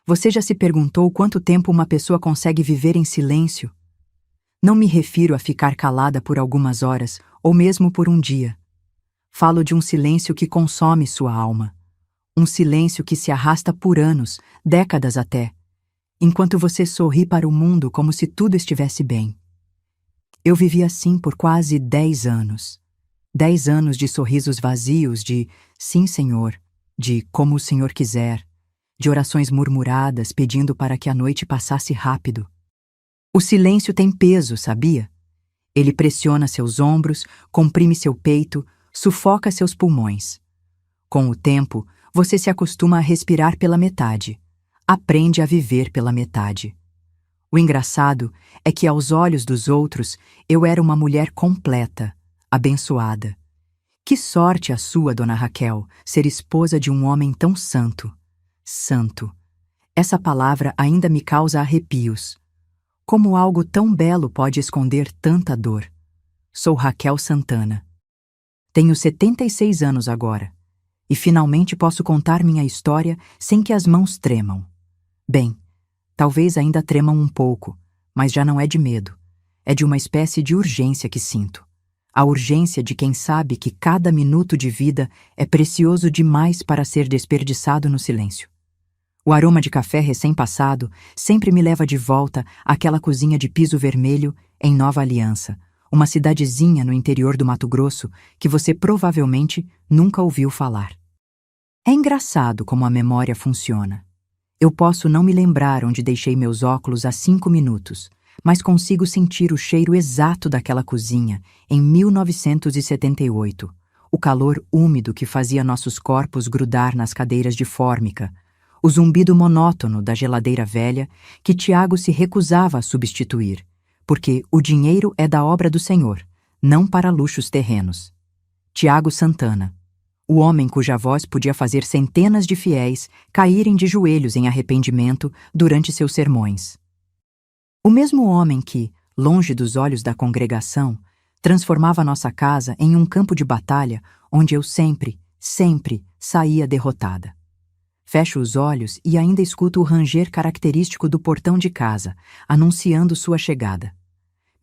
Você já se perguntou quanto tempo uma pessoa consegue viver em silêncio? Não me refiro a ficar calada por algumas horas ou mesmo por um dia. Falo de um silêncio que consome sua alma. Um silêncio que se arrasta por anos, décadas até, enquanto você sorri para o mundo como se tudo estivesse bem. Eu vivi assim por quase 10 anos. 10 anos de sorrisos vazios, de sim, Senhor, de como o Senhor quiser, de orações murmuradas pedindo para que a noite passasse rápido. O silêncio tem peso, sabia? Ele pressiona seus ombros, comprime seu peito, sufoca seus pulmões. Com o tempo, você se acostuma a respirar pela metade. Aprende a viver pela metade. O engraçado é que, aos olhos dos outros, eu era uma mulher completa, abençoada. Que sorte a sua, Dona Raquel, ser esposa de um homem tão santo. Santo. Essa palavra ainda me causa arrepios. Como algo tão belo pode esconder tanta dor? Sou Raquel Santana. Tenho 76 anos agora, e finalmente posso contar minha história sem que as mãos tremam. Bem, talvez ainda tremam um pouco, mas já não é de medo. É de uma espécie de urgência que sinto. A urgência de quem sabe que cada minuto de vida é precioso demais para ser desperdiçado no silêncio. O aroma de café recém-passado sempre me leva de volta àquela cozinha de piso vermelho em Nova Aliança, uma cidadezinha no interior do Mato Grosso que você provavelmente nunca ouviu falar. É engraçado como a memória funciona. Eu posso não me lembrar onde deixei meus óculos há 5 minutos, mas consigo sentir o cheiro exato daquela cozinha em 1978, o calor úmido que fazia nossos corpos grudar nas cadeiras de fórmica, o zumbido monótono da geladeira velha que Tiago se recusava a substituir, porque o dinheiro é da obra do Senhor, não para luxos terrenos. Tiago Santana, o homem cuja voz podia fazer centenas de fiéis caírem de joelhos em arrependimento durante seus sermões. O mesmo homem que, longe dos olhos da congregação, transformava nossa casa em um campo de batalha onde eu sempre saía derrotada. Fecho os olhos e ainda escuto o ranger característico do portão de casa, anunciando sua chegada.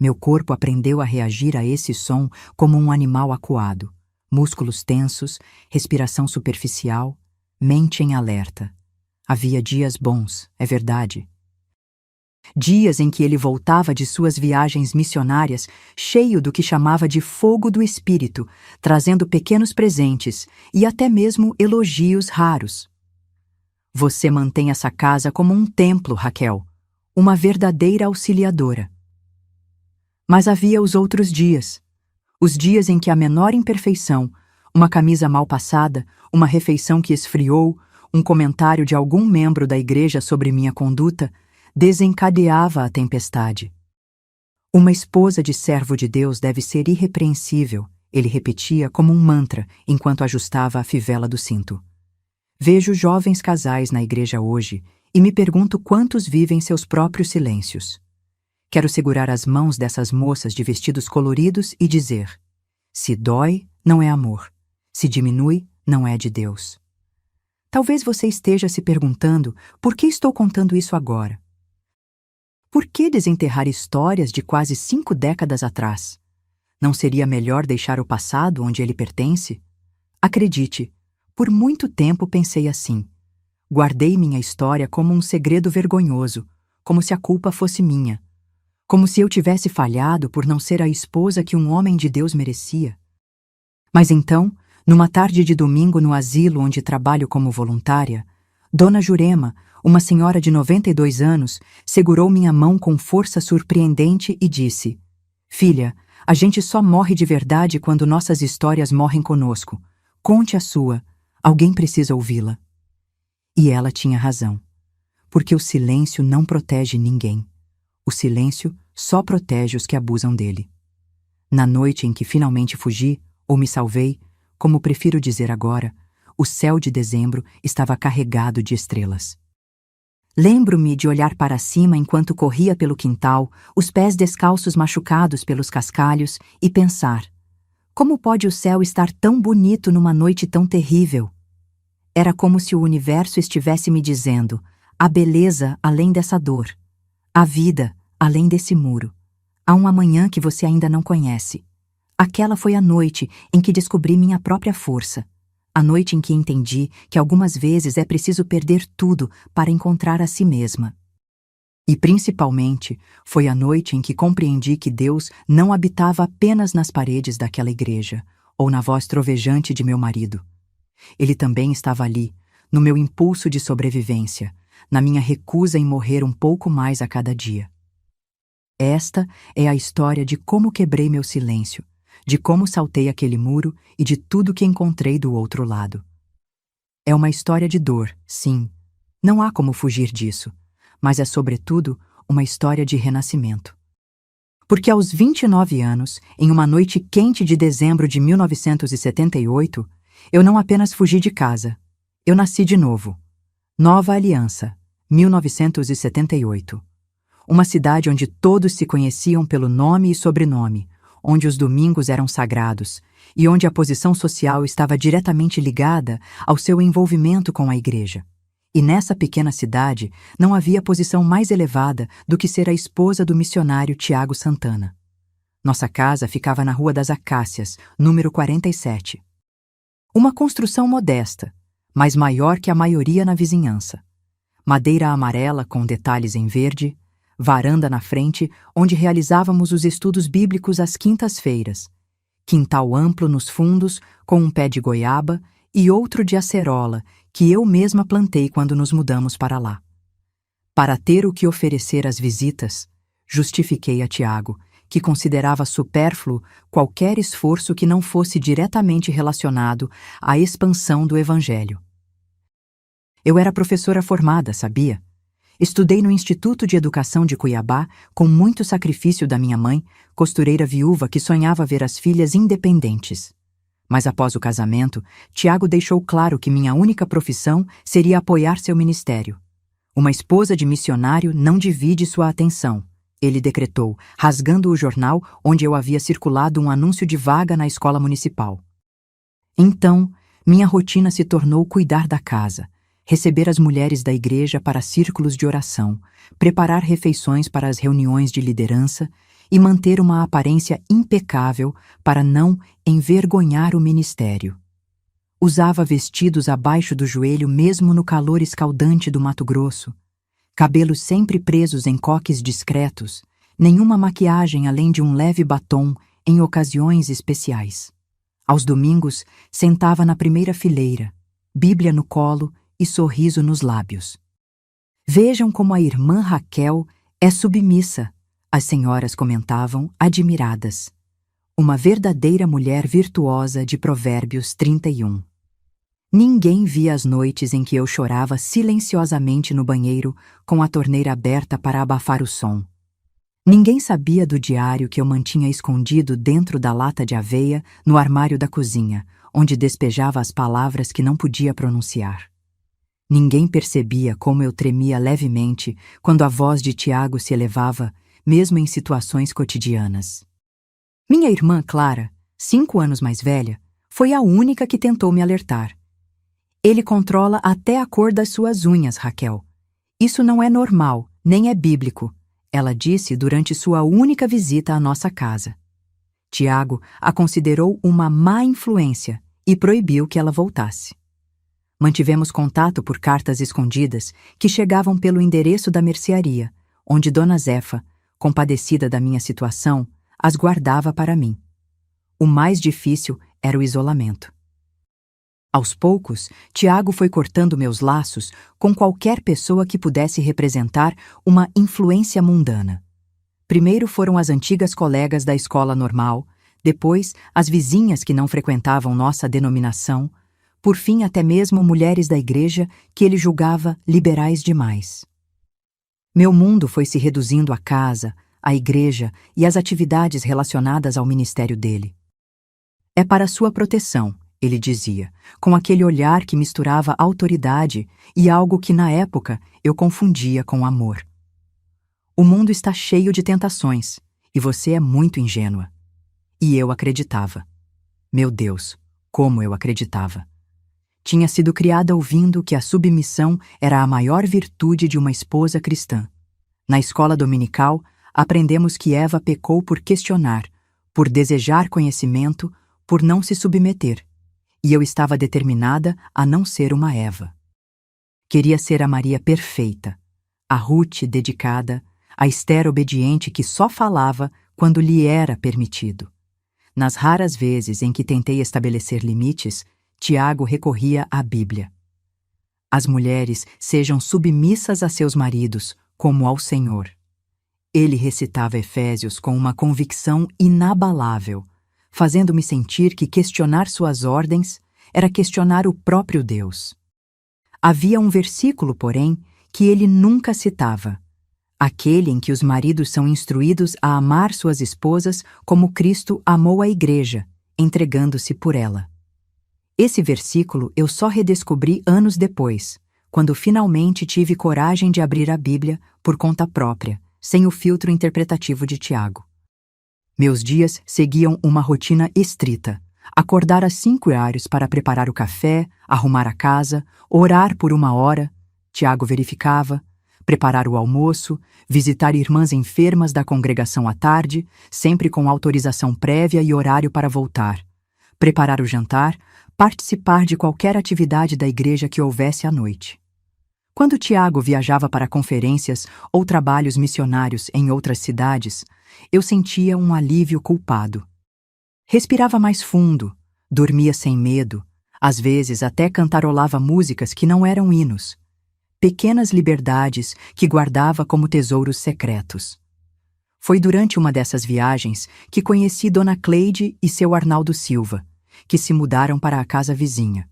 Meu corpo aprendeu a reagir a esse som como um animal acuado. Músculos tensos, respiração superficial, mente em alerta. Havia dias bons, é verdade. Dias em que ele voltava de suas viagens missionárias, cheio do que chamava de fogo do espírito, trazendo pequenos presentes e até mesmo elogios raros. Você mantém essa casa como um templo, Raquel, uma verdadeira auxiliadora. Mas havia os outros dias. Os dias em que a menor imperfeição, uma camisa mal passada, uma refeição que esfriou, um comentário de algum membro da igreja sobre minha conduta, desencadeava a tempestade. Uma esposa de servo de Deus deve ser irrepreensível, ele repetia como um mantra enquanto ajustava a fivela do cinto. Vejo jovens casais na igreja hoje e me pergunto quantos vivem seus próprios silêncios. Quero segurar as mãos dessas moças de vestidos coloridos e dizer: se dói, não é amor. Se diminui, não é de Deus. Talvez você esteja se perguntando por que estou contando isso agora. Por que desenterrar histórias de quase 5 décadas atrás? Não seria melhor deixar o passado onde ele pertence? Acredite, por muito tempo pensei assim. Guardei minha história como um segredo vergonhoso, como se a culpa fosse minha. Como se eu tivesse falhado por não ser a esposa que um homem de Deus merecia. Mas então, numa tarde de domingo no asilo onde trabalho como voluntária, Dona Jurema, uma senhora de 92 anos, segurou minha mão com força surpreendente e disse: filha, a gente só morre de verdade quando nossas histórias morrem conosco. Conte a sua. Alguém precisa ouvi-la. E ela tinha razão. Porque o silêncio não protege ninguém. O silêncio só protege os que abusam dele. Na noite em que finalmente fugi, ou me salvei, como prefiro dizer agora, o céu de dezembro estava carregado de estrelas. Lembro-me de olhar para cima enquanto corria pelo quintal, os pés descalços machucados pelos cascalhos, e pensar: como pode o céu estar tão bonito numa noite tão terrível? Era como se o universo estivesse me dizendo: Há beleza além dessa dor. Há vida além desse muro. Há um amanhã que você ainda não conhece. Aquela foi a noite em que descobri minha própria força. A noite em que entendi que algumas vezes é preciso perder tudo para encontrar a si mesma. E principalmente foi a noite em que compreendi que Deus não habitava apenas nas paredes daquela igreja ou na voz trovejante de meu marido. Ele também estava ali, no meu impulso de sobrevivência, na minha recusa em morrer um pouco mais a cada dia. Esta é a história de como quebrei meu silêncio, de como saltei aquele muro e de tudo que encontrei do outro lado. É uma história de dor, sim. Não há como fugir disso, mas é, sobretudo, uma história de renascimento. Porque aos 29 anos, em uma noite quente de dezembro de 1978, eu não apenas fugi de casa, eu nasci de novo. Nova Aliança, 1978. Uma cidade onde todos se conheciam pelo nome e sobrenome, onde os domingos eram sagrados e onde a posição social estava diretamente ligada ao seu envolvimento com a igreja. E nessa pequena cidade não havia posição mais elevada do que ser a esposa do missionário Tiago Santana. Nossa casa ficava na Rua das Acácias, número 47. Uma construção modesta, mas maior que a maioria na vizinhança. Madeira amarela com detalhes em verde, varanda na frente, onde realizávamos os estudos bíblicos às quintas-feiras, quintal amplo nos fundos, com um pé de goiaba e outro de acerola, que eu mesma plantei quando nos mudamos para lá. Para ter o que oferecer às visitas, justifiquei a Tiago, que considerava supérfluo qualquer esforço que não fosse diretamente relacionado à expansão do Evangelho. Eu era professora formada, sabia? Estudei no Instituto de Educação de Cuiabá com muito sacrifício da minha mãe, costureira viúva que sonhava ver as filhas independentes. Mas após o casamento, Tiago deixou claro que minha única profissão seria apoiar seu ministério. Uma esposa de missionário não divide sua atenção, ele decretou, rasgando o jornal onde eu havia circulado um anúncio de vaga na escola municipal. Então, minha rotina se tornou cuidar da casa, receber as mulheres da igreja para círculos de oração, preparar refeições para as reuniões de liderança e manter uma aparência impecável para não envergonhar o ministério. Usava vestidos abaixo do joelho mesmo no calor escaldante do Mato Grosso, cabelos sempre presos em coques discretos, nenhuma maquiagem além de um leve batom em ocasiões especiais. Aos domingos, sentava na primeira fileira, Bíblia no colo e sorriso nos lábios. Vejam como a irmã Raquel é submissa, as senhoras comentavam, admiradas. Uma verdadeira mulher virtuosa de Provérbios 31. Ninguém via as noites em que eu chorava silenciosamente no banheiro com a torneira aberta para abafar o som. Ninguém sabia do diário que eu mantinha escondido dentro da lata de aveia no armário da cozinha, onde despejava as palavras que não podia pronunciar. Ninguém percebia como eu tremia levemente quando a voz de Tiago se elevava, mesmo em situações cotidianas. Minha irmã Clara, 5 anos mais velha, foi a única que tentou me alertar. Ele controla até a cor das suas unhas, Raquel. Isso não é normal, nem é bíblico, ela disse durante sua única visita à nossa casa. Tiago a considerou uma má influência e proibiu que ela voltasse. Mantivemos contato por cartas escondidas que chegavam pelo endereço da mercearia, onde Dona Zefa, compadecida da minha situação, as guardava para mim. O mais difícil era o isolamento. Aos poucos, Tiago foi cortando meus laços com qualquer pessoa que pudesse representar uma influência mundana. Primeiro foram as antigas colegas da escola normal, depois as vizinhas que não frequentavam nossa denominação, por fim até mesmo mulheres da igreja que ele julgava liberais demais. Meu mundo foi se reduzindo à casa, à igreja e às atividades relacionadas ao ministério dele. É para sua proteção, ele dizia, com aquele olhar que misturava autoridade e algo que na época eu confundia com amor. O mundo está cheio de tentações e você é muito ingênua. E eu acreditava. Meu Deus, como eu acreditava. Tinha sido criada ouvindo que a submissão era a maior virtude de uma esposa cristã. Na escola dominical, aprendemos que Eva pecou por questionar, por desejar conhecimento, por não se submeter. E eu estava determinada a não ser uma Eva. Queria ser a Maria perfeita, a Ruth dedicada, a Esther obediente que só falava quando lhe era permitido. Nas raras vezes em que tentei estabelecer limites, Tiago recorria à Bíblia. As mulheres sejam submissas a seus maridos, como ao Senhor. Ele recitava Efésios com uma convicção inabalável, fazendo-me sentir que questionar suas ordens era questionar o próprio Deus. Havia um versículo, porém, que ele nunca citava, aquele em que os maridos são instruídos a amar suas esposas como Cristo amou a Igreja, entregando-se por ela. Esse versículo eu só redescobri anos depois, quando finalmente tive coragem de abrir a Bíblia por conta própria, sem o filtro interpretativo de Tiago. Meus dias seguiam uma rotina estrita. Acordar às 5 horas para preparar o café, arrumar a casa, orar por 1 hora, Tiago verificava, preparar o almoço, visitar irmãs enfermas da congregação à tarde, sempre com autorização prévia e horário para voltar, preparar o jantar, participar de qualquer atividade da igreja que houvesse à noite. Quando Tiago viajava para conferências ou trabalhos missionários em outras cidades, eu sentia um alívio culpado. Respirava mais fundo, dormia sem medo, às vezes até cantarolava músicas que não eram hinos. Pequenas liberdades que guardava como tesouros secretos. Foi durante uma dessas viagens que conheci Dona Cleide e seu Arnaldo Silva, que se mudaram para a casa vizinha.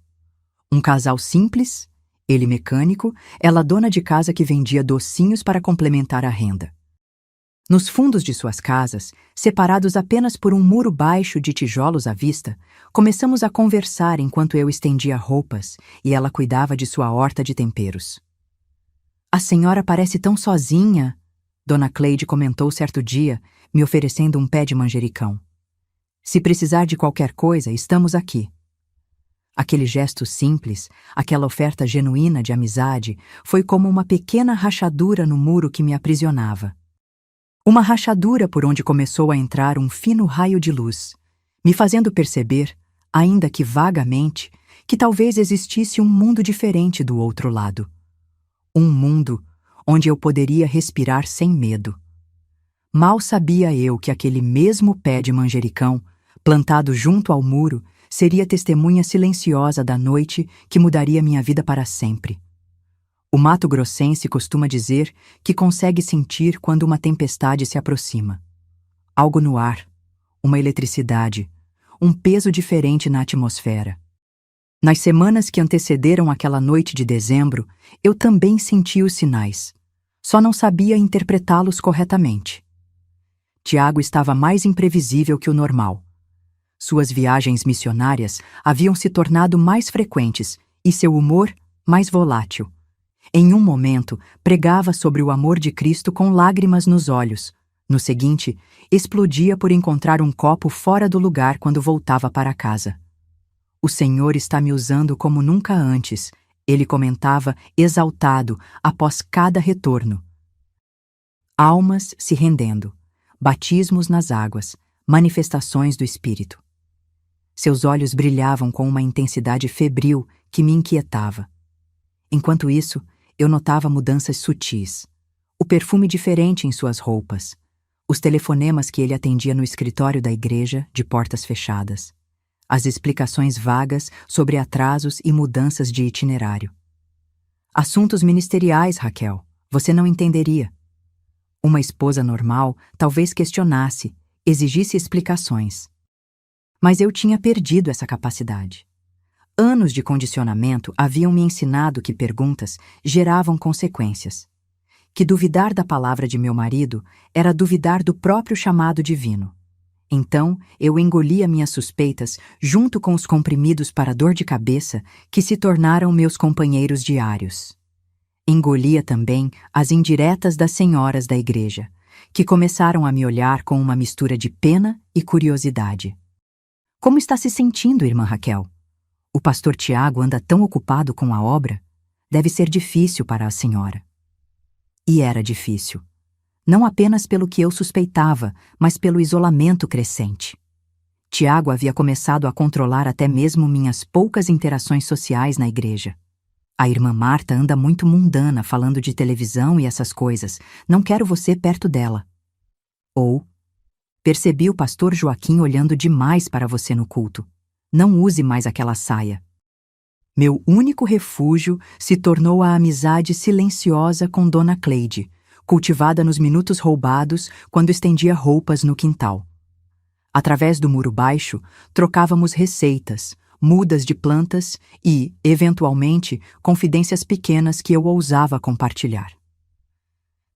Um casal simples, ele mecânico, ela dona de casa que vendia docinhos para complementar a renda. Nos fundos de suas casas, separados apenas por um muro baixo de tijolos à vista, começamos a conversar enquanto eu estendia roupas e ela cuidava de sua horta de temperos. "A senhora parece tão sozinha", Dona Cleide comentou certo dia, me oferecendo um pé de manjericão. "Se precisar de qualquer coisa, estamos aqui." Aquele gesto simples, aquela oferta genuína de amizade, foi como uma pequena rachadura no muro que me aprisionava. Uma rachadura por onde começou a entrar um fino raio de luz, me fazendo perceber, ainda que vagamente, que talvez existisse um mundo diferente do outro lado. Um mundo onde eu poderia respirar sem medo. Mal sabia eu que aquele mesmo pé de manjericão, plantado junto ao muro, seria testemunha silenciosa da noite que mudaria minha vida para sempre. O mato-grossense costuma dizer que consegue sentir quando uma tempestade se aproxima. Algo no ar, uma eletricidade, um peso diferente na atmosfera. Nas semanas que antecederam aquela noite de dezembro, eu também senti os sinais. Só não sabia interpretá-los corretamente. Tiago estava mais imprevisível que o normal. Suas viagens missionárias haviam se tornado mais frequentes e seu humor mais volátil. Em um momento, pregava sobre o amor de Cristo com lágrimas nos olhos. No seguinte, explodia por encontrar um copo fora do lugar quando voltava para casa. "O Senhor está me usando como nunca antes", ele comentava exaltado após cada retorno. Almas se rendendo, batismos nas águas, manifestações do Espírito. Seus olhos brilhavam com uma intensidade febril que me inquietava. Enquanto isso, eu notava mudanças sutis. O perfume diferente em suas roupas. Os telefonemas que ele atendia no escritório da igreja, de portas fechadas. As explicações vagas sobre atrasos e mudanças de itinerário. "Assuntos ministeriais, Raquel. Você não entenderia." Uma esposa normal talvez questionasse, exigisse explicações. Mas eu tinha perdido essa capacidade. Anos de condicionamento haviam me ensinado que perguntas geravam consequências. Que duvidar da palavra de meu marido era duvidar do próprio chamado divino. Então, eu engolia minhas suspeitas junto com os comprimidos para dor de cabeça que se tornaram meus companheiros diários. Engolia também as indiretas das senhoras da igreja, que começaram a me olhar com uma mistura de pena e curiosidade. "Como está se sentindo, irmã Raquel?" O pastor Tiago anda tão ocupado com a obra, deve ser difícil para a senhora. E era difícil. Não apenas pelo que eu suspeitava, mas pelo isolamento crescente. Tiago havia começado a controlar até mesmo minhas poucas interações sociais na igreja. A irmã Marta anda muito mundana falando de televisão e essas coisas. Não quero você perto dela. Ou, percebi o pastor Joaquim olhando demais para você no culto. Não use mais aquela saia. Meu único refúgio se tornou a amizade silenciosa com Dona Cleide, cultivada nos minutos roubados quando estendia roupas no quintal. Através do muro baixo, trocávamos receitas, mudas de plantas e, eventualmente, confidências pequenas que eu ousava compartilhar.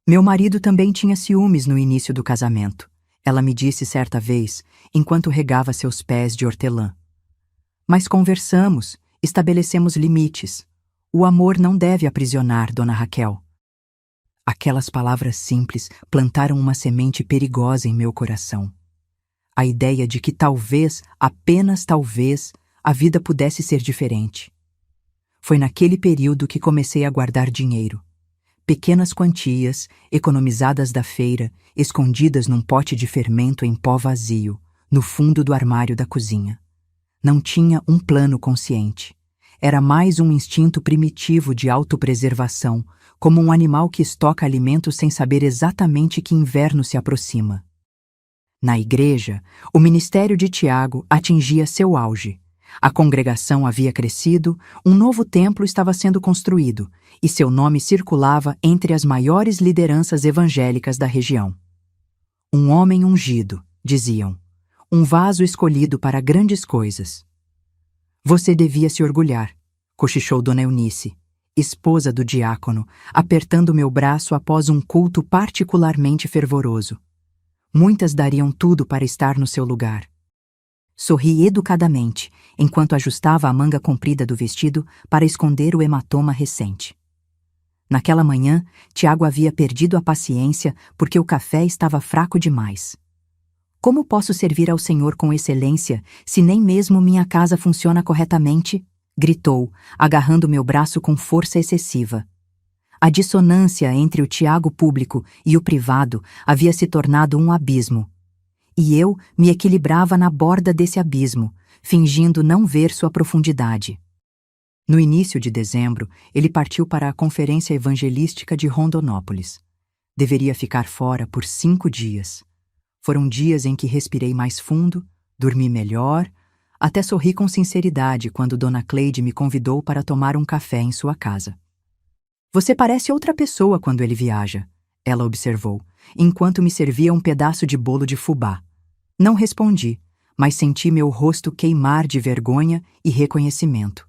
Meu marido também tinha ciúmes no início do casamento. Ela me disse certa vez, enquanto regava seus pés de hortelã. Mas conversamos, estabelecemos limites. O amor não deve aprisionar, Dona Raquel. Aquelas palavras simples plantaram uma semente perigosa em meu coração. A ideia de que talvez, apenas talvez, a vida pudesse ser diferente. Foi naquele período que comecei a guardar dinheiro. Pequenas quantias, economizadas da feira, escondidas num pote de fermento em pó vazio, no fundo do armário da cozinha. Não tinha um plano consciente. Era mais um instinto primitivo de autopreservação, como um animal que estoca alimentos sem saber exatamente que inverno se aproxima. Na igreja, o ministério de Tiago atingia seu auge. A congregação havia crescido, um novo templo estava sendo construído, e seu nome circulava entre as maiores lideranças evangélicas da região. Um homem ungido, diziam, um vaso escolhido para grandes coisas. Você devia se orgulhar, cochichou Dona Eunice, esposa do diácono, apertando meu braço após um culto particularmente fervoroso. Muitas dariam tudo para estar no seu lugar. Sorri educadamente, enquanto ajustava a manga comprida do vestido para esconder o hematoma recente. Naquela manhã, Tiago havia perdido a paciência porque o café estava fraco demais. Como posso servir ao Senhor com excelência se nem mesmo minha casa funciona corretamente? Gritou, agarrando meu braço com força excessiva. A dissonância entre o Tiago público e o privado havia se tornado um abismo. E eu me equilibrava na borda desse abismo, fingindo não ver sua profundidade. No início de dezembro, ele partiu para a Conferência Evangelística de Rondonópolis. Deveria ficar fora por 5 dias. Foram dias em que respirei mais fundo, dormi melhor, até sorri com sinceridade quando Dona Cleide me convidou para tomar um café em sua casa. Você parece outra pessoa quando ele viaja, ela observou, enquanto me servia um pedaço de bolo de fubá. Não respondi, mas senti meu rosto queimar de vergonha e reconhecimento.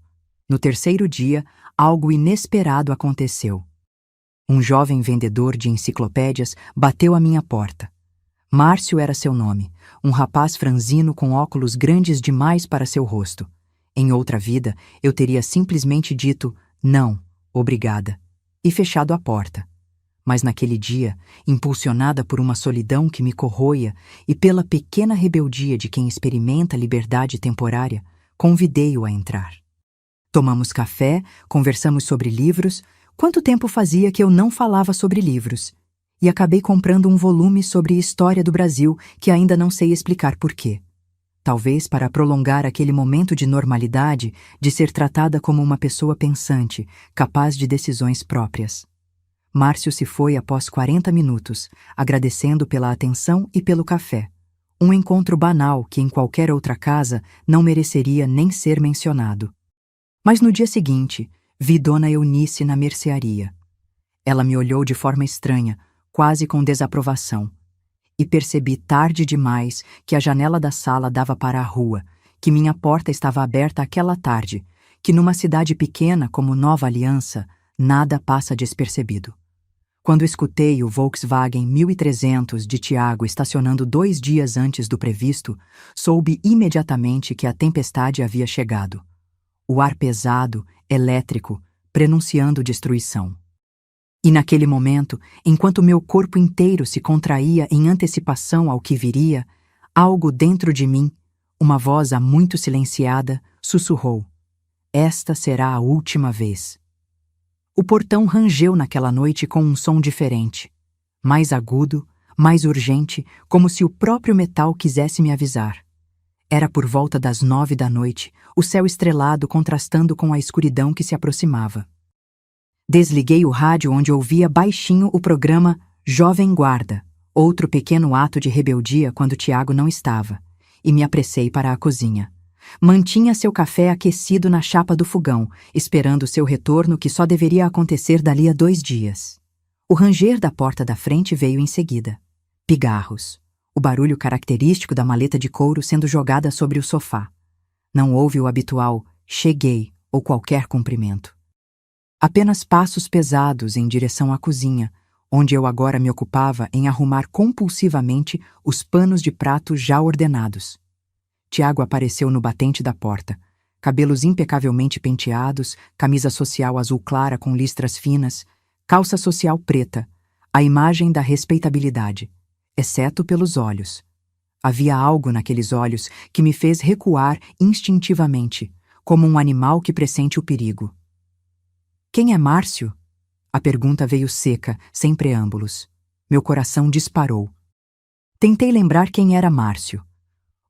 No terceiro dia, algo inesperado aconteceu. Um jovem vendedor de enciclopédias bateu à minha porta. Márcio era seu nome, um rapaz franzino com óculos grandes demais para seu rosto. Em outra vida, eu teria simplesmente dito, não, obrigada, e fechado a porta. Mas naquele dia, impulsionada por uma solidão que me corroía e pela pequena rebeldia de quem experimenta liberdade temporária, convidei-o a entrar. Tomamos café, conversamos sobre livros. Quanto tempo fazia que eu não falava sobre livros? E acabei comprando um volume sobre história do Brasil que ainda não sei explicar porquê. Talvez para prolongar aquele momento de normalidade, de ser tratada como uma pessoa pensante, capaz de decisões próprias. Márcio se foi após 40 minutos, agradecendo pela atenção e pelo café. Um encontro banal que em qualquer outra casa não mereceria nem ser mencionado. Mas no dia seguinte, vi Dona Eunice na mercearia. Ela me olhou de forma estranha, quase com desaprovação. E percebi tarde demais que a janela da sala dava para a rua, que minha porta estava aberta aquela tarde, que numa cidade pequena como Nova Aliança, nada passa despercebido. Quando escutei o Volkswagen 1300 de Tiago estacionando 2 dias antes do previsto, soube imediatamente que a tempestade havia chegado. O ar pesado, elétrico, prenunciando destruição. E naquele momento, enquanto meu corpo inteiro se contraía em antecipação ao que viria, algo dentro de mim, uma voz há muito silenciada, sussurrou: Esta será a última vez. O portão rangeu naquela noite com um som diferente, mais agudo, mais urgente, como se o próprio metal quisesse me avisar. Era por volta das 9 da noite, o céu estrelado contrastando com a escuridão que se aproximava. Desliguei o rádio onde ouvia baixinho o programa Jovem Guarda, outro pequeno ato de rebeldia quando Tiago não estava, e me apressei para a cozinha. Mantinha seu café aquecido na chapa do fogão, esperando seu retorno que só deveria acontecer dali a 2 dias. O ranger da porta da frente veio em seguida. Pigarros. O barulho característico da maleta de couro sendo jogada sobre o sofá. Não houve o habitual "cheguei" ou qualquer cumprimento. Apenas passos pesados em direção à cozinha, onde eu agora me ocupava em arrumar compulsivamente os panos de prato já ordenados. Tiago apareceu no batente da porta, cabelos impecavelmente penteados, camisa social azul clara com listras finas, calça social preta, a imagem da respeitabilidade, exceto pelos olhos. Havia algo naqueles olhos que me fez recuar instintivamente, como um animal que pressente o perigo. Quem é Márcio? A pergunta veio seca, sem preâmbulos. Meu coração disparou. Tentei lembrar quem era Márcio.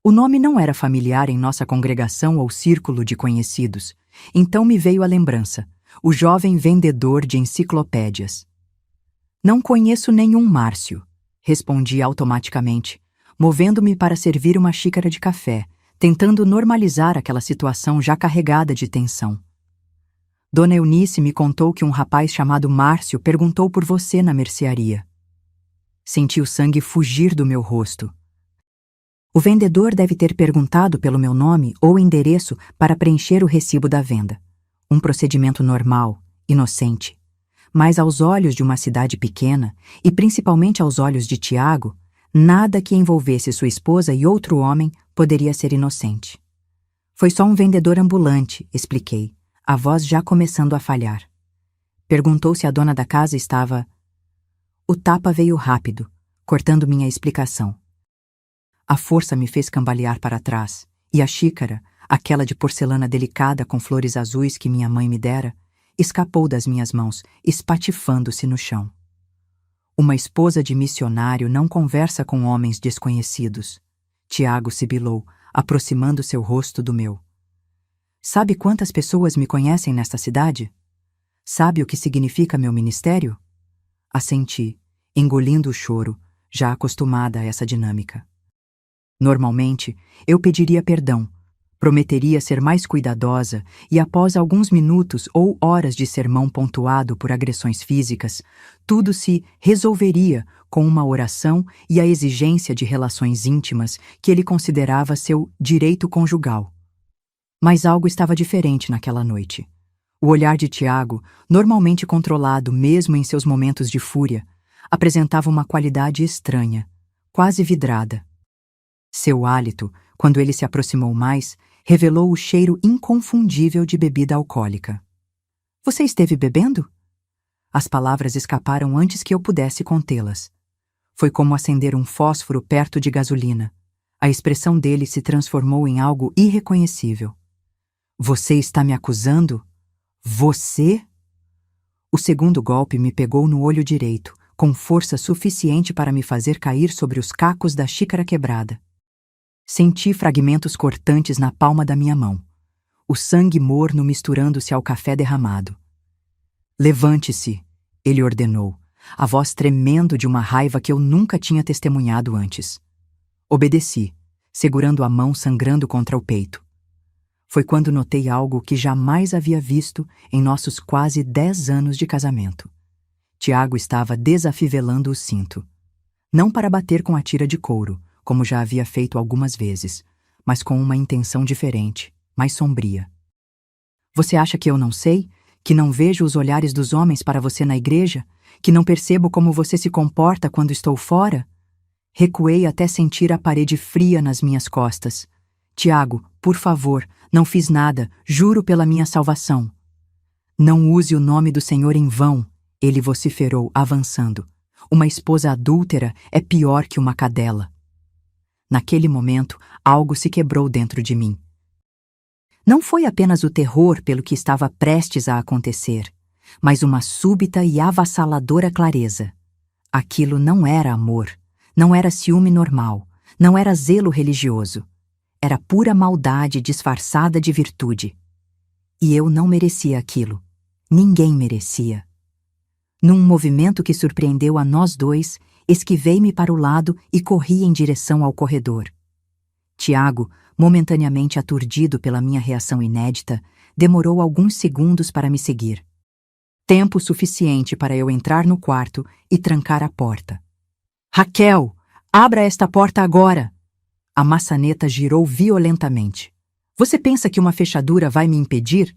O nome não era familiar em nossa congregação ou círculo de conhecidos, então me veio a lembrança, o jovem vendedor de enciclopédias. Não conheço nenhum Márcio, respondi automaticamente, movendo-me para servir uma xícara de café, tentando normalizar aquela situação já carregada de tensão. Dona Eunice me contou que um rapaz chamado Márcio perguntou por você na mercearia. Senti o sangue fugir do meu rosto. O vendedor deve ter perguntado pelo meu nome ou endereço para preencher o recibo da venda. Um procedimento normal, inocente. Mas aos olhos de uma cidade pequena, e principalmente aos olhos de Tiago, nada que envolvesse sua esposa e outro homem poderia ser inocente. Foi só um vendedor ambulante, expliquei, a voz já começando a falhar. Perguntou se a dona da casa estava... O tapa veio rápido, cortando minha explicação. A força me fez cambalear para trás, e a xícara, aquela de porcelana delicada com flores azuis que minha mãe me dera, escapou das minhas mãos, espatifando-se no chão. Uma esposa de missionário não conversa com homens desconhecidos. Tiago sibilou, aproximando seu rosto do meu. Sabe quantas pessoas me conhecem nesta cidade? Sabe o que significa meu ministério? Assenti, engolindo o choro, já acostumada a essa dinâmica. Normalmente, eu pediria perdão, prometeria ser mais cuidadosa e após alguns minutos ou horas de sermão pontuado por agressões físicas, tudo se resolveria com uma oração e a exigência de relações íntimas que ele considerava seu direito conjugal. Mas algo estava diferente naquela noite. O olhar de Tiago, normalmente controlado mesmo em seus momentos de fúria, apresentava uma qualidade estranha, quase vidrada. Seu hálito, quando ele se aproximou mais, revelou o cheiro inconfundível de bebida alcoólica. Você esteve bebendo? As palavras escaparam antes que eu pudesse contê-las. Foi como acender um fósforo perto de gasolina. A expressão dele se transformou em algo irreconhecível. Você está me acusando? Você? O segundo golpe me pegou no olho direito, com força suficiente para me fazer cair sobre os cacos da xícara quebrada. Senti fragmentos cortantes na palma da minha mão, o sangue morno misturando-se ao café derramado. Levante-se, ele ordenou, a voz tremendo de uma raiva que eu nunca tinha testemunhado antes. Obedeci, segurando a mão sangrando contra o peito. Foi quando notei algo que jamais havia visto em nossos quase 10 anos de casamento. Tiago estava desafivelando o cinto. Não para bater com a tira de couro, como já havia feito algumas vezes, mas com uma intenção diferente, mais sombria. Você acha que eu não sei? Que não vejo os olhares dos homens para você na igreja? Que não percebo como você se comporta quando estou fora? Recuei até sentir a parede fria nas minhas costas. Tiago, por favor, não fiz nada, juro pela minha salvação. Não use o nome do Senhor em vão, ele vociferou, avançando. Uma esposa adúltera é pior que uma cadela. Naquele momento, algo se quebrou dentro de mim. Não foi apenas o terror pelo que estava prestes a acontecer, mas uma súbita e avassaladora clareza. Aquilo não era amor, não era ciúme normal, não era zelo religioso. Era pura maldade disfarçada de virtude. E eu não merecia aquilo. Ninguém merecia. Num movimento que surpreendeu a nós dois, esquivei-me para o lado e corri em direção ao corredor. Tiago, momentaneamente aturdido pela minha reação inédita, demorou alguns segundos para me seguir. Tempo suficiente para eu entrar no quarto e trancar a porta. Raquel, abra esta porta agora! A maçaneta girou violentamente. Você pensa que uma fechadura vai me impedir?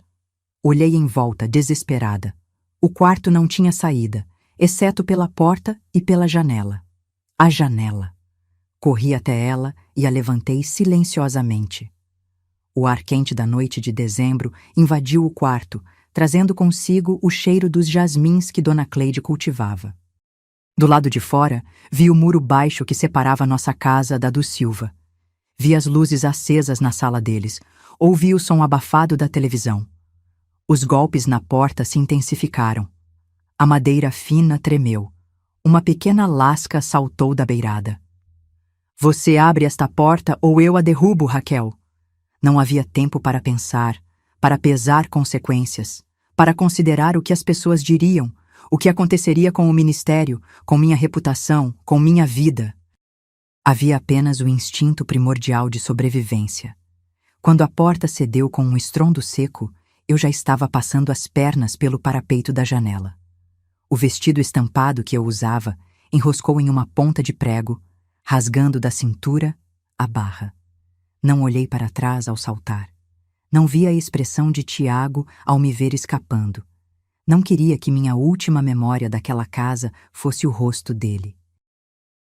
Olhei em volta, desesperada. O quarto não tinha saída, exceto pela porta e pela janela. A janela. Corri até ela e a levantei silenciosamente. O ar quente da noite de dezembro invadiu o quarto, trazendo consigo o cheiro dos jasmins que Dona Cleide cultivava. Do lado de fora, vi o muro baixo que separava nossa casa da do Silva. Vi as luzes acesas na sala deles, ouvi o som abafado da televisão. Os golpes na porta se intensificaram. A madeira fina tremeu. Uma pequena lasca saltou da beirada. Você abre esta porta ou eu a derrubo, Raquel. Não havia tempo para pensar, para pesar consequências, para considerar o que as pessoas diriam, o que aconteceria com o ministério, com minha reputação, com minha vida. Havia apenas o instinto primordial de sobrevivência. Quando a porta cedeu com um estrondo seco, eu já estava passando as pernas pelo parapeito da janela. O vestido estampado que eu usava enroscou em uma ponta de prego, rasgando da cintura a barra. Não olhei para trás ao saltar. Não vi a expressão de Tiago ao me ver escapando. Não queria que minha última memória daquela casa fosse o rosto dele.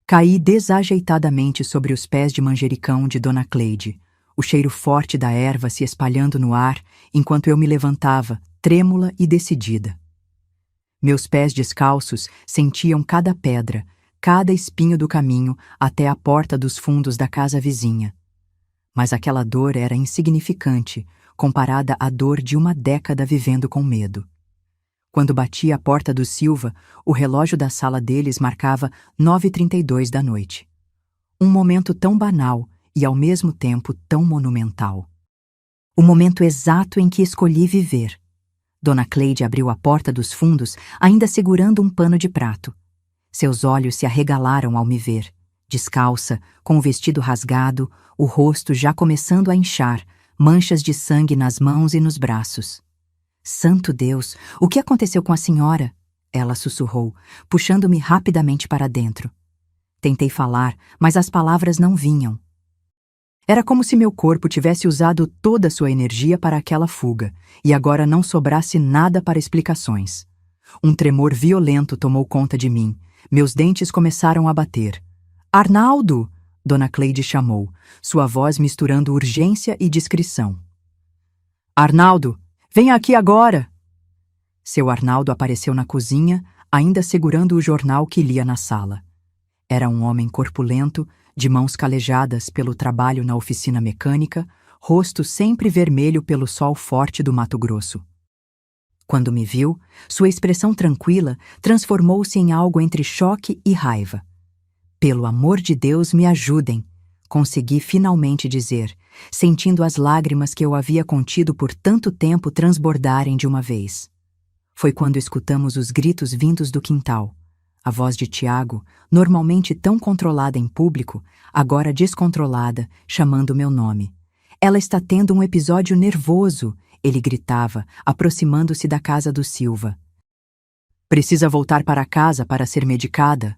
Caí desajeitadamente sobre os pés de manjericão de Dona Cleide, o cheiro forte da erva se espalhando no ar enquanto eu me levantava, trêmula e decidida. Meus pés descalços sentiam cada pedra, cada espinho do caminho até a porta dos fundos da casa vizinha. Mas aquela dor era insignificante comparada à dor de uma década vivendo com medo. Quando bati à porta do Silva, o relógio da sala deles marcava 9h32 da noite. Um momento tão banal e, ao mesmo tempo, tão monumental. O momento exato em que escolhi viver. Dona Cleide abriu a porta dos fundos, ainda segurando um pano de prato. Seus olhos se arregalaram ao me ver, descalça, com o vestido rasgado, o rosto já começando a inchar, manchas de sangue nas mãos e nos braços. Santo Deus, o que aconteceu com a senhora? Ela sussurrou, puxando-me rapidamente para dentro. Tentei falar, mas as palavras não vinham. Era como se meu corpo tivesse usado toda a sua energia para aquela fuga, e agora não sobrasse nada para explicações. Um tremor violento tomou conta de mim. Meus dentes começaram a bater. Arnaldo! Dona Cleide chamou, sua voz misturando urgência e discrição. Arnaldo! Venha aqui agora! Seu Arnaldo apareceu na cozinha, ainda segurando o jornal que lia na sala. Era um homem corpulento, de mãos calejadas pelo trabalho na oficina mecânica, rosto sempre vermelho pelo sol forte do Mato Grosso. Quando me viu, sua expressão tranquila transformou-se em algo entre choque e raiva. Pelo amor de Deus, me ajudem! Consegui finalmente dizer, sentindo as lágrimas que eu havia contido por tanto tempo transbordarem de uma vez. Foi quando escutamos os gritos vindos do quintal. A voz de Tiago, normalmente tão controlada em público, agora descontrolada, chamando meu nome. Ela está tendo um episódio nervoso, ele gritava, aproximando-se da casa do Silva. Precisa voltar para casa para ser medicada?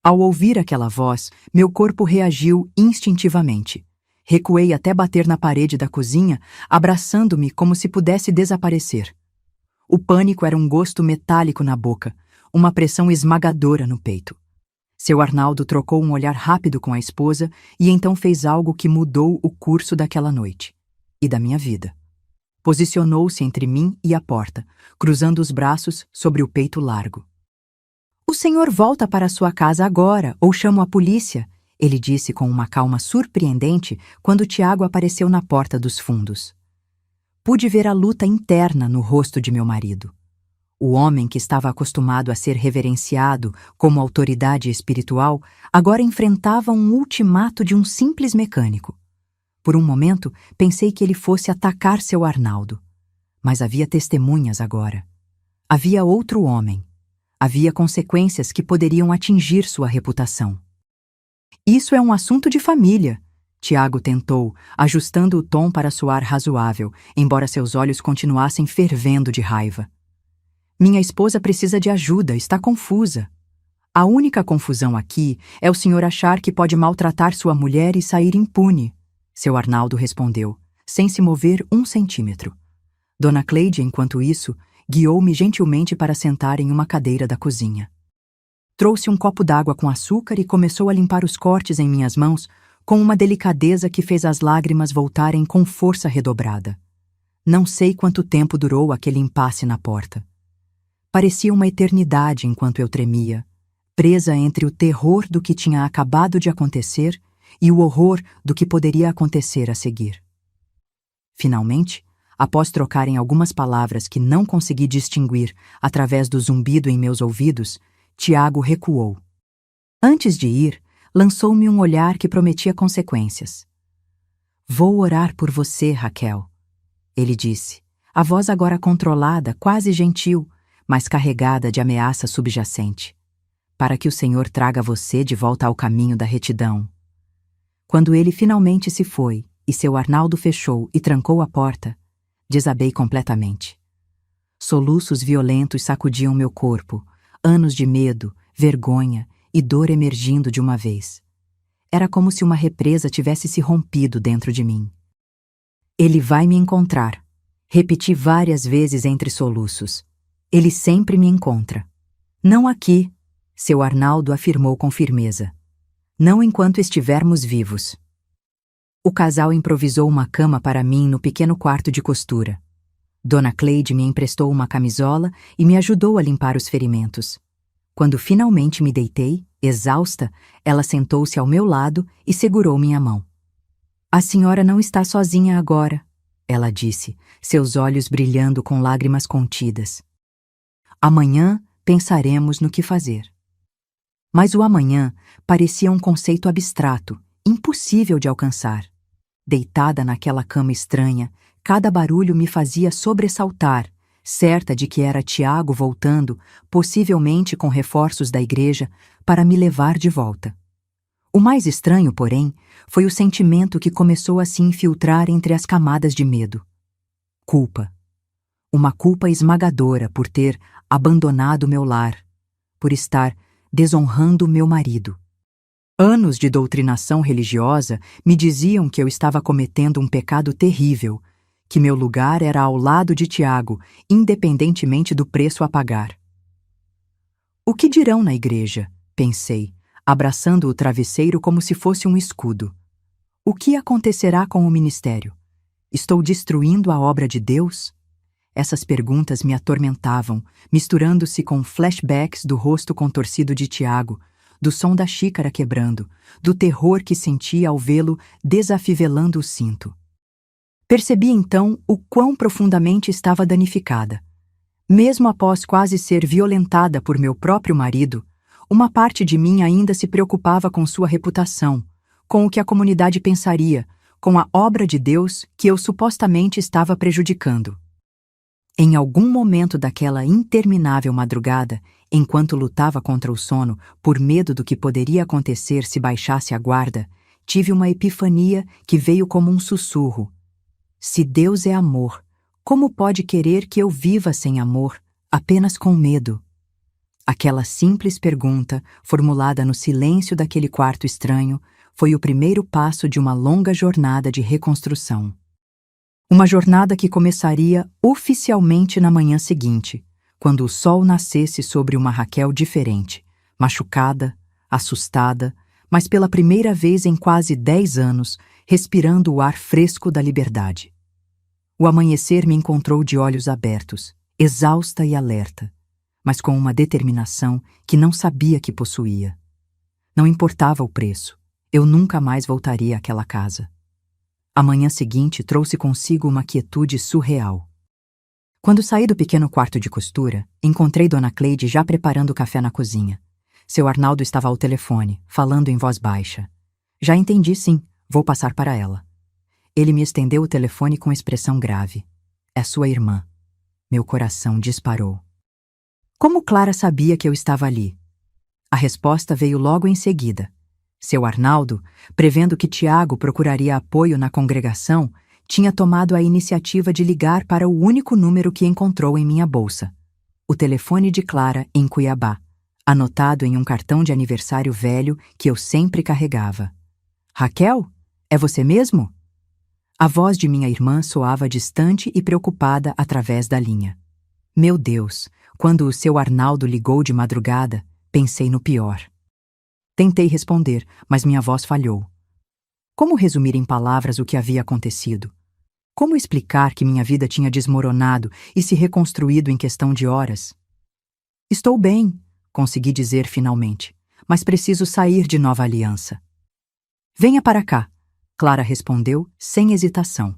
Ao ouvir aquela voz, meu corpo reagiu instintivamente. Recuei até bater na parede da cozinha, abraçando-me como se pudesse desaparecer. O pânico era um gosto metálico na boca, uma pressão esmagadora no peito. Seu Arnaldo trocou um olhar rápido com a esposa e então fez algo que mudou o curso daquela noite e da minha vida. Posicionou-se entre mim e a porta, cruzando os braços sobre o peito largo. O senhor volta para sua casa agora, ou chamo a polícia, ele disse com uma calma surpreendente quando Tiago apareceu na porta dos fundos. Pude ver a luta interna no rosto de meu marido. O homem que estava acostumado a ser reverenciado como autoridade espiritual agora enfrentava um ultimato de um simples mecânico. Por um momento, pensei que ele fosse atacar seu Arnaldo. Mas havia testemunhas agora. Havia outro homem. Havia consequências que poderiam atingir sua reputação. Isso é um assunto de família, Tiago tentou, ajustando o tom para soar razoável, embora seus olhos continuassem fervendo de raiva. Minha esposa precisa de ajuda, está confusa. A única confusão aqui é o senhor achar que pode maltratar sua mulher e sair impune, seu Arnaldo respondeu, sem se mover 1 centímetro. Dona Cleide, enquanto isso, guiou-me gentilmente para sentar em uma cadeira da cozinha. Trouxe um copo d'água com açúcar e começou a limpar os cortes em minhas mãos com uma delicadeza que fez as lágrimas voltarem com força redobrada. Não sei quanto tempo durou aquele impasse na porta. Parecia uma eternidade enquanto eu tremia, presa entre o terror do que tinha acabado de acontecer e o horror do que poderia acontecer a seguir. Finalmente, após trocarem algumas palavras que não consegui distinguir através do zumbido em meus ouvidos, Tiago recuou. Antes de ir, lançou-me um olhar que prometia consequências. "Vou orar por você, Raquel", ele disse, a voz agora controlada, quase gentil, mas carregada de ameaça subjacente, "para que o Senhor traga você de volta ao caminho da retidão." Quando ele finalmente se foi e seu Arnaldo fechou e trancou a porta, desabei completamente. Soluços violentos sacudiam meu corpo, anos de medo, vergonha e dor emergindo de uma vez. Era como se uma represa tivesse se rompido dentro de mim. "Ele vai me encontrar", repeti várias vezes entre soluços. "Ele sempre me encontra." "Não aqui", seu Arnaldo afirmou com firmeza. "Não enquanto estivermos vivos." O casal improvisou uma cama para mim no pequeno quarto de costura. Dona Cleide me emprestou uma camisola e me ajudou a limpar os ferimentos. Quando finalmente me deitei, exausta, ela sentou-se ao meu lado e segurou minha mão. "A senhora não está sozinha agora", ela disse, seus olhos brilhando com lágrimas contidas. "Amanhã pensaremos no que fazer." Mas o amanhã parecia um conceito abstrato, impossível de alcançar. Deitada naquela cama estranha, cada barulho me fazia sobressaltar, certa de que era Tiago voltando, possivelmente com reforços da igreja, para me levar de volta. O mais estranho, porém, foi o sentimento que começou a se infiltrar entre as camadas de medo. Culpa. Uma culpa esmagadora por ter abandonado meu lar, por estar desonrando meu marido. Anos de doutrinação religiosa me diziam que eu estava cometendo um pecado terrível, que meu lugar era ao lado de Tiago, independentemente do preço a pagar. "O que dirão na igreja?", pensei, abraçando o travesseiro como se fosse um escudo. "O que acontecerá com o ministério? Estou destruindo a obra de Deus?" Essas perguntas me atormentavam, misturando-se com flashbacks do rosto contorcido de Tiago, do som da xícara quebrando, do terror que sentia ao vê-lo desafivelando o cinto. Percebi então o quão profundamente estava danificada. Mesmo após quase ser violentada por meu próprio marido, uma parte de mim ainda se preocupava com sua reputação, com o que a comunidade pensaria, com a obra de Deus que eu supostamente estava prejudicando. Em algum momento daquela interminável madrugada, enquanto lutava contra o sono, por medo do que poderia acontecer se baixasse a guarda, tive uma epifania que veio como um sussurro. Se Deus é amor, como pode querer que eu viva sem amor, apenas com medo? Aquela simples pergunta, formulada no silêncio daquele quarto estranho, foi o primeiro passo de uma longa jornada de reconstrução. Uma jornada que começaria oficialmente na manhã seguinte, quando o sol nascesse sobre uma Raquel diferente, machucada, assustada, mas pela primeira vez em quase 10 anos, respirando o ar fresco da liberdade. O amanhecer me encontrou de olhos abertos, exausta e alerta, mas com uma determinação que não sabia que possuía. Não importava o preço, eu nunca mais voltaria àquela casa. A manhã seguinte trouxe consigo uma quietude surreal. Quando saí do pequeno quarto de costura, encontrei Dona Cleide já preparando o café na cozinha. Seu Arnaldo estava ao telefone, falando em voz baixa. Já entendi, sim, vou passar para ela. Ele me estendeu o telefone com expressão grave. É sua irmã. Meu coração disparou. Como Clara sabia que eu estava ali? A resposta veio logo em seguida. Seu Arnaldo, prevendo que Tiago procuraria apoio na congregação, tinha tomado a iniciativa de ligar para o único número que encontrou em minha bolsa. O telefone de Clara em Cuiabá, anotado em um cartão de aniversário velho que eu sempre carregava. Raquel? É você mesmo? A voz de minha irmã soava distante e preocupada através da linha. Meu Deus, quando o seu Arnaldo ligou de madrugada, pensei no pior. Tentei responder, mas minha voz falhou. Como resumir em palavras o que havia acontecido? Como explicar que minha vida tinha desmoronado e se reconstruído em questão de horas? Estou bem, consegui dizer finalmente, mas preciso sair de Nova Aliança. Venha para cá, Clara respondeu, sem hesitação.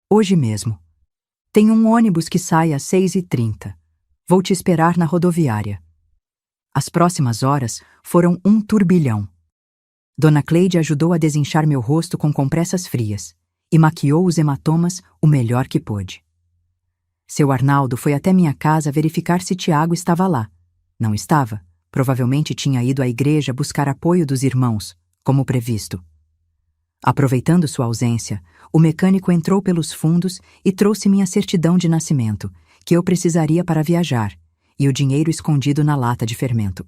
Hoje mesmo. Tem um ônibus que sai às 6h30. Vou te esperar na rodoviária. As próximas horas foram um turbilhão. Dona Cleide ajudou a desinchar meu rosto com compressas frias e maquiou os hematomas o melhor que pôde. Seu Arnaldo foi até minha casa verificar se Tiago estava lá. Não estava. Provavelmente tinha ido à igreja buscar apoio dos irmãos, como previsto. Aproveitando sua ausência, o mecânico entrou pelos fundos e trouxe minha certidão de nascimento, que eu precisaria para viajar, e o dinheiro escondido na lata de fermento.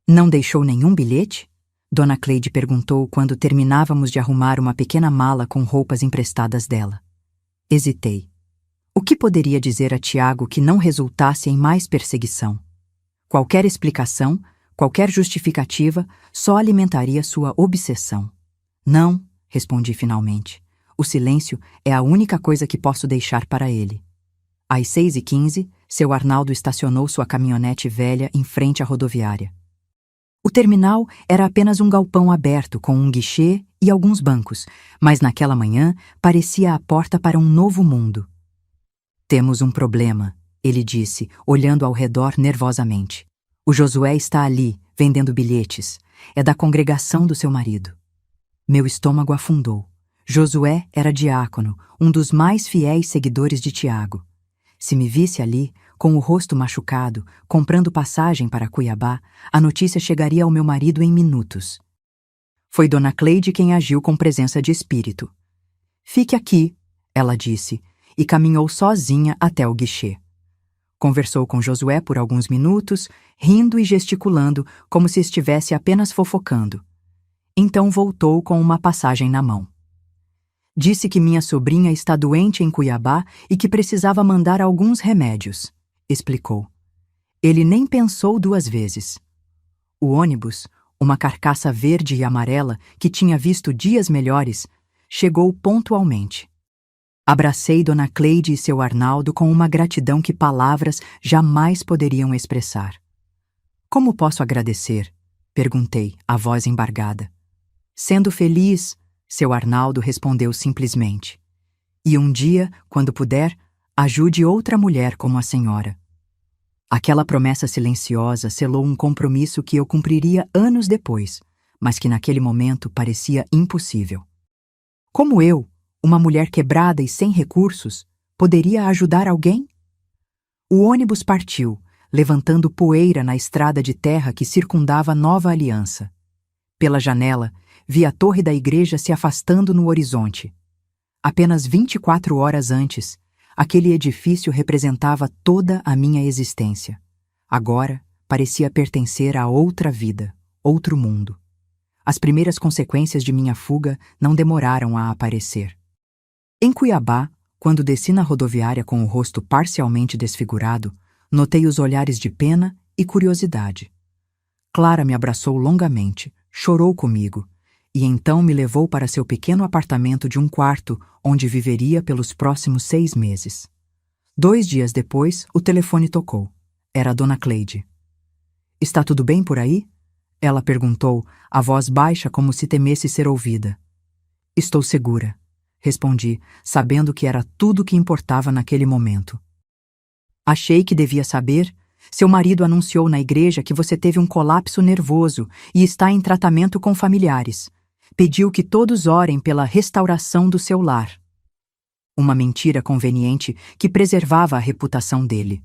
Não deixou nenhum bilhete? Dona Cleide perguntou quando terminávamos de arrumar uma pequena mala com roupas emprestadas dela. Hesitei. O que poderia dizer a Tiago que não resultasse em mais perseguição? Qualquer explicação, qualquer justificativa, só alimentaria sua obsessão. Não, respondi finalmente. O silêncio é a única coisa que posso deixar para ele. Às 6h15, seu Arnaldo estacionou sua caminhonete velha em frente à rodoviária. O terminal era apenas um galpão aberto com um guichê e alguns bancos, mas naquela manhã parecia a porta para um novo mundo. Temos um problema, ele disse, olhando ao redor nervosamente. O Josué está ali, vendendo bilhetes. É da congregação do seu marido. Meu estômago afundou. Josué era diácono, um dos mais fiéis seguidores de Tiago. Se me visse ali, com o rosto machucado, comprando passagem para Cuiabá, a notícia chegaria ao meu marido em minutos. Foi Dona Cleide quem agiu com presença de espírito. Fique aqui, ela disse, e caminhou sozinha até o guichê. Conversou com Josué por alguns minutos, rindo e gesticulando como se estivesse apenas fofocando. Então voltou com uma passagem na mão. Disse que minha sobrinha está doente em Cuiabá e que precisava mandar alguns remédios, explicou. Ele nem pensou duas vezes. O ônibus, uma carcaça verde e amarela que tinha visto dias melhores, chegou pontualmente. Abracei Dona Cleide e seu Arnaldo com uma gratidão que palavras jamais poderiam expressar. Como posso agradecer? Perguntei, a voz embargada. Sendo feliz, seu Arnaldo respondeu simplesmente. E um dia, quando puder, ajude outra mulher como a senhora. Aquela promessa silenciosa selou um compromisso que eu cumpriria anos depois, mas que naquele momento parecia impossível. Como eu, uma mulher quebrada e sem recursos, poderia ajudar alguém? O ônibus partiu, levantando poeira na estrada de terra que circundava Nova Aliança. Pela janela, vi a torre da igreja se afastando no horizonte. Apenas 24 horas antes, aquele edifício representava toda a minha existência. Agora, parecia pertencer a outra vida, outro mundo. As primeiras consequências de minha fuga não demoraram a aparecer. Em Cuiabá, quando desci na rodoviária com o rosto parcialmente desfigurado, notei os olhares de pena e curiosidade. Clara me abraçou longamente, chorou comigo, e então me levou para seu pequeno apartamento de um quarto, onde viveria pelos próximos 6 meses. 2 dias depois, o telefone tocou. Era a Dona Cleide. Está tudo bem por aí? Ela perguntou, a voz baixa como se temesse ser ouvida. Estou segura, respondi, sabendo que era tudo o que importava naquele momento. Achei que devia saber. Seu marido anunciou na igreja que você teve um colapso nervoso e está em tratamento com familiares. Pediu que todos orem pela restauração do seu lar. Uma mentira conveniente que preservava a reputação dele.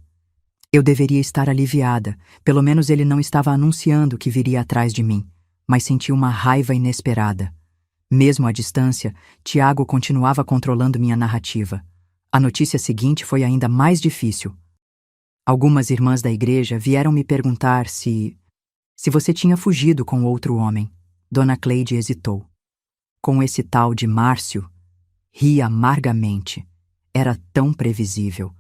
Eu deveria estar aliviada, pelo menos ele não estava anunciando que viria atrás de mim, mas senti uma raiva inesperada. Mesmo à distância, Tiago continuava controlando minha narrativa. A notícia seguinte foi ainda mais difícil. Algumas irmãs da igreja vieram me perguntar se você tinha fugido com outro homem. Dona Cleide hesitou. Com esse tal de Márcio, ri amargamente. Era tão previsível.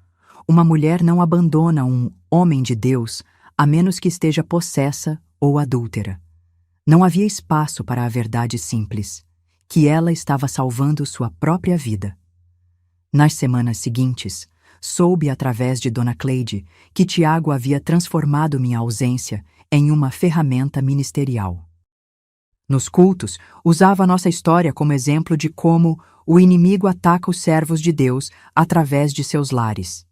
Uma mulher não abandona um homem de Deus a menos que esteja possessa ou adúltera. Não havia espaço para a verdade simples, que ela estava salvando sua própria vida. Nas semanas seguintes, soube através de Dona Cleide que Tiago havia transformado minha ausência em uma ferramenta ministerial. Nos cultos, usava nossa história como exemplo de como o inimigo ataca os servos de Deus através de seus lares.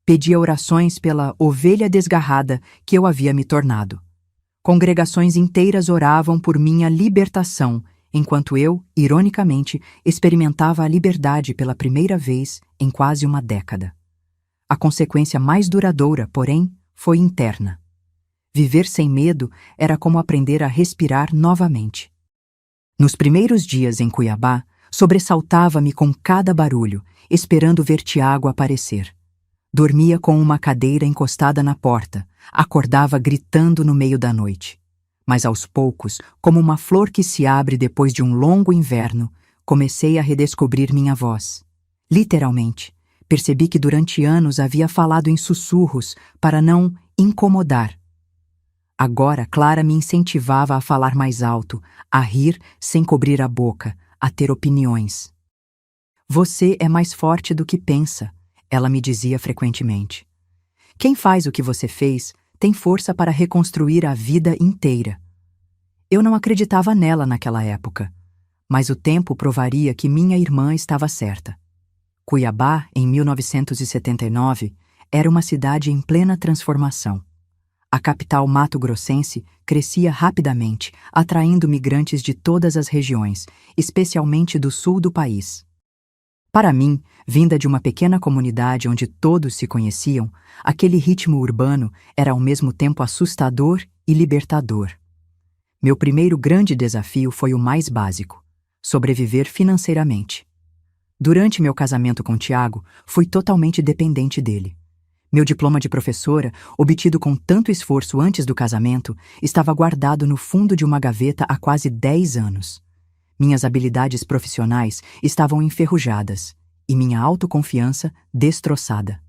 Pedia orações pela ovelha desgarrada que eu havia me tornado. Congregações inteiras oravam por minha libertação, enquanto eu, ironicamente, experimentava a liberdade pela primeira vez em quase uma década. A consequência mais duradoura, porém, foi interna. Viver sem medo era como aprender a respirar novamente. Nos primeiros dias em Cuiabá, sobressaltava-me com cada barulho, esperando ver Tiago aparecer. Dormia com uma cadeira encostada na porta, acordava gritando no meio da noite. Mas aos poucos, como uma flor que se abre depois de um longo inverno, comecei a redescobrir minha voz. Literalmente, percebi que durante anos havia falado em sussurros para não incomodar. Agora Clara me incentivava a falar mais alto, a rir sem cobrir a boca, a ter opiniões. Você é mais forte do que pensa, ela me dizia frequentemente. Quem faz o que você fez tem força para reconstruir a vida inteira. Eu não acreditava nela naquela época, mas o tempo provaria que minha irmã estava certa. Cuiabá, em 1979, era uma cidade em plena transformação. A capital mato-grossense crescia rapidamente, atraindo migrantes de todas as regiões, especialmente do sul do país. Para mim, vinda de uma pequena comunidade onde todos se conheciam, aquele ritmo urbano era ao mesmo tempo assustador e libertador. Meu primeiro grande desafio foi o mais básico: sobreviver financeiramente. Durante meu casamento com Tiago, fui totalmente dependente dele. Meu diploma de professora, obtido com tanto esforço antes do casamento, estava guardado no fundo de uma gaveta há quase 10 anos. Minhas habilidades profissionais estavam enferrujadas e minha autoconfiança destroçada.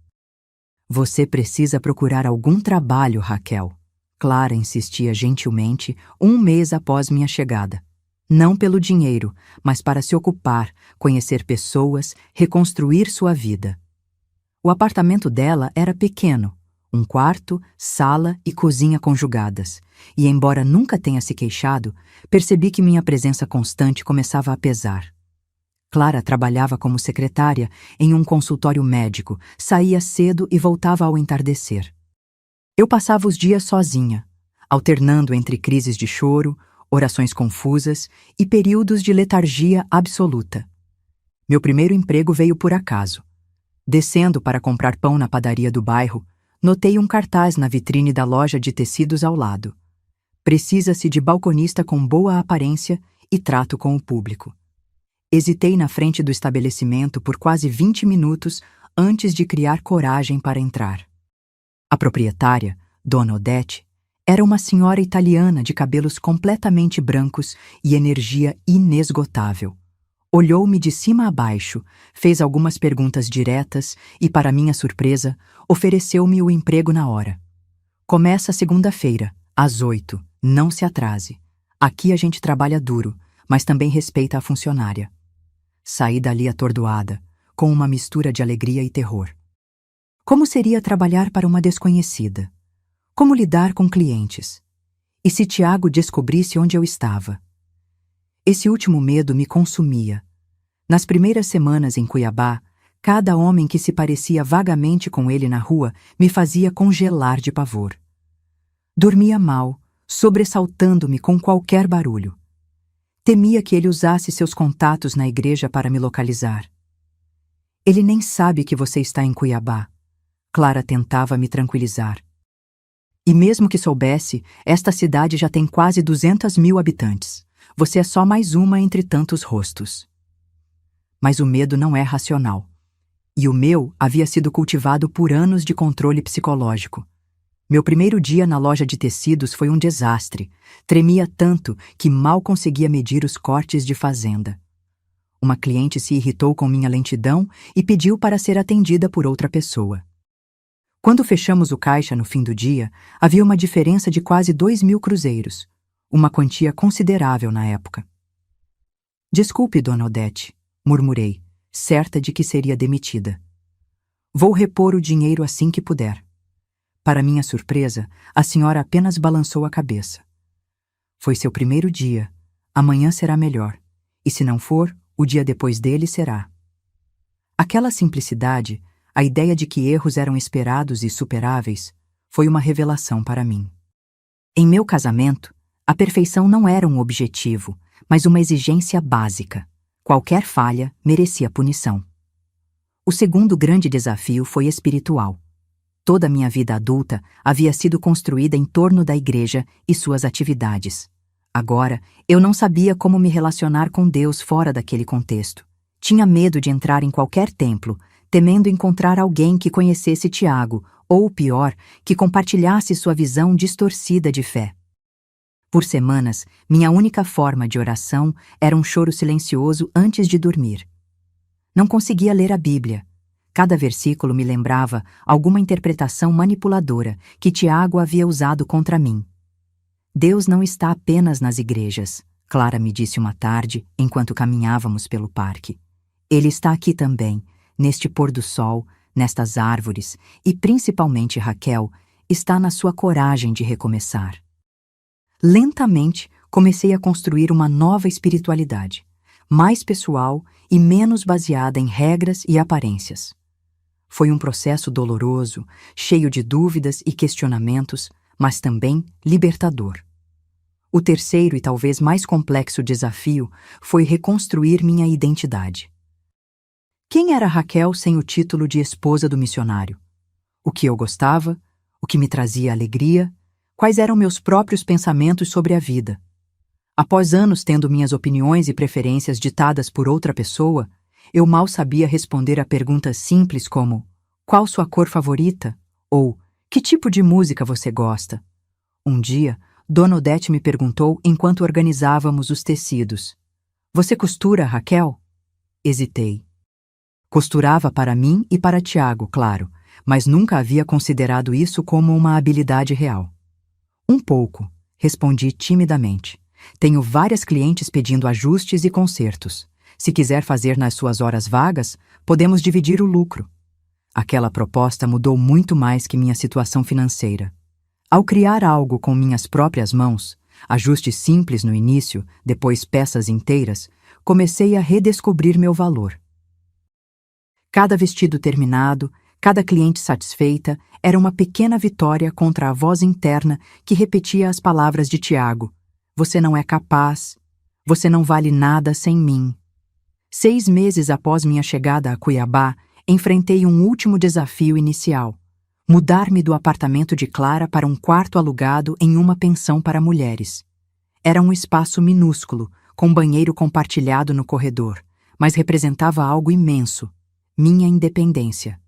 Você precisa procurar algum trabalho, Raquel. Clara insistia gentilmente 1 mês após minha chegada. Não pelo dinheiro, mas para se ocupar, conhecer pessoas, reconstruir sua vida. O apartamento dela era pequeno, 1 quarto, sala e cozinha conjugadas, e embora nunca tenha se queixado, percebi que minha presença constante começava a pesar. Clara trabalhava como secretária em um consultório médico, saía cedo e voltava ao entardecer. Eu passava os dias sozinha, alternando entre crises de choro, orações confusas e períodos de letargia absoluta. Meu primeiro emprego veio por acaso. Descendo para comprar pão na padaria do bairro, notei um cartaz na vitrine da loja de tecidos ao lado. Precisa-se de balconista com boa aparência e trato com o público. Hesitei na frente do estabelecimento por quase 20 minutos antes de criar coragem para entrar. A proprietária, Dona Odete, era uma senhora italiana de cabelos completamente brancos e energia inesgotável. Olhou-me de cima a baixo, fez algumas perguntas diretas e, para minha surpresa, ofereceu-me o emprego na hora. Começa segunda-feira, às 8, não se atrase. Aqui a gente trabalha duro, mas também respeita a funcionária. Saí dali atordoada, com uma mistura de alegria e terror. Como seria trabalhar para uma desconhecida? Como lidar com clientes? E se Tiago descobrisse onde eu estava? Esse último medo me consumia. Nas primeiras semanas em Cuiabá, cada homem que se parecia vagamente com ele na rua me fazia congelar de pavor. Dormia mal, sobressaltando-me com qualquer barulho. Temia que ele usasse seus contatos na igreja para me localizar. Ele nem sabe que você está em Cuiabá. Clara tentava me tranquilizar. E mesmo que soubesse, esta cidade já tem quase 200.000 habitantes. Você é só mais uma entre tantos rostos. Mas o medo não é racional. E o meu havia sido cultivado por anos de controle psicológico. Meu primeiro dia na loja de tecidos foi um desastre. Tremia tanto que mal conseguia medir os cortes de fazenda. Uma cliente se irritou com minha lentidão e pediu para ser atendida por outra pessoa. Quando fechamos o caixa no fim do dia, havia uma diferença de quase 2.000 cruzeiros, uma quantia considerável na época. Desculpe, dona Odete, murmurei, certa de que seria demitida. Vou repor o dinheiro assim que puder. Para minha surpresa, a senhora apenas balançou a cabeça. Foi seu primeiro dia. Amanhã será melhor. E se não for, o dia depois dele será. Aquela simplicidade, a ideia de que erros eram esperados e superáveis, foi uma revelação para mim. Em meu casamento, a perfeição não era um objetivo, mas uma exigência básica. Qualquer falha merecia punição. O segundo grande desafio foi espiritual. Toda a minha vida adulta havia sido construída em torno da igreja e suas atividades. Agora, eu não sabia como me relacionar com Deus fora daquele contexto. Tinha medo de entrar em qualquer templo, temendo encontrar alguém que conhecesse Tiago, ou, pior, que compartilhasse sua visão distorcida de fé. Por semanas, minha única forma de oração era um choro silencioso antes de dormir. Não conseguia ler a Bíblia. Cada versículo me lembrava alguma interpretação manipuladora que Tiago havia usado contra mim. Deus não está apenas nas igrejas, Clara me disse uma tarde enquanto caminhávamos pelo parque. Ele está aqui também, neste pôr do sol, nestas árvores, e principalmente Raquel, está na sua coragem de recomeçar. Lentamente, comecei a construir uma nova espiritualidade, mais pessoal e menos baseada em regras e aparências. Foi um processo doloroso, cheio de dúvidas e questionamentos, mas também libertador. O terceiro e talvez mais complexo desafio foi reconstruir minha identidade. Quem era Raquel sem o título de esposa do missionário? O que eu gostava? O que me trazia alegria? Quais eram meus próprios pensamentos sobre a vida? Após anos tendo minhas opiniões e preferências ditadas por outra pessoa, eu mal sabia responder a perguntas simples como: qual sua cor favorita? Ou que tipo de música você gosta? Um dia, Dona Odete me perguntou enquanto organizávamos os tecidos: você costura, Raquel? Hesitei. Costurava para mim e para Tiago, claro, mas nunca havia considerado isso como uma habilidade real. Um pouco, respondi timidamente. Tenho várias clientes pedindo ajustes e consertos. Se quiser fazer nas suas horas vagas, podemos dividir o lucro. Aquela proposta mudou muito mais que minha situação financeira. Ao criar algo com minhas próprias mãos, ajustes simples no início, depois peças inteiras, comecei a redescobrir meu valor. Cada vestido terminado, cada cliente satisfeita, era uma pequena vitória contra a voz interna que repetia as palavras de Tiago: você não é capaz, você não vale nada sem mim. 6 meses após minha chegada a Cuiabá, enfrentei um último desafio inicial: mudar-me do apartamento de Clara para um quarto alugado em uma pensão para mulheres. Era um espaço minúsculo, com banheiro compartilhado no corredor, mas representava algo imenso: minha independência.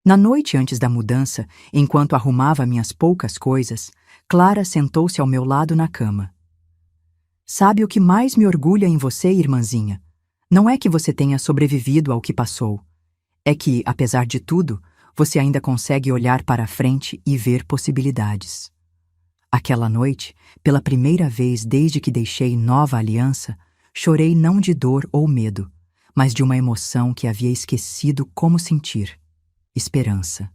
Na noite antes da mudança, enquanto arrumava minhas poucas coisas, Clara sentou-se ao meu lado na cama. Sabe o que mais me orgulha em você, irmãzinha? Não é que você tenha sobrevivido ao que passou. É que, apesar de tudo, você ainda consegue olhar para a frente e ver possibilidades. Aquela noite, pela primeira vez desde que deixei Nova Aliança, chorei não de dor ou medo, mas de uma emoção que havia esquecido como sentir: esperança.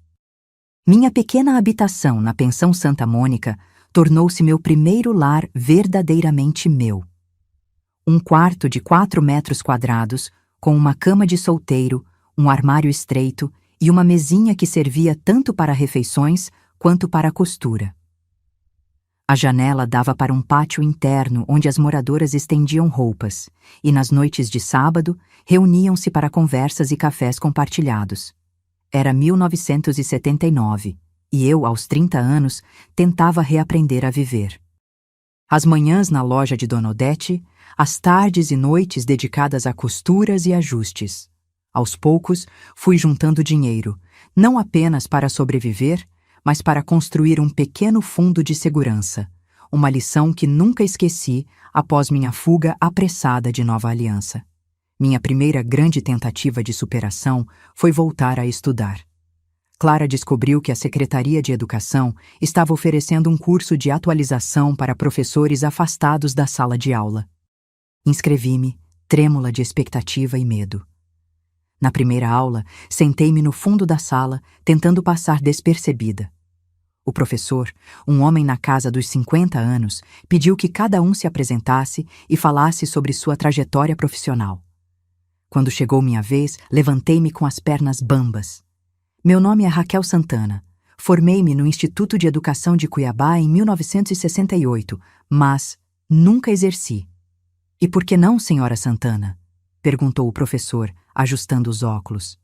Minha pequena habitação na Pensão Santa Mônica tornou-se meu primeiro lar verdadeiramente meu. um quarto de 4 metros quadrados, com uma cama de solteiro, um armário estreito e uma mesinha que servia tanto para refeições quanto para a costura. A janela dava para um pátio interno onde as moradoras estendiam roupas e, nas noites de sábado, reuniam-se para conversas e cafés compartilhados. Era 1979 e eu, aos 30 anos, tentava reaprender a viver. As manhãs na loja de Dona Odete, as tardes e noites dedicadas a costuras e ajustes. Aos poucos, fui juntando dinheiro, não apenas para sobreviver, mas para construir um pequeno fundo de segurança, uma lição que nunca esqueci após minha fuga apressada de Nova Aliança. Minha primeira grande tentativa de superação foi voltar a estudar. Clara descobriu que a Secretaria de Educação estava oferecendo um curso de atualização para professores afastados da sala de aula. Inscrevi-me, trêmula de expectativa e medo. Na primeira aula, sentei-me no fundo da sala, tentando passar despercebida. O professor, um homem na casa dos 50 anos, pediu que cada um se apresentasse e falasse sobre sua trajetória profissional. Quando chegou minha vez, levantei-me com as pernas bambas. Meu nome é Raquel Santana. Formei-me no Instituto de Educação de Cuiabá em 1968, mas nunca exerci. E por que não, senhora Santana? Perguntou o professor, ajustando os óculos.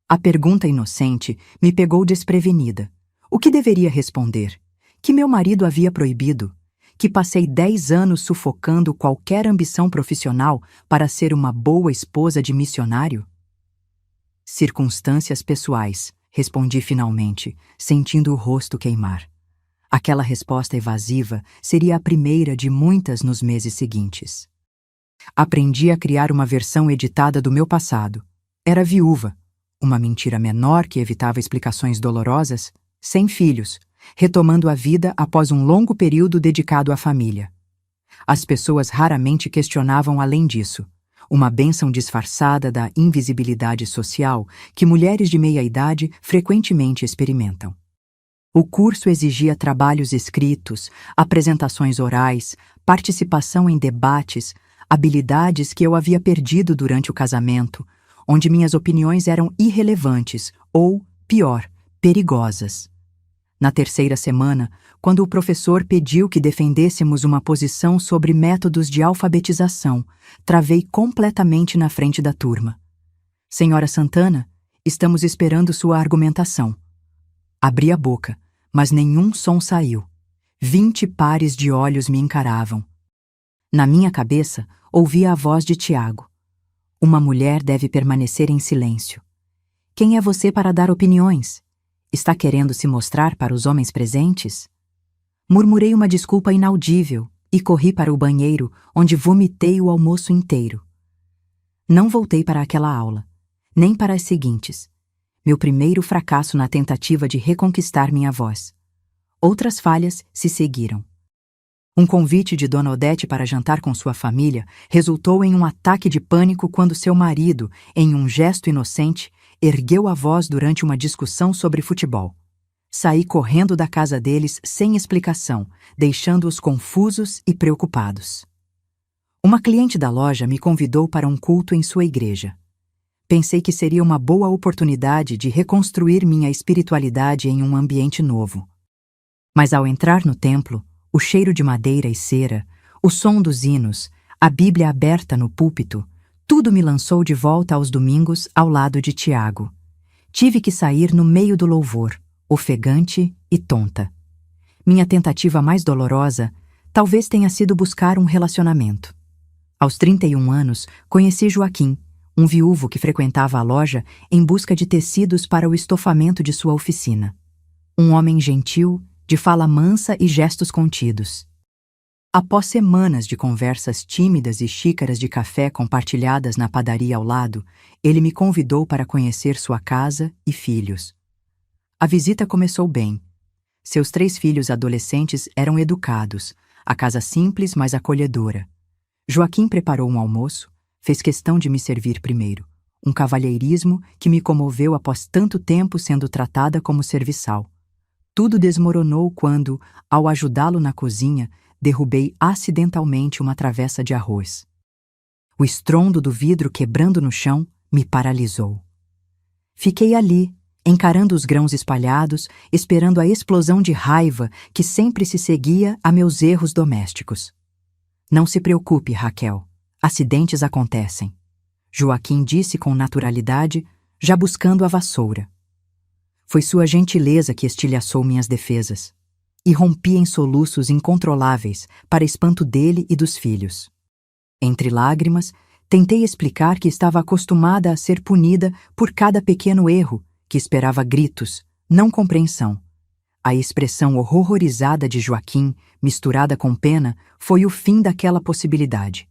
A pergunta inocente me pegou desprevenida. O que deveria responder? Que meu marido havia proibido? Que passei 10 anos sufocando qualquer ambição profissional para ser uma boa esposa de missionário? Circunstâncias pessoais, respondi finalmente, sentindo o rosto queimar. Aquela resposta evasiva seria a primeira de muitas nos meses seguintes. Aprendi a criar uma versão editada do meu passado. Era viúva, uma mentira menor que evitava explicações dolorosas, sem filhos, retomando a vida após um longo período dedicado à família. As pessoas raramente questionavam além disso, uma bênção disfarçada da invisibilidade social que mulheres de meia-idade frequentemente experimentam. O curso exigia trabalhos escritos, apresentações orais, participação em debates, habilidades que eu havia perdido durante o casamento, onde minhas opiniões eram irrelevantes ou, pior, perigosas. Na terceira semana, quando o professor pediu que defendêssemos uma posição sobre métodos de alfabetização, travei completamente na frente da turma. Senhora Santana, estamos esperando sua argumentação. Abri a boca, mas nenhum som saiu. 20 pares de olhos me encaravam. Na minha cabeça, ouvia a voz de Tiago. Uma mulher deve permanecer em silêncio. Quem é você para dar opiniões? Está querendo se mostrar para os homens presentes? Murmurei uma desculpa inaudível e corri para o banheiro, onde vomitei o almoço inteiro. Não voltei para aquela aula, nem para as seguintes. Meu primeiro fracasso na tentativa de reconquistar minha voz. Outras falhas se seguiram. Um convite de Dona Odete para jantar com sua família resultou em um ataque de pânico quando seu marido, em um gesto inocente, ergueu a voz durante uma discussão sobre futebol. Saí correndo da casa deles sem explicação, deixando-os confusos e preocupados. Uma cliente da loja me convidou para um culto em sua igreja. Pensei que seria uma boa oportunidade de reconstruir minha espiritualidade em um ambiente novo. Mas ao entrar no templo, o cheiro de madeira e cera, o som dos hinos, a Bíblia aberta no púlpito, tudo me lançou de volta aos domingos ao lado de Tiago. Tive que sair no meio do louvor, ofegante e tonta. Minha tentativa mais dolorosa talvez tenha sido buscar um relacionamento. Aos 31 anos, conheci Joaquim, um viúvo que frequentava a loja em busca de tecidos para o estofamento de sua oficina. Um homem gentil, de fala mansa e gestos contidos. Após semanas de conversas tímidas e xícaras de café compartilhadas na padaria ao lado, ele me convidou para conhecer sua casa e filhos. A visita começou bem. Seus 3 filhos adolescentes eram educados, a casa simples, mas acolhedora. Joaquim preparou um almoço, fez questão de me servir primeiro, um cavalheirismo que me comoveu após tanto tempo sendo tratada como serviçal. Tudo desmoronou quando, ao ajudá-lo na cozinha, derrubei acidentalmente uma travessa de arroz. O estrondo do vidro quebrando no chão me paralisou. Fiquei ali, encarando os grãos espalhados, esperando a explosão de raiva que sempre se seguia a meus erros domésticos. Não se preocupe, Raquel. Acidentes acontecem. Joaquim disse com naturalidade, já buscando a vassoura. Foi sua gentileza que estilhaçou minhas defesas. E rompi em soluços incontroláveis, para espanto dele e dos filhos. Entre lágrimas, tentei explicar que estava acostumada a ser punida por cada pequeno erro, que esperava gritos, não compreensão. A expressão horrorizada de Joaquim, misturada com pena, foi o fim daquela possibilidade.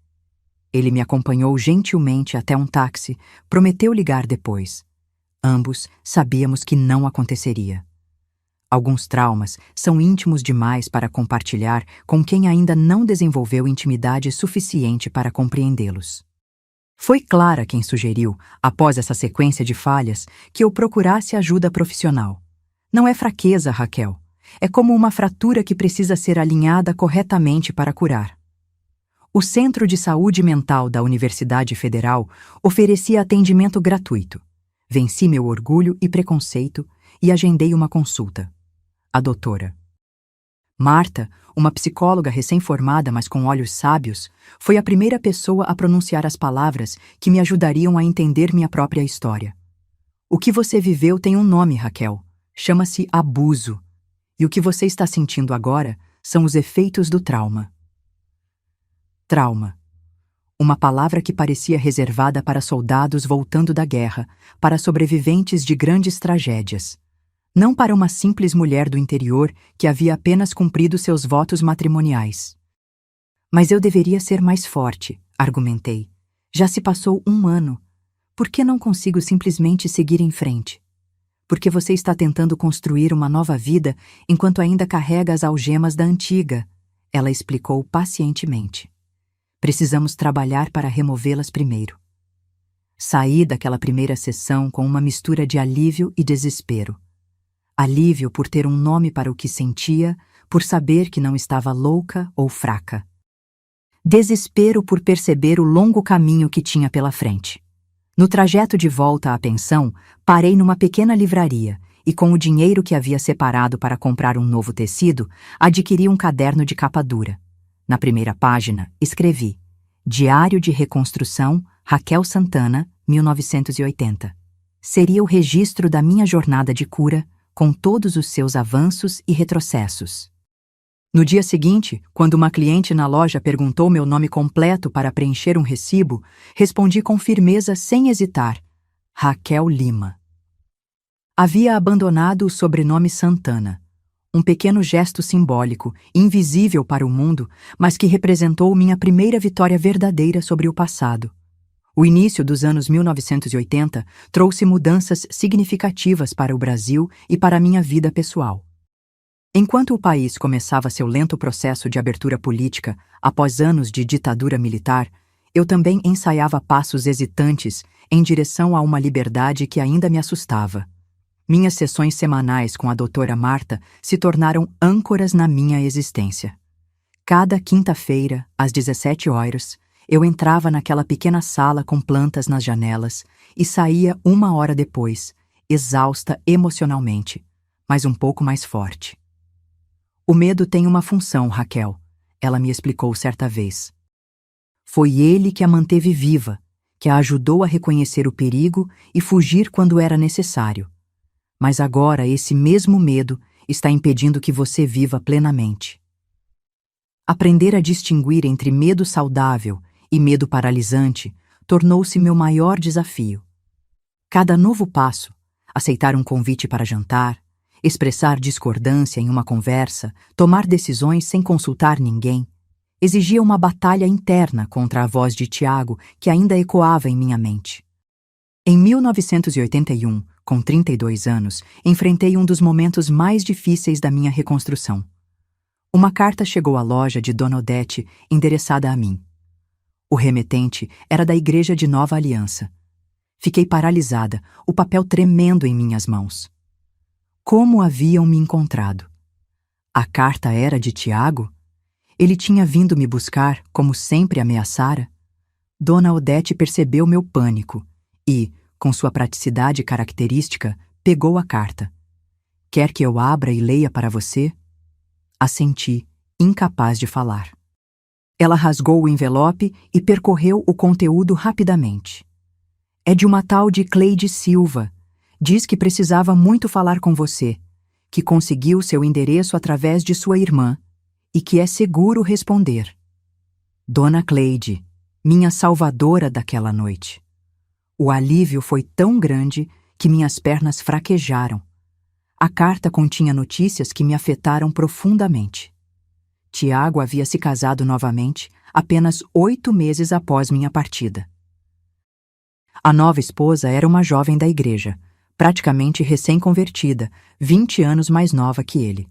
Ele me acompanhou gentilmente até um táxi, prometeu ligar depois. Ambos sabíamos que não aconteceria. Alguns traumas são íntimos demais para compartilhar com quem ainda não desenvolveu intimidade suficiente para compreendê-los. Foi Clara quem sugeriu, após essa sequência de falhas, que eu procurasse ajuda profissional. Não é fraqueza, Raquel. É como uma fratura que precisa ser alinhada corretamente para curar. O Centro de Saúde Mental da Universidade Federal oferecia atendimento gratuito. Venci meu orgulho e preconceito e agendei uma consulta. A doutora Marta, uma psicóloga recém-formada, mas com olhos sábios, foi a primeira pessoa a pronunciar as palavras que me ajudariam a entender minha própria história. O que você viveu tem um nome, Raquel. Chama-se abuso. E o que você está sentindo agora são os efeitos do trauma. Trauma. Uma palavra que parecia reservada para soldados voltando da guerra, para sobreviventes de grandes tragédias. Não para uma simples mulher do interior que havia apenas cumprido seus votos matrimoniais. Mas eu deveria ser mais forte, argumentei. Já se passou 1 ano. Por que não consigo simplesmente seguir em frente? Porque você está tentando construir uma nova vida enquanto ainda carrega as algemas da antiga, ela explicou pacientemente. Precisamos trabalhar para removê-las primeiro. Saí daquela primeira sessão com uma mistura de alívio e desespero. Alívio por ter um nome para o que sentia, por saber que não estava louca ou fraca. Desespero por perceber o longo caminho que tinha pela frente. No trajeto de volta à pensão, parei numa pequena livraria e, com o dinheiro que havia separado para comprar um novo tecido, adquiri um caderno de capa dura. Na primeira página, escrevi: Diário de Reconstrução, Raquel Santana, 1980. Seria o registro da minha jornada de cura, com todos os seus avanços e retrocessos. No dia seguinte, quando uma cliente na loja perguntou meu nome completo para preencher um recibo, respondi com firmeza, sem hesitar: Raquel Lima. Havia abandonado o sobrenome Santana, um pequeno gesto simbólico, invisível para o mundo, mas que representou minha primeira vitória verdadeira sobre o passado. O início dos anos 1980 trouxe mudanças significativas para o Brasil e para minha vida pessoal. Enquanto o país começava seu lento processo de abertura política após anos de ditadura militar, eu também ensaiava passos hesitantes em direção a uma liberdade que ainda me assustava. Minhas sessões semanais com a doutora Marta se tornaram âncoras na minha existência. Cada quinta-feira, às 17 horas, eu entrava naquela pequena sala com plantas nas janelas e saía 1 hora depois, exausta emocionalmente, mas um pouco mais forte. O medo tem uma função, Raquel, ela me explicou certa vez. Foi ele que a manteve viva, que a ajudou a reconhecer o perigo e fugir quando era necessário. Mas agora esse mesmo medo está impedindo que você viva plenamente. Aprender a distinguir entre medo saudável e medo paralisante tornou-se meu maior desafio. Cada novo passo, aceitar um convite para jantar, expressar discordância em uma conversa, tomar decisões sem consultar ninguém, exigia uma batalha interna contra a voz de Tiago que ainda ecoava em minha mente. Em 1981, com 32 anos, enfrentei um dos momentos mais difíceis da minha reconstrução. Uma carta chegou à loja de Dona Odete, endereçada a mim. O remetente era da Igreja de Nova Aliança. Fiquei paralisada, o papel tremendo em minhas mãos. Como haviam me encontrado? A carta era de Tiago? Ele tinha vindo me buscar, como sempre ameaçara? Dona Odete percebeu meu pânico e, com sua praticidade característica, pegou a carta. Quer que eu abra e leia para você? Assenti, incapaz de falar. Ela rasgou o envelope e percorreu o conteúdo rapidamente. É de uma tal de Cleide Silva. Diz que precisava muito falar com você, que conseguiu seu endereço através de sua irmã e que é seguro responder. Dona Cleide, minha salvadora daquela noite. O alívio foi tão grande que minhas pernas fraquejaram. A carta continha notícias que me afetaram profundamente. Tiago havia se casado novamente apenas 8 meses após minha partida. A nova esposa era uma jovem da igreja, praticamente recém-convertida, 20 anos mais nova que ele.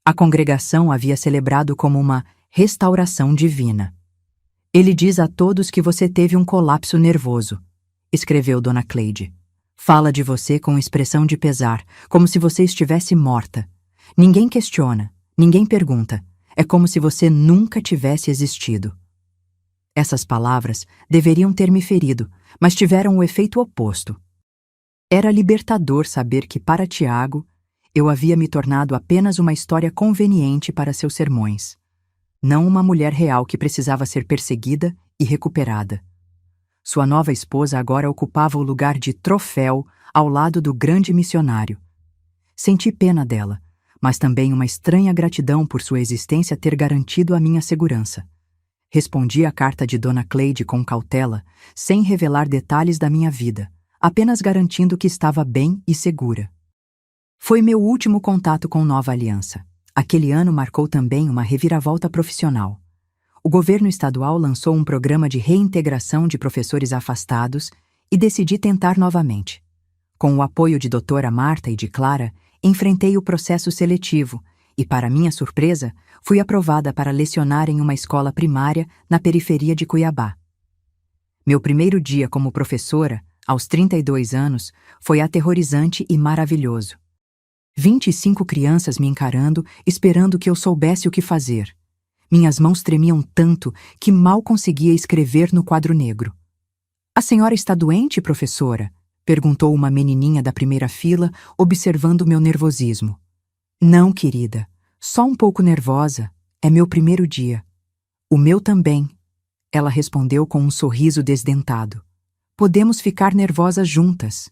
A congregação havia celebrado como uma restauração divina. Ele diz a todos que você teve um colapso nervoso, escreveu Dona Cleide. Fala de você com expressão de pesar, como se você estivesse morta. Ninguém questiona, ninguém pergunta. É como se você nunca tivesse existido. Essas palavras deveriam ter me ferido, mas tiveram o efeito oposto. Era libertador saber que, para Tiago, eu havia me tornado apenas uma história conveniente para seus sermões, não uma mulher real que precisava ser perseguida e recuperada. Sua nova esposa agora ocupava o lugar de troféu ao lado do grande missionário. Senti pena dela, mas também uma estranha gratidão por sua existência ter garantido a minha segurança. Respondi à carta de Dona Cleide com cautela, sem revelar detalhes da minha vida, apenas garantindo que estava bem e segura. Foi meu último contato com Nova Aliança. Aquele ano marcou também uma reviravolta profissional. O governo estadual lançou um programa de reintegração de professores afastados e decidi tentar novamente. Com o apoio de doutora Marta e de Clara, enfrentei o processo seletivo e, para minha surpresa, fui aprovada para lecionar em uma escola primária na periferia de Cuiabá. Meu primeiro dia como professora, aos 32 anos, foi aterrorizante e maravilhoso. 25 crianças me encarando, esperando que eu soubesse o que fazer. Minhas mãos tremiam tanto que mal conseguia escrever no quadro negro. "A senhora está doente, professora?" perguntou uma menininha da primeira fila, observando meu nervosismo. "Não, querida. Só um pouco nervosa. É meu primeiro dia." "O meu também," ela respondeu com um sorriso desdentado. "Podemos ficar nervosas juntas."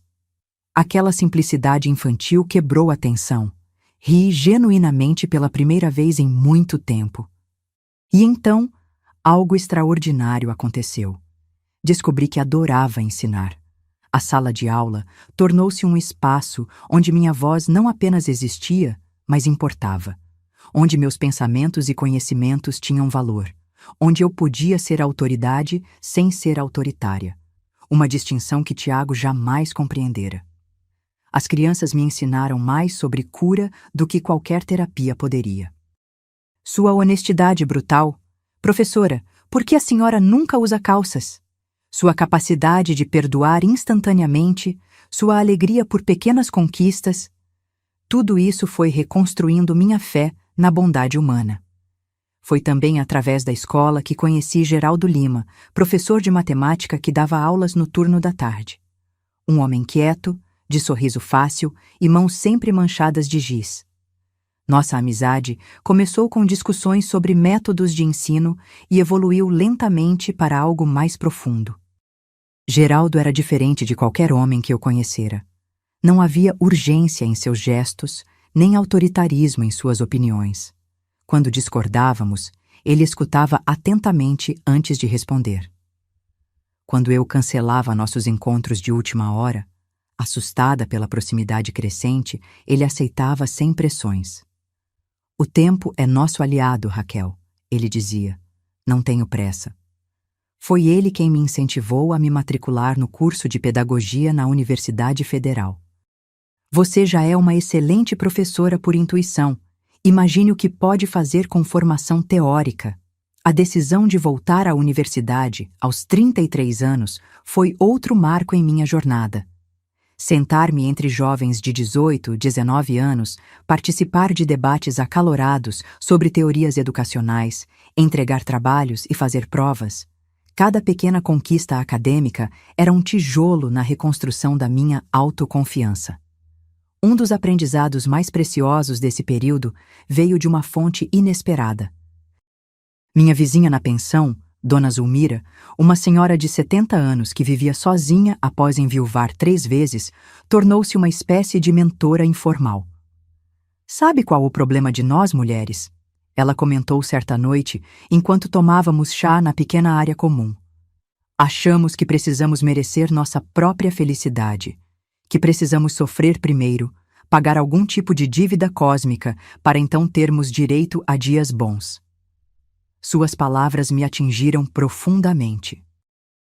Aquela simplicidade infantil quebrou a tensão. Ri genuinamente pela primeira vez em muito tempo. E então, algo extraordinário aconteceu. Descobri que adorava ensinar. A sala de aula tornou-se um espaço onde minha voz não apenas existia, mas importava. Onde meus pensamentos e conhecimentos tinham valor. Onde eu podia ser autoridade sem ser autoritária. Uma distinção que Tiago jamais compreendera. As crianças me ensinaram mais sobre cura do que qualquer terapia poderia. Sua honestidade brutal. "Professora, por que a senhora nunca usa calças?" Sua capacidade de perdoar instantaneamente, sua alegria por pequenas conquistas. Tudo isso foi reconstruindo minha fé na bondade humana. Foi também através da escola que conheci Geraldo Lima, professor de matemática que dava aulas no turno da tarde. Um homem quieto, de sorriso fácil e mãos sempre manchadas de giz. Nossa amizade começou com discussões sobre métodos de ensino e evoluiu lentamente para algo mais profundo. Geraldo era diferente de qualquer homem que eu conhecera. Não havia urgência em seus gestos, nem autoritarismo em suas opiniões. Quando discordávamos, ele escutava atentamente antes de responder. Quando eu cancelava nossos encontros de última hora, assustada pela proximidade crescente, ele aceitava sem pressões. "O tempo é nosso aliado, Raquel", ele dizia. "Não tenho pressa." Foi ele quem me incentivou a me matricular no curso de pedagogia na Universidade Federal. "Você já é uma excelente professora por intuição. Imagine o que pode fazer com formação teórica." A decisão de voltar à universidade, aos 33 anos, foi outro marco em minha jornada. Sentar-me entre jovens de 18, 19 anos, participar de debates acalorados sobre teorias educacionais, entregar trabalhos e fazer provas. Cada pequena conquista acadêmica era um tijolo na reconstrução da minha autoconfiança. Um dos aprendizados mais preciosos desse período veio de uma fonte inesperada. Minha vizinha na pensão, Dona Zulmira, uma senhora de 70 anos que vivia sozinha após enviuvar 3 vezes, tornou-se uma espécie de mentora informal. "Sabe qual o problema de nós, mulheres?" Ela comentou certa noite, enquanto tomávamos chá na pequena área comum. "Achamos que precisamos merecer nossa própria felicidade, que precisamos sofrer primeiro, pagar algum tipo de dívida cósmica para então termos direito a dias bons." Suas palavras me atingiram profundamente.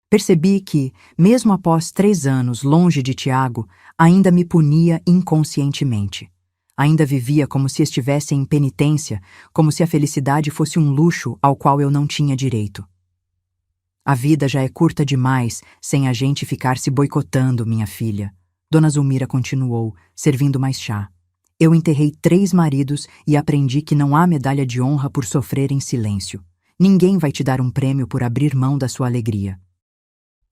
Percebi que, mesmo após 3 anos longe de Tiago, ainda me punia inconscientemente. Ainda vivia como se estivesse em penitência, como se a felicidade fosse um luxo ao qual eu não tinha direito. "A vida já é curta demais sem a gente ficar se boicotando, minha filha." Dona Zulmira continuou, servindo mais chá. "Eu enterrei 3 maridos e aprendi que não há medalha de honra por sofrer em silêncio. Ninguém vai te dar um prêmio por abrir mão da sua alegria."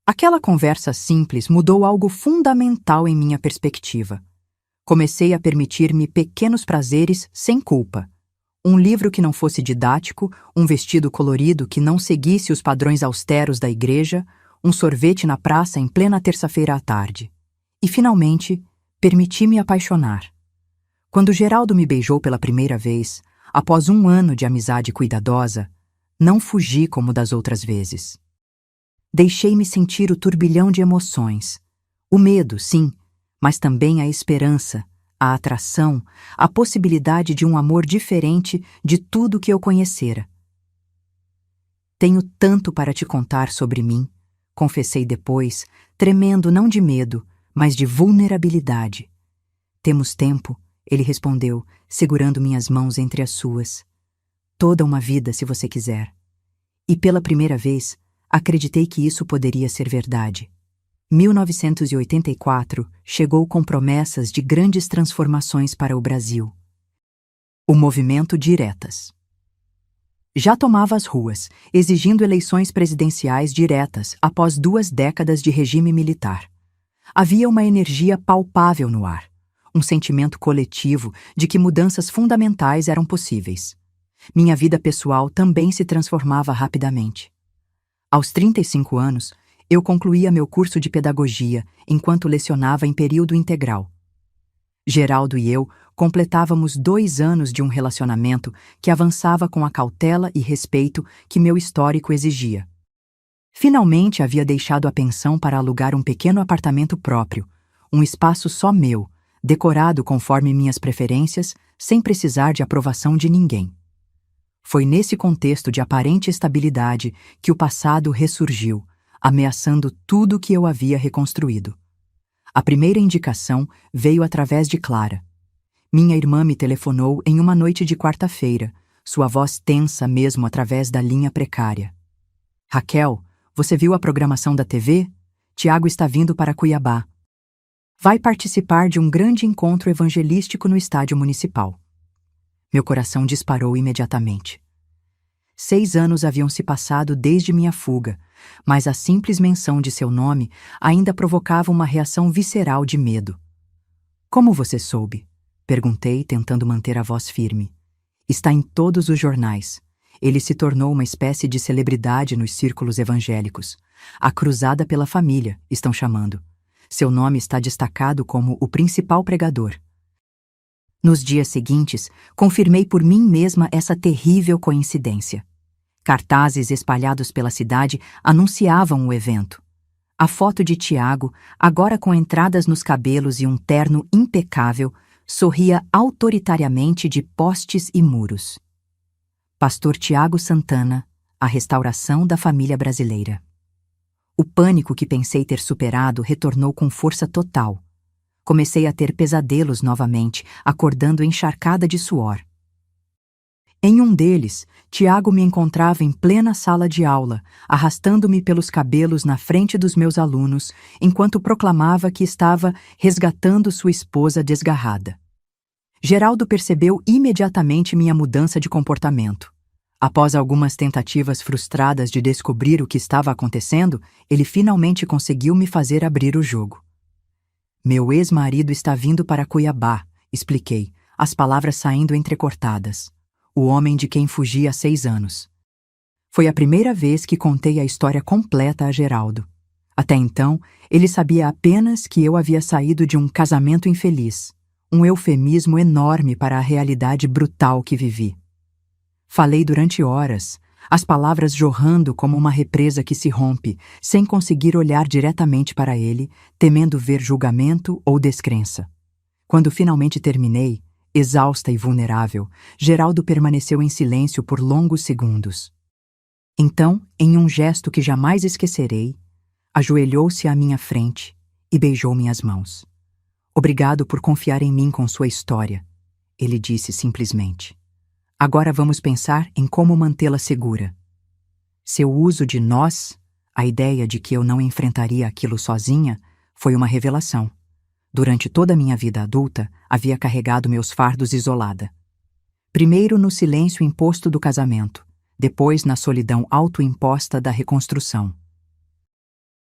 Aquela conversa simples mudou algo fundamental em minha perspectiva. Comecei a permitir-me pequenos prazeres sem culpa. Um livro que não fosse didático, um vestido colorido que não seguisse os padrões austeros da igreja, um sorvete na praça em plena terça-feira à tarde. E, finalmente, permiti-me apaixonar. Quando Geraldo me beijou pela primeira vez, após 1 ano de amizade cuidadosa, não fugi como das outras vezes. Deixei-me sentir o turbilhão de emoções. O medo, sim, mas também a esperança, a atração, a possibilidade de um amor diferente de tudo que eu conhecera. "Tenho tanto para te contar sobre mim", confessei depois, tremendo não de medo, mas de vulnerabilidade. "Temos tempo", ele respondeu, segurando minhas mãos entre as suas. "Toda uma vida, se você quiser." E pela primeira vez, acreditei que isso poderia ser verdade. 1984 chegou com promessas de grandes transformações para o Brasil. O movimento Diretas. Já tomava as ruas, exigindo eleições presidenciais diretas após 2 décadas de regime militar. Havia uma energia palpável no ar, um sentimento coletivo de que mudanças fundamentais eram possíveis. Minha vida pessoal também se transformava rapidamente. Aos 35 anos, eu concluía meu curso de pedagogia enquanto lecionava em período integral. Geraldo e eu completávamos 2 anos de um relacionamento que avançava com a cautela e respeito que meu histórico exigia. Finalmente havia deixado a pensão para alugar um pequeno apartamento próprio, um espaço só meu, decorado conforme minhas preferências, sem precisar de aprovação de ninguém. Foi nesse contexto de aparente estabilidade que o passado ressurgiu, ameaçando tudo que eu havia reconstruído. A primeira indicação veio através de Clara. Minha irmã me telefonou em uma noite de quarta-feira, sua voz tensa mesmo através da linha precária. "Raquel, você viu a programação da TV? Tiago está vindo para Cuiabá. Vai participar de um grande encontro evangelístico no estádio municipal." Meu coração disparou imediatamente. 6 anos haviam se passado desde minha fuga, mas a simples menção de seu nome ainda provocava uma reação visceral de medo. "Como você soube?" perguntei, tentando manter a voz firme. "Está em todos os jornais. Ele se tornou uma espécie de celebridade nos círculos evangélicos. A Cruzada pela Família, estão chamando. Seu nome está destacado como o principal pregador." Nos dias seguintes, confirmei por mim mesma essa terrível coincidência. Cartazes espalhados pela cidade anunciavam o evento. A foto de Tiago, agora com entradas nos cabelos e um terno impecável, sorria autoritariamente de postes e muros. Pastor Tiago Santana, a restauração da família brasileira. O pânico que pensei ter superado retornou com força total. Comecei a ter pesadelos novamente, acordando encharcada de suor. Em um deles, Tiago me encontrava em plena sala de aula, arrastando-me pelos cabelos na frente dos meus alunos, enquanto proclamava que estava resgatando sua esposa desgarrada. Geraldo percebeu imediatamente minha mudança de comportamento. Após algumas tentativas frustradas de descobrir o que estava acontecendo, ele finalmente conseguiu me fazer abrir o jogo. Meu ex-marido está vindo para Cuiabá, expliquei, as palavras saindo entrecortadas. O homem de quem fugi há 6 anos. Foi a primeira vez que contei a história completa a Geraldo. Até então, ele sabia apenas que eu havia saído de um casamento infeliz, um eufemismo enorme para a realidade brutal que vivi. Falei durante horas, as palavras jorrando como uma represa que se rompe, sem conseguir olhar diretamente para ele, temendo ver julgamento ou descrença. Quando finalmente terminei, exausta e vulnerável, Geraldo permaneceu em silêncio por longos segundos. Então, em um gesto que jamais esquecerei, ajoelhou-se à minha frente e beijou minhas mãos. Obrigado por confiar em mim com sua história, ele disse simplesmente. Agora vamos pensar em como mantê-la segura. Seu uso de nós, a ideia de que eu não enfrentaria aquilo sozinha, foi uma revelação. Durante toda a minha vida adulta, havia carregado meus fardos isolada. Primeiro no silêncio imposto do casamento, depois na solidão autoimposta da reconstrução.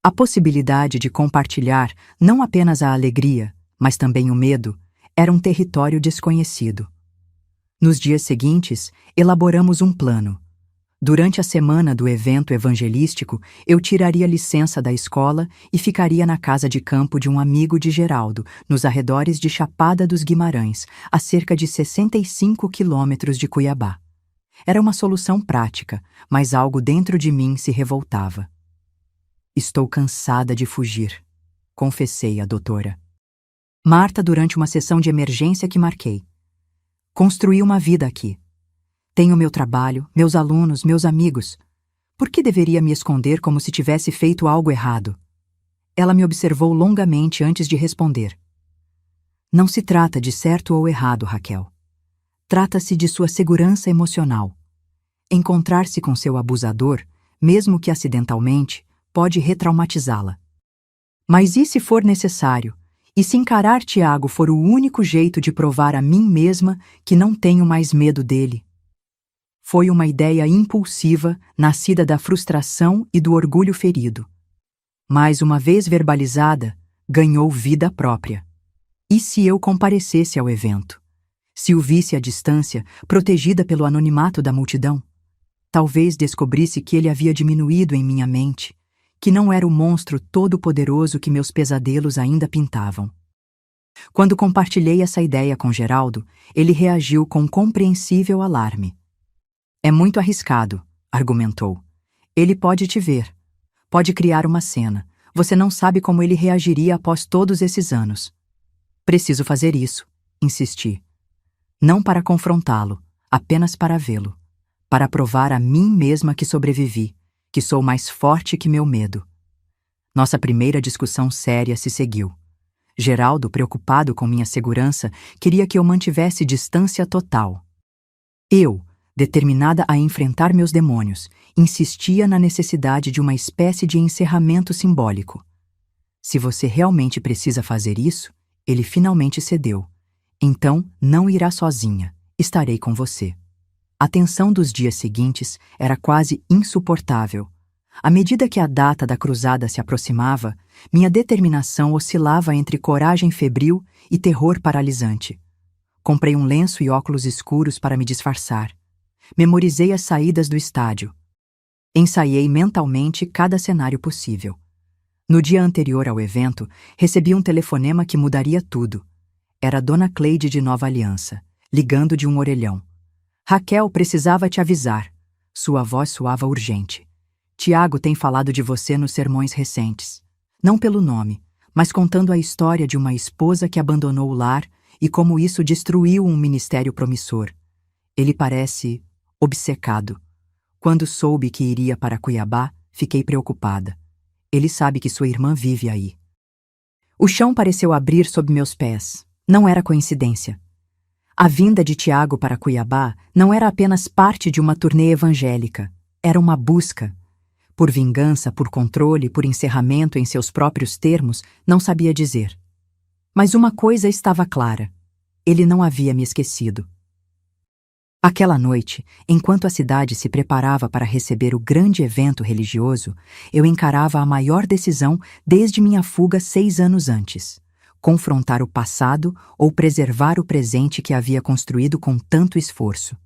A possibilidade de compartilhar não apenas a alegria, mas também o medo, era um território desconhecido. Nos dias seguintes, elaboramos um plano. Durante a semana do evento evangelístico, eu tiraria licença da escola e ficaria na casa de campo de um amigo de Geraldo, nos arredores de Chapada dos Guimarães, a cerca de 65 quilômetros de Cuiabá. Era uma solução prática, mas algo dentro de mim se revoltava. Estou cansada de fugir, confessei à doutora Marta durante uma sessão de emergência que marquei. Construí uma vida aqui. Tenho meu trabalho, meus alunos, meus amigos. Por que deveria me esconder como se tivesse feito algo errado? Ela me observou longamente antes de responder. Não se trata de certo ou errado, Raquel. Trata-se de sua segurança emocional. Encontrar-se com seu abusador, mesmo que acidentalmente, pode retraumatizá-la. Mas e se for necessário? E se encarar Tiago for o único jeito de provar a mim mesma que não tenho mais medo dele? Foi uma ideia impulsiva, nascida da frustração e do orgulho ferido. Mas, uma vez verbalizada, ganhou vida própria. E se eu comparecesse ao evento? Se o visse à distância, protegida pelo anonimato da multidão? Talvez descobrisse que ele havia diminuído em minha mente, que não era o monstro todo-poderoso que meus pesadelos ainda pintavam. Quando compartilhei essa ideia com Geraldo, ele reagiu com compreensível alarme. É muito arriscado, argumentou. Ele pode te ver. Pode criar uma cena. Você não sabe como ele reagiria após todos esses anos. Preciso fazer isso, insisti. Não para confrontá-lo, apenas para vê-lo. Para provar a mim mesma que sobrevivi, que sou mais forte que meu medo. Nossa primeira discussão séria se seguiu. Geraldo, preocupado com minha segurança, queria que eu mantivesse distância total. Eu, determinada a enfrentar meus demônios, insistia na necessidade de uma espécie de encerramento simbólico. Se você realmente precisa fazer isso, ele finalmente cedeu. Então, não irá sozinha, estarei com você. A tensão dos dias seguintes era quase insuportável. À medida que a data da cruzada se aproximava, minha determinação oscilava entre coragem febril e terror paralisante. Comprei um lenço e óculos escuros para me disfarçar. Memorizei as saídas do estádio. Ensaiei mentalmente cada cenário possível. No dia anterior ao evento, recebi um telefonema que mudaria tudo. Era Dona Cleide de Nova Aliança, ligando de um orelhão. Raquel, precisava te avisar. Sua voz soava urgente. Tiago tem falado de você nos sermões recentes. Não pelo nome, mas contando a história de uma esposa que abandonou o lar e como isso destruiu um ministério promissor. Ele parece obcecado. Quando soube que iria para Cuiabá, fiquei preocupada. Ele sabe que sua irmã vive aí. O chão pareceu abrir sob meus pés. Não era coincidência. A vinda de Tiago para Cuiabá não era apenas parte de uma turnê evangélica. Era uma busca. Por vingança, por controle, por encerramento em seus próprios termos, não sabia dizer. Mas uma coisa estava clara. Ele não havia me esquecido. Aquela noite, enquanto a cidade se preparava para receber o grande evento religioso, eu encarava a maior decisão desde minha fuga 6 anos antes: confrontar o passado ou preservar o presente que havia construído com tanto esforço.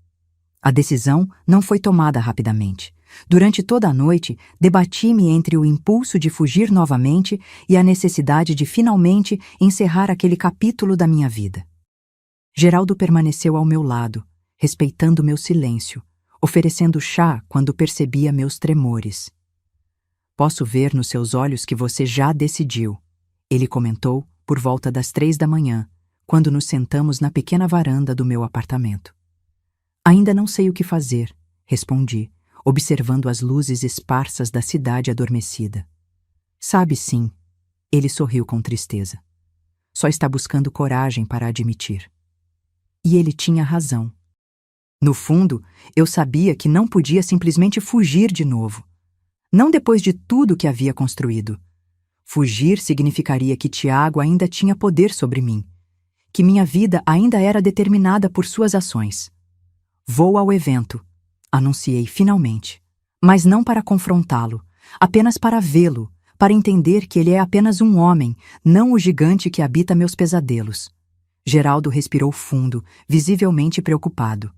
A decisão não foi tomada rapidamente. Durante toda a noite, debati-me entre o impulso de fugir novamente e a necessidade de finalmente encerrar aquele capítulo da minha vida. Geraldo permaneceu ao meu lado, respeitando meu silêncio, oferecendo chá quando percebia meus tremores. "Posso ver nos seus olhos que você já decidiu", ele comentou por volta das 3 da manhã, quando nos sentamos na pequena varanda do meu apartamento. "Ainda não sei o que fazer", respondi, observando as luzes esparsas da cidade adormecida. "Sabe sim", ele sorriu com tristeza. "Só está buscando coragem para admitir." E ele tinha razão. No fundo, eu sabia que não podia simplesmente fugir de novo. Não depois de tudo que havia construído. Fugir significaria que Tiago ainda tinha poder sobre mim, que minha vida ainda era determinada por suas ações. "Vou ao evento", anunciei finalmente, mas não para confrontá-lo, apenas para vê-lo, para entender que ele é apenas um homem, não o gigante que habita meus pesadelos. Geraldo respirou fundo, visivelmente preocupado.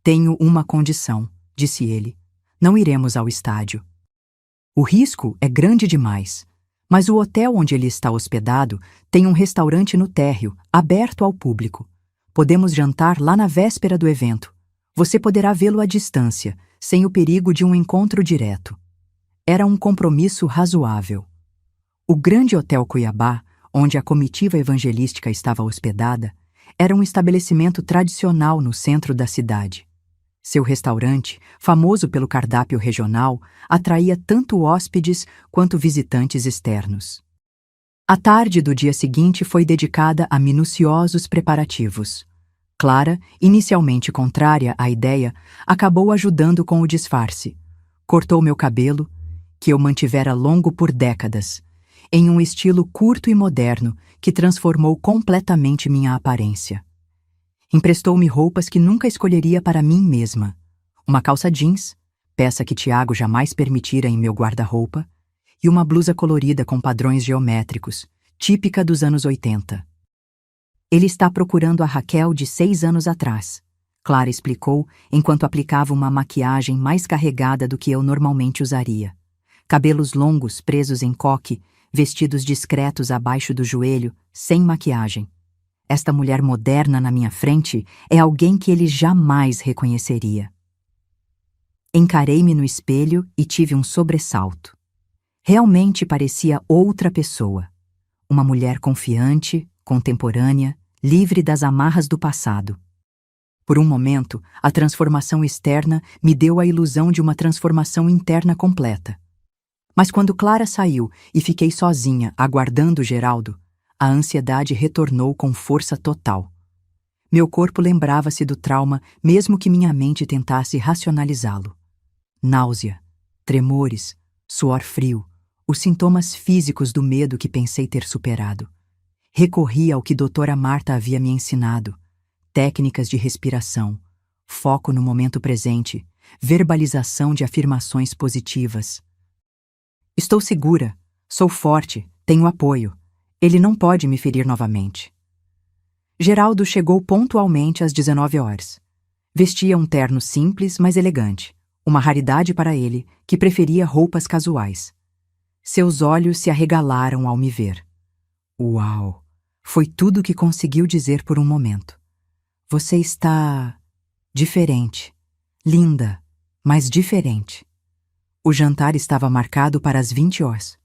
"Tenho uma condição", disse ele. "Não iremos ao estádio. O risco é grande demais, mas o hotel onde ele está hospedado tem um restaurante no térreo, aberto ao público. Podemos jantar lá na véspera do evento. Você poderá vê-lo à distância, sem o perigo de um encontro direto." Era um compromisso razoável. O grande Hotel Cuiabá, onde a comitiva evangelística estava hospedada, era um estabelecimento tradicional no centro da cidade. Seu restaurante, famoso pelo cardápio regional, atraía tanto hóspedes quanto visitantes externos. A tarde do dia seguinte foi dedicada a minuciosos preparativos. Clara, inicialmente contrária à ideia, acabou ajudando com o disfarce. Cortou meu cabelo, que eu mantivera longo por décadas, em um estilo curto e moderno que transformou completamente minha aparência. Emprestou-me roupas que nunca escolheria para mim mesma. Uma calça jeans, peça que Tiago jamais permitira em meu guarda-roupa, e uma blusa colorida com padrões geométricos, típica dos anos 80. "Ele está procurando a Raquel de 6 anos atrás", Clara explicou enquanto aplicava uma maquiagem mais carregada do que eu normalmente usaria. Cabelos longos presos em coque, vestidos discretos abaixo do joelho, sem maquiagem. Esta mulher moderna na minha frente é alguém que ele jamais reconheceria. Encarei-me no espelho e tive um sobressalto. Realmente parecia outra pessoa. Uma mulher confiante, contemporânea, livre das amarras do passado. Por um momento, a transformação externa me deu a ilusão de uma transformação interna completa. Mas quando Clara saiu e fiquei sozinha, aguardando Geraldo, a ansiedade retornou com força total. Meu corpo lembrava-se do trauma, mesmo que minha mente tentasse racionalizá-lo. Náusea, tremores, suor frio, os sintomas físicos do medo que pensei ter superado. Recorri ao que doutora Marta havia me ensinado: técnicas de respiração, foco no momento presente, verbalização de afirmações positivas. "Estou segura, sou forte, tenho apoio. Ele não pode me ferir novamente." Geraldo chegou pontualmente às 19 horas. Vestia um terno simples, mas elegante, uma raridade para ele, que preferia roupas casuais. Seus olhos se arregalaram ao me ver. "Uau!" Foi tudo o que conseguiu dizer por um momento. "Você está diferente. Linda, mas diferente." O jantar estava marcado para as 20 horas.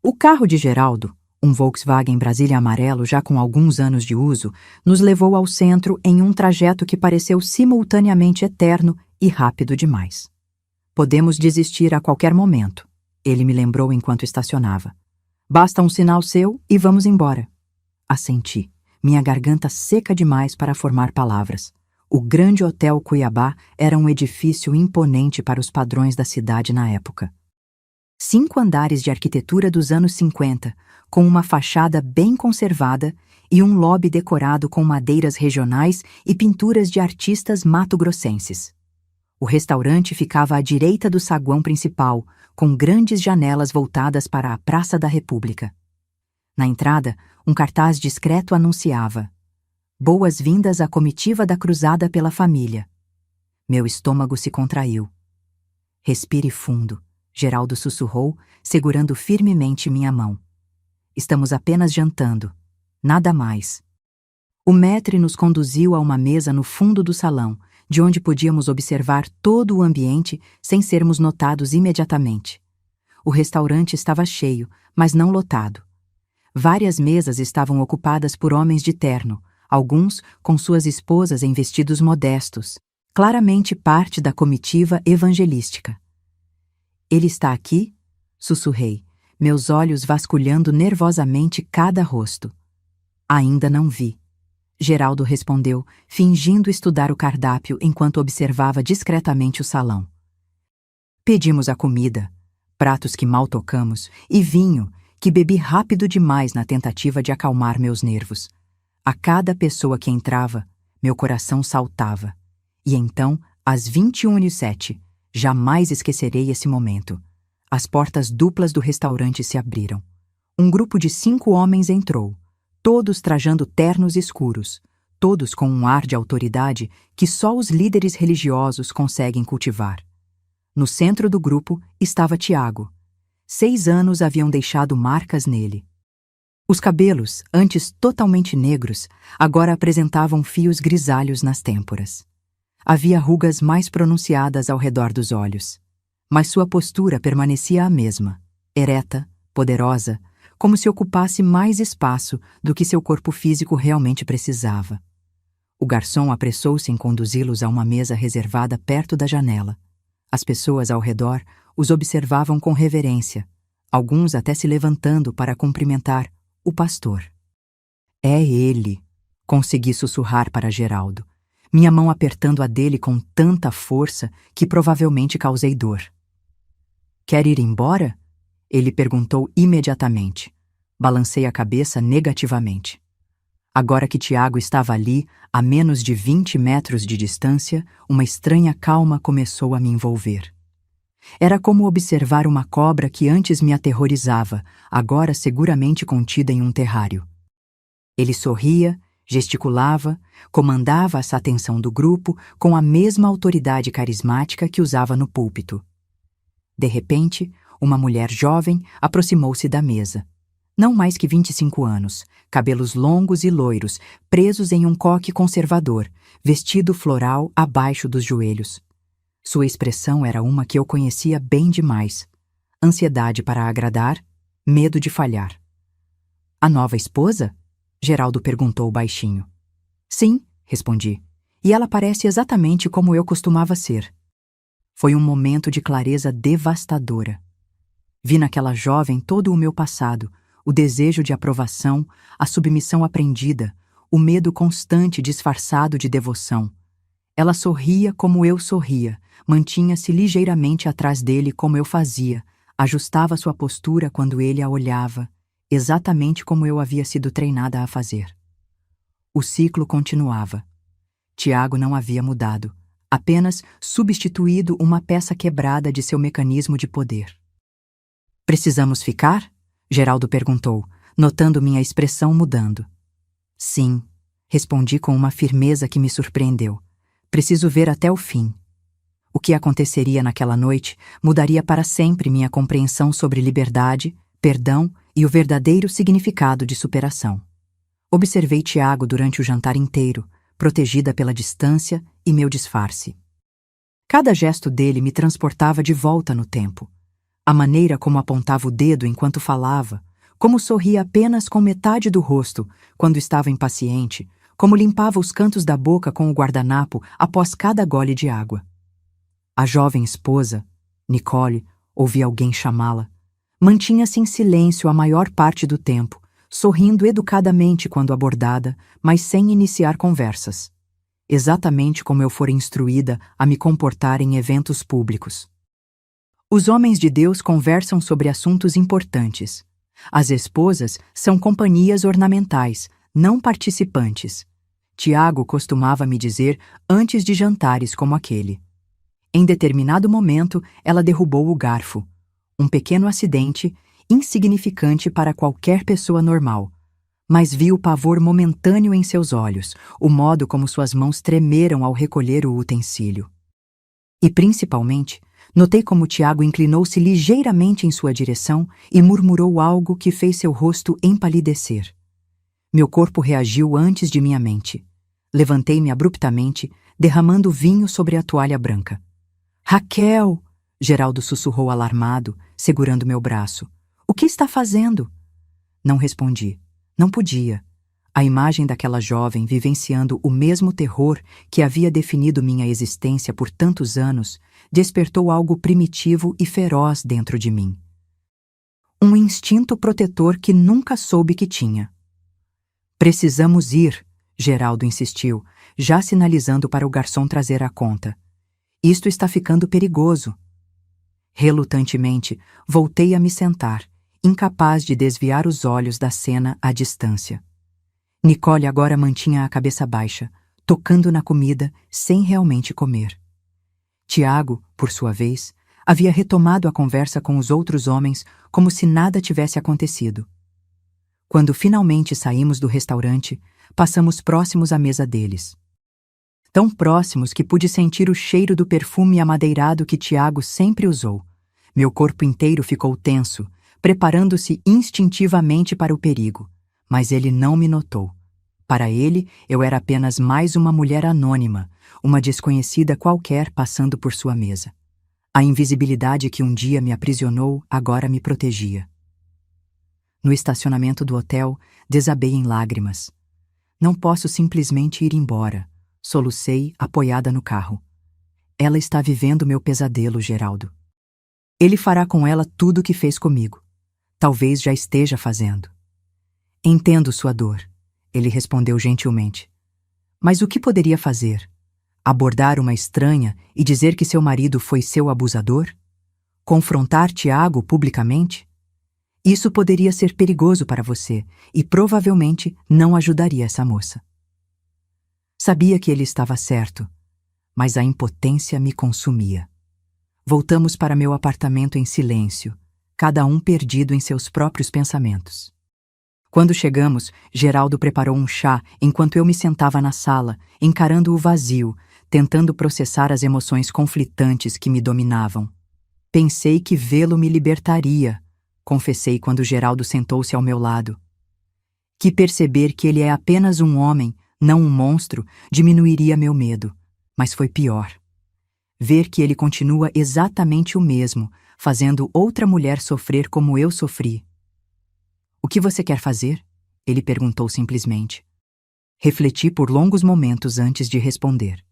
O carro de Geraldo, um Volkswagen Brasília amarelo já com alguns anos de uso, nos levou ao centro em um trajeto que pareceu simultaneamente eterno e rápido demais. "Podemos desistir a qualquer momento", ele me lembrou enquanto estacionava. "Basta um sinal seu e vamos embora." Assenti, minha garganta seca demais para formar palavras. O grande Hotel Cuiabá era um edifício imponente para os padrões da cidade na época. 5 andares de arquitetura dos anos 50, com uma fachada bem conservada e um lobby decorado com madeiras regionais e pinturas de artistas mato-grossenses. O restaurante ficava à direita do saguão principal, com grandes janelas voltadas para a Praça da República. Na entrada, um cartaz discreto anunciava: "Boas-vindas à comitiva da cruzada pela família." Meu estômago se contraiu. "Respire fundo", Geraldo sussurrou, segurando firmemente minha mão. "Estamos apenas jantando. Nada mais." O maître nos conduziu a uma mesa no fundo do salão, de onde podíamos observar todo o ambiente sem sermos notados imediatamente. O restaurante estava cheio, mas não lotado. Várias mesas estavam ocupadas por homens de terno, alguns com suas esposas em vestidos modestos, claramente parte da comitiva evangelística. "Ele está aqui?" sussurrei, meus olhos vasculhando nervosamente cada rosto. "Ainda não vi." Geraldo respondeu, fingindo estudar o cardápio enquanto observava discretamente o salão. Pedimos a comida, pratos que mal tocamos, e vinho, que bebi rápido demais na tentativa de acalmar meus nervos. A cada pessoa que entrava, meu coração saltava. E então, às 21h07, jamais esquecerei esse momento. As portas duplas do restaurante se abriram. Um grupo de 5 homens entrou, todos trajando ternos escuros, todos com um ar de autoridade que só os líderes religiosos conseguem cultivar. No centro do grupo estava Tiago. 6 anos haviam deixado marcas nele. Os cabelos, antes totalmente negros, agora apresentavam fios grisalhos nas têmporas. Havia rugas mais pronunciadas ao redor dos olhos. Mas sua postura permanecia a mesma, ereta, poderosa, como se ocupasse mais espaço do que seu corpo físico realmente precisava. O garçom apressou-se em conduzi-los a uma mesa reservada perto da janela. As pessoas ao redor os observavam com reverência, alguns até se levantando para cumprimentar o pastor. "É ele", consegui sussurrar para Geraldo, minha mão apertando a dele com tanta força que provavelmente causei dor. "Quer ir embora?" Ele perguntou imediatamente. Balancei a cabeça negativamente. Agora que Tiago estava ali, a menos de 20 metros de distância, uma estranha calma começou a me envolver. Era como observar uma cobra que antes me aterrorizava, agora seguramente contida em um terrário. Ele sorria, gesticulava, comandava essa atenção do grupo com a mesma autoridade carismática que usava no púlpito. De repente, uma mulher jovem aproximou-se da mesa. Não mais que 25 anos, cabelos longos e loiros, presos em um coque conservador, vestido floral abaixo dos joelhos. Sua expressão era uma que eu conhecia bem demais. Ansiedade para agradar, medo de falhar. "A nova esposa?" Geraldo perguntou baixinho. "Sim", respondi, "e ela parece exatamente como eu costumava ser." Foi um momento de clareza devastadora. Vi naquela jovem todo o meu passado, o desejo de aprovação, a submissão aprendida, o medo constante disfarçado de devoção. Ela sorria como eu sorria, mantinha-se ligeiramente atrás dele como eu fazia, ajustava sua postura quando ele a olhava, exatamente como eu havia sido treinada a fazer. O ciclo continuava. Tiago não havia mudado, apenas substituído uma peça quebrada de seu mecanismo de poder. "Precisamos ficar?" Geraldo perguntou, notando minha expressão mudando. "Sim", respondi com uma firmeza que me surpreendeu. "Preciso ver até o fim." O que aconteceria naquela noite mudaria para sempre minha compreensão sobre liberdade, perdão e o verdadeiro significado de superação. Observei Tiago durante o jantar inteiro, protegida pela distância e meu disfarce. Cada gesto dele me transportava de volta no tempo. A maneira como apontava o dedo enquanto falava, como sorria apenas com metade do rosto quando estava impaciente, como limpava os cantos da boca com o guardanapo após cada gole de água. A jovem esposa, Nicole, ouvi alguém chamá-la, mantinha-se em silêncio a maior parte do tempo, sorrindo educadamente quando abordada, mas sem iniciar conversas. Exatamente como eu fora instruída a me comportar em eventos públicos. Os homens de Deus conversam sobre assuntos importantes. As esposas são companhias ornamentais, não participantes. Tiago costumava me dizer antes de jantares como aquele. Em determinado momento, ela derrubou o garfo. Um pequeno acidente, insignificante para qualquer pessoa normal. Mas vi o pavor momentâneo em seus olhos, o modo como suas mãos tremeram ao recolher o utensílio. E, principalmente, notei como Tiago inclinou-se ligeiramente em sua direção e murmurou algo que fez seu rosto empalidecer. Meu corpo reagiu antes de minha mente. Levantei-me abruptamente, derramando vinho sobre a toalha branca. Raquel! Geraldo sussurrou alarmado, segurando meu braço. O que está fazendo? Não respondi. Não podia. A imagem daquela jovem vivenciando o mesmo terror que havia definido minha existência por tantos anos despertou algo primitivo e feroz dentro de mim. Um instinto protetor que nunca soube que tinha. Precisamos ir, Geraldo insistiu, já sinalizando para o garçom trazer a conta. Isto está ficando perigoso. Relutantemente, voltei a me sentar, incapaz de desviar os olhos da cena à distância. Nicole agora mantinha a cabeça baixa, tocando na comida sem realmente comer. Tiago, por sua vez, havia retomado a conversa com os outros homens como se nada tivesse acontecido. Quando finalmente saímos do restaurante, passamos próximos à mesa deles. Tão próximos que pude sentir o cheiro do perfume amadeirado que Tiago sempre usou. Meu corpo inteiro ficou tenso, preparando-se instintivamente para o perigo, mas ele não me notou. Para ele, eu era apenas mais uma mulher anônima, uma desconhecida qualquer passando por sua mesa. A invisibilidade que um dia me aprisionou agora me protegia. No estacionamento do hotel, desabei em lágrimas. Não posso simplesmente ir embora, solucei, apoiada no carro. Ela está vivendo meu pesadelo, Geraldo. Ele fará com ela tudo o que fez comigo. Talvez já esteja fazendo. Entendo sua dor, ele respondeu gentilmente. Mas o que poderia fazer? Abordar uma estranha e dizer que seu marido foi seu abusador? Confrontar Tiago publicamente? Isso poderia ser perigoso para você e provavelmente não ajudaria essa moça. Sabia que ele estava certo, mas a impotência me consumia. Voltamos para meu apartamento em silêncio, cada um perdido em seus próprios pensamentos. Quando chegamos, Geraldo preparou um chá enquanto eu me sentava na sala, encarando o vazio, tentando processar as emoções conflitantes que me dominavam. Pensei que vê-lo me libertaria, confessei quando Geraldo sentou-se ao meu lado. Que perceber que ele é apenas um homem, não um monstro, diminuiria meu medo, mas foi pior. Ver que ele continua exatamente o mesmo, fazendo outra mulher sofrer como eu sofri. O que você quer fazer? Ele perguntou simplesmente. Refleti por longos momentos antes de responder.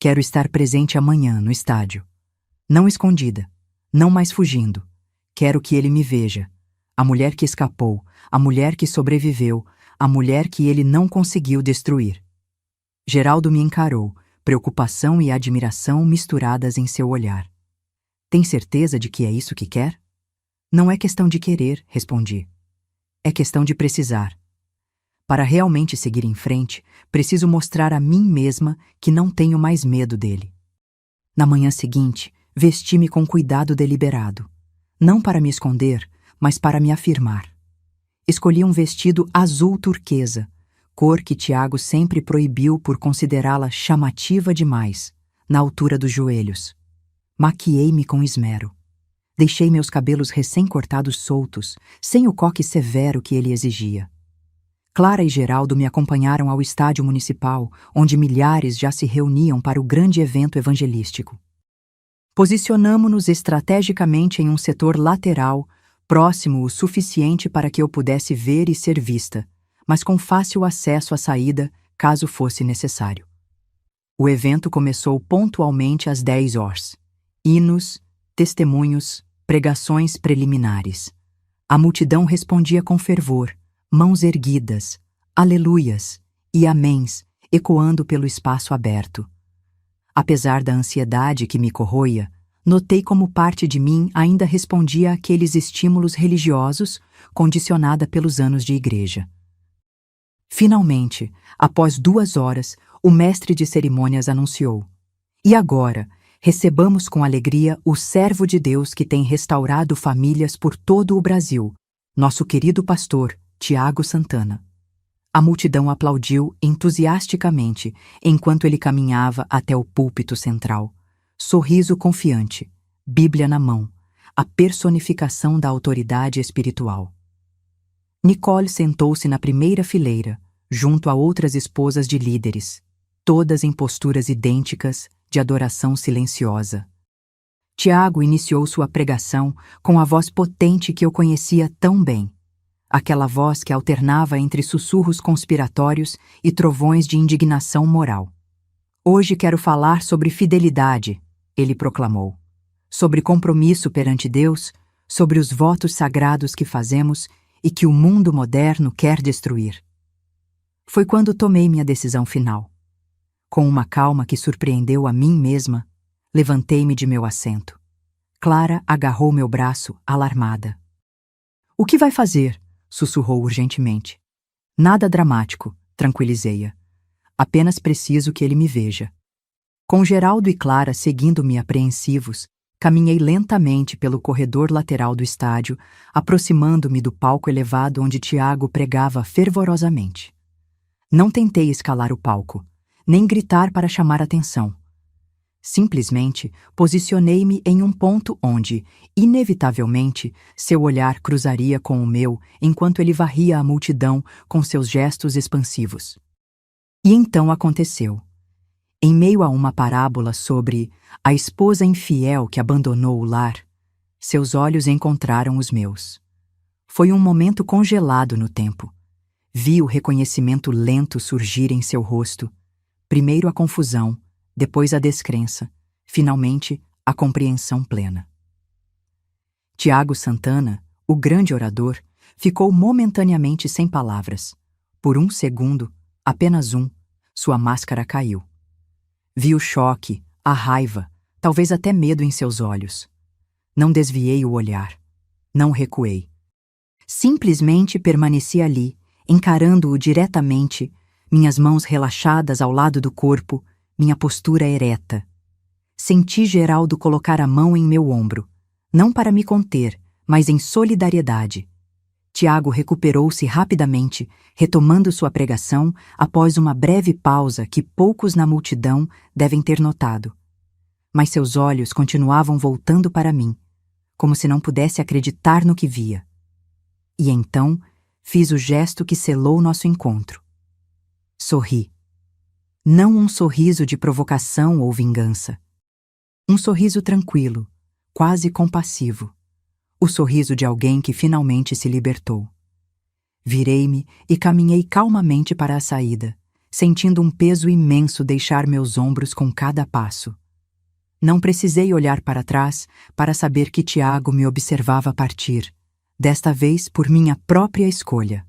Quero estar presente amanhã no estádio. Não escondida, não mais fugindo. Quero que ele me veja. A mulher que escapou, a mulher que sobreviveu, a mulher que ele não conseguiu destruir. Geraldo me encarou, preocupação e admiração misturadas em seu olhar. Tem certeza de que é isso que quer? Não é questão de querer, respondi. É questão de precisar. Para realmente seguir em frente, preciso mostrar a mim mesma que não tenho mais medo dele. Na manhã seguinte, vesti-me com cuidado deliberado. Não para me esconder, mas para me afirmar. Escolhi um vestido azul turquesa, cor que Tiago sempre proibiu por considerá-la chamativa demais, na altura dos joelhos. Maquiei-me com esmero. Deixei meus cabelos recém-cortados soltos, sem o coque severo que ele exigia. Clara e Geraldo me acompanharam ao estádio municipal, onde milhares já se reuniam para o grande evento evangelístico. Posicionamo-nos estrategicamente em um setor lateral, próximo o suficiente para que eu pudesse ver e ser vista, mas com fácil acesso à saída, caso fosse necessário. O evento começou pontualmente às 10 horas. Hinos, testemunhos, pregações preliminares. A multidão respondia com fervor, mãos erguidas, aleluias e améns, ecoando pelo espaço aberto. Apesar da ansiedade que me corroía, Notei como parte de mim ainda respondia àqueles estímulos religiosos, condicionada pelos anos de igreja. Finalmente, após 2 horas, o mestre de cerimônias anunciou: "E agora, recebamos com alegria o servo de Deus que tem restaurado famílias por todo o Brasil, nosso querido pastor, Tiago Santana." A multidão aplaudiu entusiasticamente enquanto ele caminhava até o púlpito central. Sorriso confiante, Bíblia na mão, a personificação da autoridade espiritual. Nicole sentou-se na primeira fileira, junto a outras esposas de líderes, todas em posturas idênticas de adoração silenciosa. Tiago iniciou sua pregação com a voz potente que eu conhecia tão bem. Aquela voz que alternava entre sussurros conspiratórios e trovões de indignação moral. "Hoje quero falar sobre fidelidade", ele proclamou. "Sobre compromisso perante Deus, sobre os votos sagrados que fazemos e que o mundo moderno quer destruir." Foi quando tomei minha decisão final. Com uma calma que surpreendeu a mim mesma, levantei-me de meu assento. Clara agarrou meu braço, alarmada. "O que vai fazer?" sussurrou urgentemente. "Nada dramático", tranquilizei-a. "Apenas preciso que ele me veja." Com Geraldo e Clara seguindo-me apreensivos, caminhei lentamente pelo corredor lateral do estádio, aproximando-me do palco elevado onde Tiago pregava fervorosamente. Não tentei escalar o palco, nem gritar para chamar atenção. Simplesmente posicionei-me em um ponto onde, inevitavelmente, seu olhar cruzaria com o meu enquanto ele varria a multidão com seus gestos expansivos. E então aconteceu. Em meio a uma parábola sobre a esposa infiel que abandonou o lar, seus olhos encontraram os meus. Foi um momento congelado no tempo. Vi o reconhecimento lento surgir em seu rosto, primeiro a confusão, depois a descrença, finalmente a compreensão plena. Tiago Santana, o grande orador, ficou momentaneamente sem palavras. Por um segundo, apenas um, sua máscara caiu. Vi o choque, a raiva, talvez até medo em seus olhos. Não desviei o olhar. Não recuei. Simplesmente permaneci ali, encarando-o diretamente, minhas mãos relaxadas ao lado do corpo, minha postura ereta. Senti Geraldo colocar a mão em meu ombro, não para me conter, mas em solidariedade. Tiago recuperou-se rapidamente, retomando sua pregação após uma breve pausa que poucos na multidão devem ter notado. Mas seus olhos continuavam voltando para mim, como se não pudesse acreditar no que via. E então, fiz o gesto que selou nosso encontro. Sorri. Não um sorriso de provocação ou vingança. Um sorriso tranquilo, quase compassivo. O sorriso de alguém que finalmente se libertou. Virei-me e caminhei calmamente para a saída, sentindo um peso imenso deixar meus ombros com cada passo. Não precisei olhar para trás para saber que Tiago me observava partir, desta vez por minha própria escolha.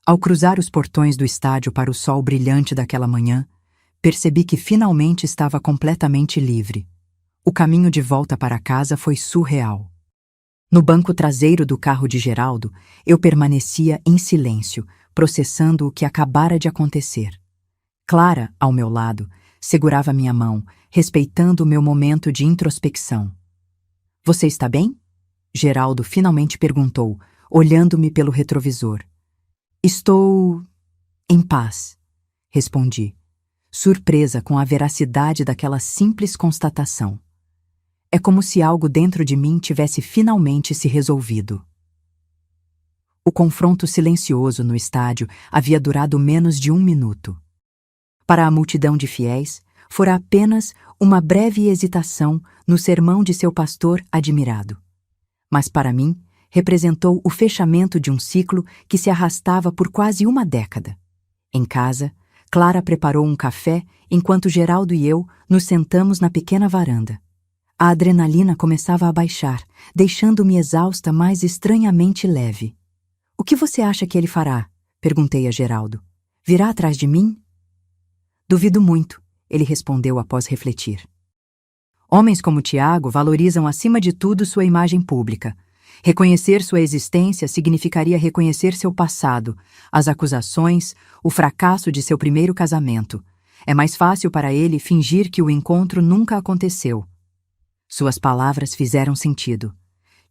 Ao cruzar os portões do estádio para o sol brilhante daquela manhã, percebi que finalmente estava completamente livre. O caminho de volta para casa foi surreal. No banco traseiro do carro de Geraldo, eu permanecia em silêncio, processando o que acabara de acontecer. Clara, ao meu lado, segurava minha mão, respeitando o meu momento de introspecção. "Você está bem?" Geraldo finalmente perguntou, olhando-me pelo retrovisor. "Estou em paz", respondi, surpresa com a veracidade daquela simples constatação. É como se algo dentro de mim tivesse finalmente se resolvido. O confronto silencioso no estádio havia durado menos de 1 minuto. Para a multidão de fiéis, fora apenas uma breve hesitação no sermão de seu pastor admirado. Mas para mim, representou o fechamento de um ciclo que se arrastava por quase uma década. Em casa, Clara preparou um café enquanto Geraldo e eu nos sentamos na pequena varanda. A adrenalina começava a baixar, deixando-me exausta, mas estranhamente leve. "O que você acha que ele fará?" perguntei a Geraldo. "Virá atrás de mim?" "Duvido muito", ele respondeu após refletir. Homens como Tiago valorizam acima de tudo sua imagem pública. Reconhecer sua existência significaria reconhecer seu passado, as acusações, o fracasso de seu primeiro casamento. É mais fácil para ele fingir que o encontro nunca aconteceu. Suas palavras fizeram sentido.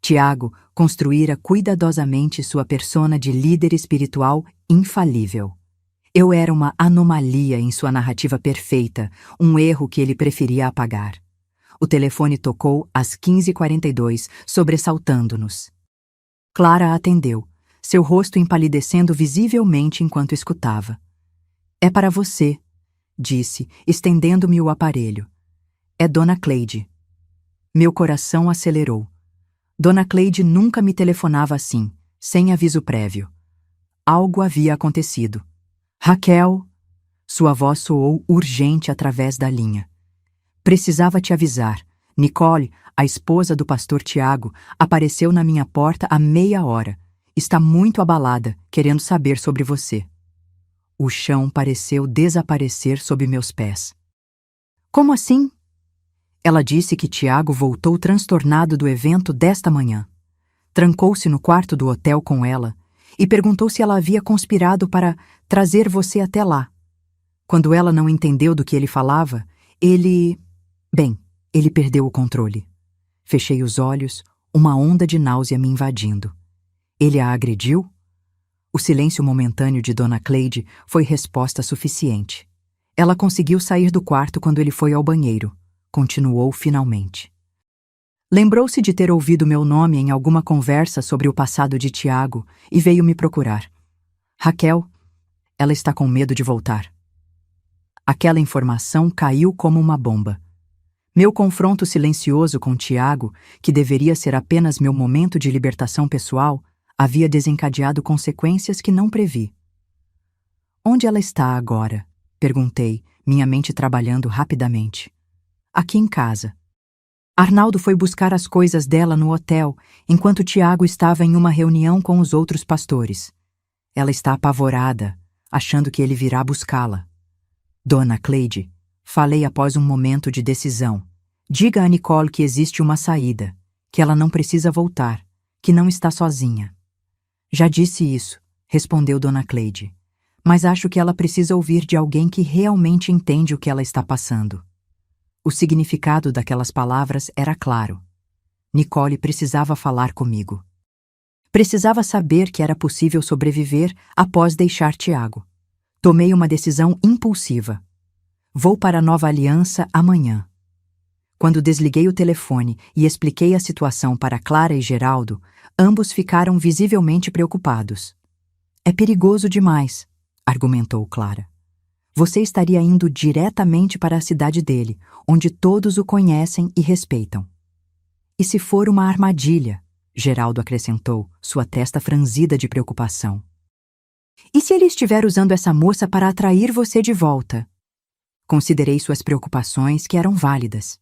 Tiago construíra cuidadosamente sua persona de líder espiritual infalível. Eu era uma anomalia em sua narrativa perfeita, um erro que ele preferia apagar. O telefone tocou às 15h42, sobressaltando-nos. Clara atendeu, seu rosto empalidecendo visivelmente enquanto escutava. É para você, disse, estendendo-me o aparelho. É Dona Cleide. Meu coração acelerou. Dona Cleide nunca me telefonava assim, sem aviso prévio. Algo havia acontecido. Raquel, sua voz soou urgente através da linha. Precisava te avisar. Nicole, a esposa do pastor Tiago, apareceu na minha porta há meia hora. Está muito abalada, querendo saber sobre você. O chão pareceu desaparecer sob meus pés. Como assim? Ela disse que Tiago voltou transtornado do evento desta manhã. Trancou-se no quarto do hotel com ela e perguntou se ela havia conspirado para trazer você até lá. Quando ela não entendeu do que ele falava, ele perdeu o controle. Fechei os olhos, uma onda de náusea me invadindo. Ele a agrediu? O silêncio momentâneo de Dona Cleide foi resposta suficiente. Ela conseguiu sair do quarto quando ele foi ao banheiro. Continuou finalmente. Lembrou-se de ter ouvido meu nome em alguma conversa sobre o passado de Tiago e veio me procurar. Raquel, ela está com medo de voltar. Aquela informação caiu como uma bomba. Meu confronto silencioso com Tiago, que deveria ser apenas meu momento de libertação pessoal, havia desencadeado consequências que não previ. Onde ela está agora? Perguntei, minha mente trabalhando rapidamente. Aqui em casa. Arnaldo foi buscar as coisas dela no hotel, enquanto Tiago estava em uma reunião com os outros pastores. Ela está apavorada, achando que ele virá buscá-la. Dona Cleide, falei após um momento de decisão. Diga a Nicole que existe uma saída, que ela não precisa voltar, que não está sozinha. Já disse isso, respondeu Dona Cleide, mas acho que ela precisa ouvir de alguém que realmente entende o que ela está passando. O significado daquelas palavras era claro. Nicole precisava falar comigo. Precisava saber que era possível sobreviver após deixar Tiago. Tomei uma decisão impulsiva. Vou para a Nova Aliança amanhã. Quando desliguei o telefone e expliquei a situação para Clara e Geraldo, ambos ficaram visivelmente preocupados. É perigoso demais, argumentou Clara. Você estaria indo diretamente para a cidade dele, onde todos o conhecem e respeitam. E se for uma armadilha? Geraldo acrescentou, sua testa franzida de preocupação. E se ele estiver usando essa moça para atrair você de volta? Considerei suas preocupações, que eram válidas.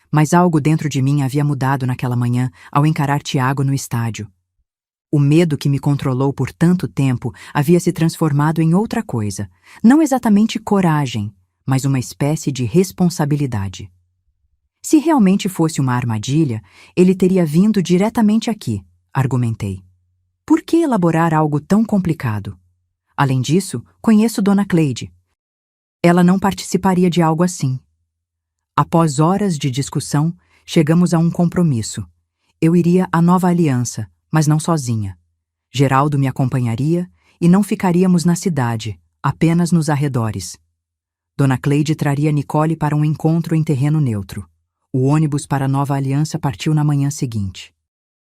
Mas algo dentro de mim havia mudado naquela manhã ao encarar Tiago no estádio. O medo que me controlou por tanto tempo havia se transformado em outra coisa, não exatamente coragem, mas uma espécie de responsabilidade. Se realmente fosse uma armadilha, ele teria vindo diretamente aqui, argumentei. Por que elaborar algo tão complicado? Além disso, conheço Dona Cleide. Ela não participaria de algo assim. Após horas de discussão, chegamos a um compromisso. Eu iria à Nova Aliança, mas não sozinha. Geraldo me acompanharia e não ficaríamos na cidade, apenas nos arredores. Dona Cleide traria Nicole para um encontro em terreno neutro. O ônibus para a Nova Aliança partiu na manhã seguinte.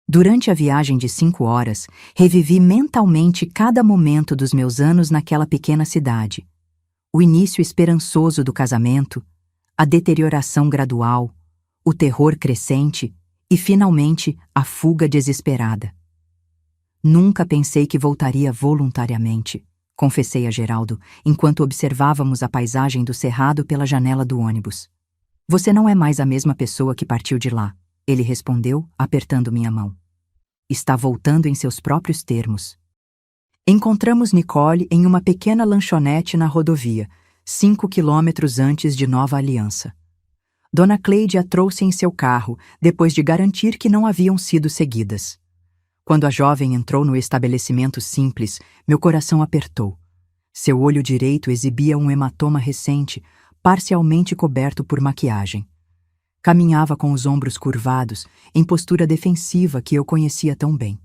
Durante a viagem de 5 horas, revivi mentalmente cada momento dos meus anos naquela pequena cidade. O início esperançoso do casamento, a deterioração gradual, o terror crescente e, finalmente, a fuga desesperada. Nunca pensei que voltaria voluntariamente, confessei a Geraldo, enquanto observávamos a paisagem do cerrado pela janela do ônibus. Você não é mais a mesma pessoa que partiu de lá, ele respondeu, apertando minha mão. Está voltando em seus próprios termos. Encontramos Nicole em uma pequena lanchonete na rodovia, 5 quilômetros antes de Nova Aliança. Dona Cleide a trouxe em seu carro, depois de garantir que não haviam sido seguidas. Quando a jovem entrou no estabelecimento simples, meu coração apertou. Seu olho direito exibia um hematoma recente, parcialmente coberto por maquiagem. Caminhava com os ombros curvados, em postura defensiva que eu conhecia tão bem.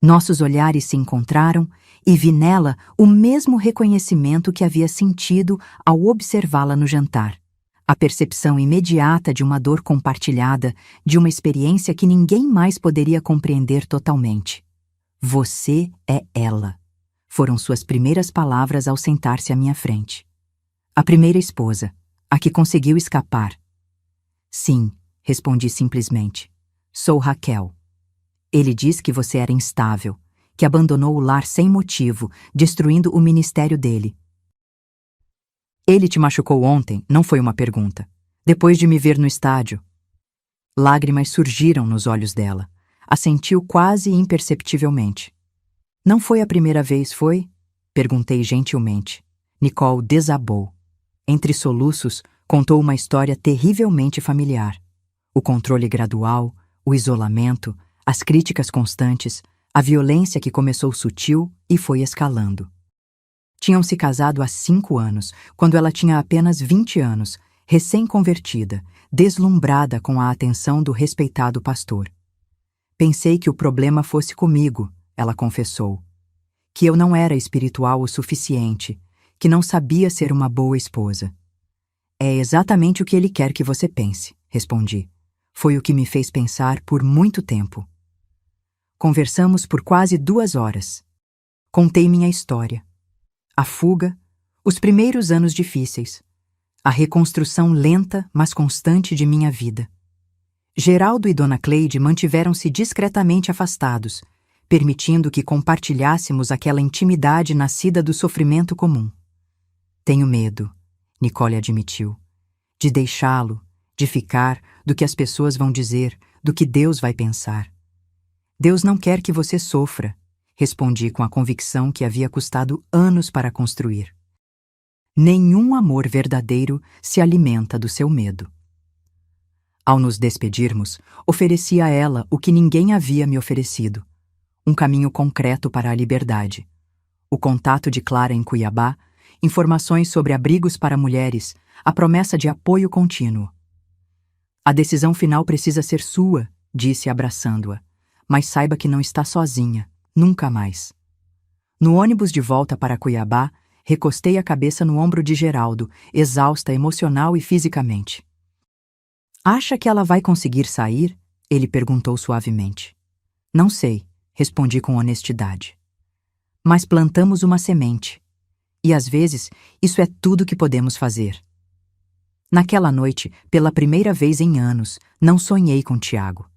Nossos olhares se encontraram e vi nela o mesmo reconhecimento que havia sentido ao observá-la no jantar. A percepção imediata de uma dor compartilhada, de uma experiência que ninguém mais poderia compreender totalmente. Você é ela, foram suas primeiras palavras ao sentar-se à minha frente. A primeira esposa, a que conseguiu escapar. Sim, respondi simplesmente. Sou Raquel. Ele diz que você era instável, que abandonou o lar sem motivo, destruindo o ministério dele. Ele te machucou ontem, não foi uma pergunta. Depois de me ver no estádio. Lágrimas surgiram nos olhos dela. Assentiu quase imperceptivelmente. Não foi a primeira vez, foi? Perguntei gentilmente. Nicole desabou. Entre soluços, contou uma história terrivelmente familiar. O controle gradual, o isolamento, as críticas constantes, a violência que começou sutil e foi escalando. Tinham se casado há 5 anos, quando ela tinha apenas 20 anos, recém-convertida, deslumbrada com a atenção do respeitado pastor. Pensei que o problema fosse comigo, ela confessou. Que eu não era espiritual o suficiente, que não sabia ser uma boa esposa. É exatamente o que ele quer que você pense, respondi. Foi o que me fez pensar por muito tempo. Conversamos por quase 2 horas. Contei minha história. A fuga, os primeiros anos difíceis, a reconstrução lenta, mas constante de minha vida. Geraldo e Dona Cleide mantiveram-se discretamente afastados, permitindo que compartilhássemos aquela intimidade nascida do sofrimento comum. Tenho medo, Nicole admitiu, de deixá-lo, de ficar, do que as pessoas vão dizer, do que Deus vai pensar. Deus não quer que você sofra, respondi com a convicção que havia custado anos para construir. Nenhum amor verdadeiro se alimenta do seu medo. Ao nos despedirmos, ofereci a ela o que ninguém havia me oferecido: um caminho concreto para a liberdade. O contato de Clara em Cuiabá, informações sobre abrigos para mulheres, a promessa de apoio contínuo. A decisão final precisa ser sua, disse abraçando-a, mas saiba que não está sozinha. Nunca mais. No ônibus de volta para Cuiabá, recostei a cabeça no ombro de Geraldo, exausta emocional e fisicamente. Acha que ela vai conseguir sair? Ele perguntou suavemente. Não sei, respondi com honestidade. Mas plantamos uma semente. E às vezes, isso é tudo que podemos fazer. Naquela noite, pela primeira vez em anos, não sonhei com Tiago.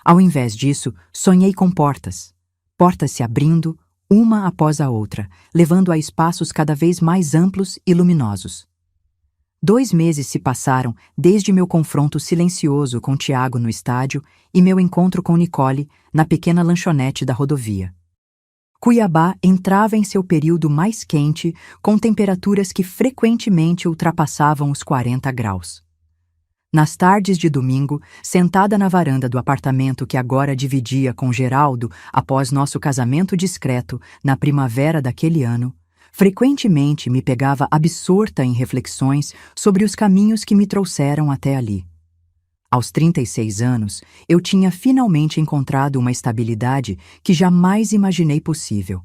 Ao invés disso, sonhei com portas. Portas se abrindo, uma após a outra, levando a espaços cada vez mais amplos e luminosos. 2 meses se passaram desde meu confronto silencioso com Tiago no estádio e meu encontro com Nicole na pequena lanchonete da rodovia. Cuiabá entrava em seu período mais quente, com temperaturas que frequentemente ultrapassavam os 40 graus. Nas tardes de domingo, sentada na varanda do apartamento que agora dividia com Geraldo após nosso casamento discreto na primavera daquele ano, frequentemente me pegava absorta em reflexões sobre os caminhos que me trouxeram até ali. Aos 36 anos, eu tinha finalmente encontrado uma estabilidade que jamais imaginei possível.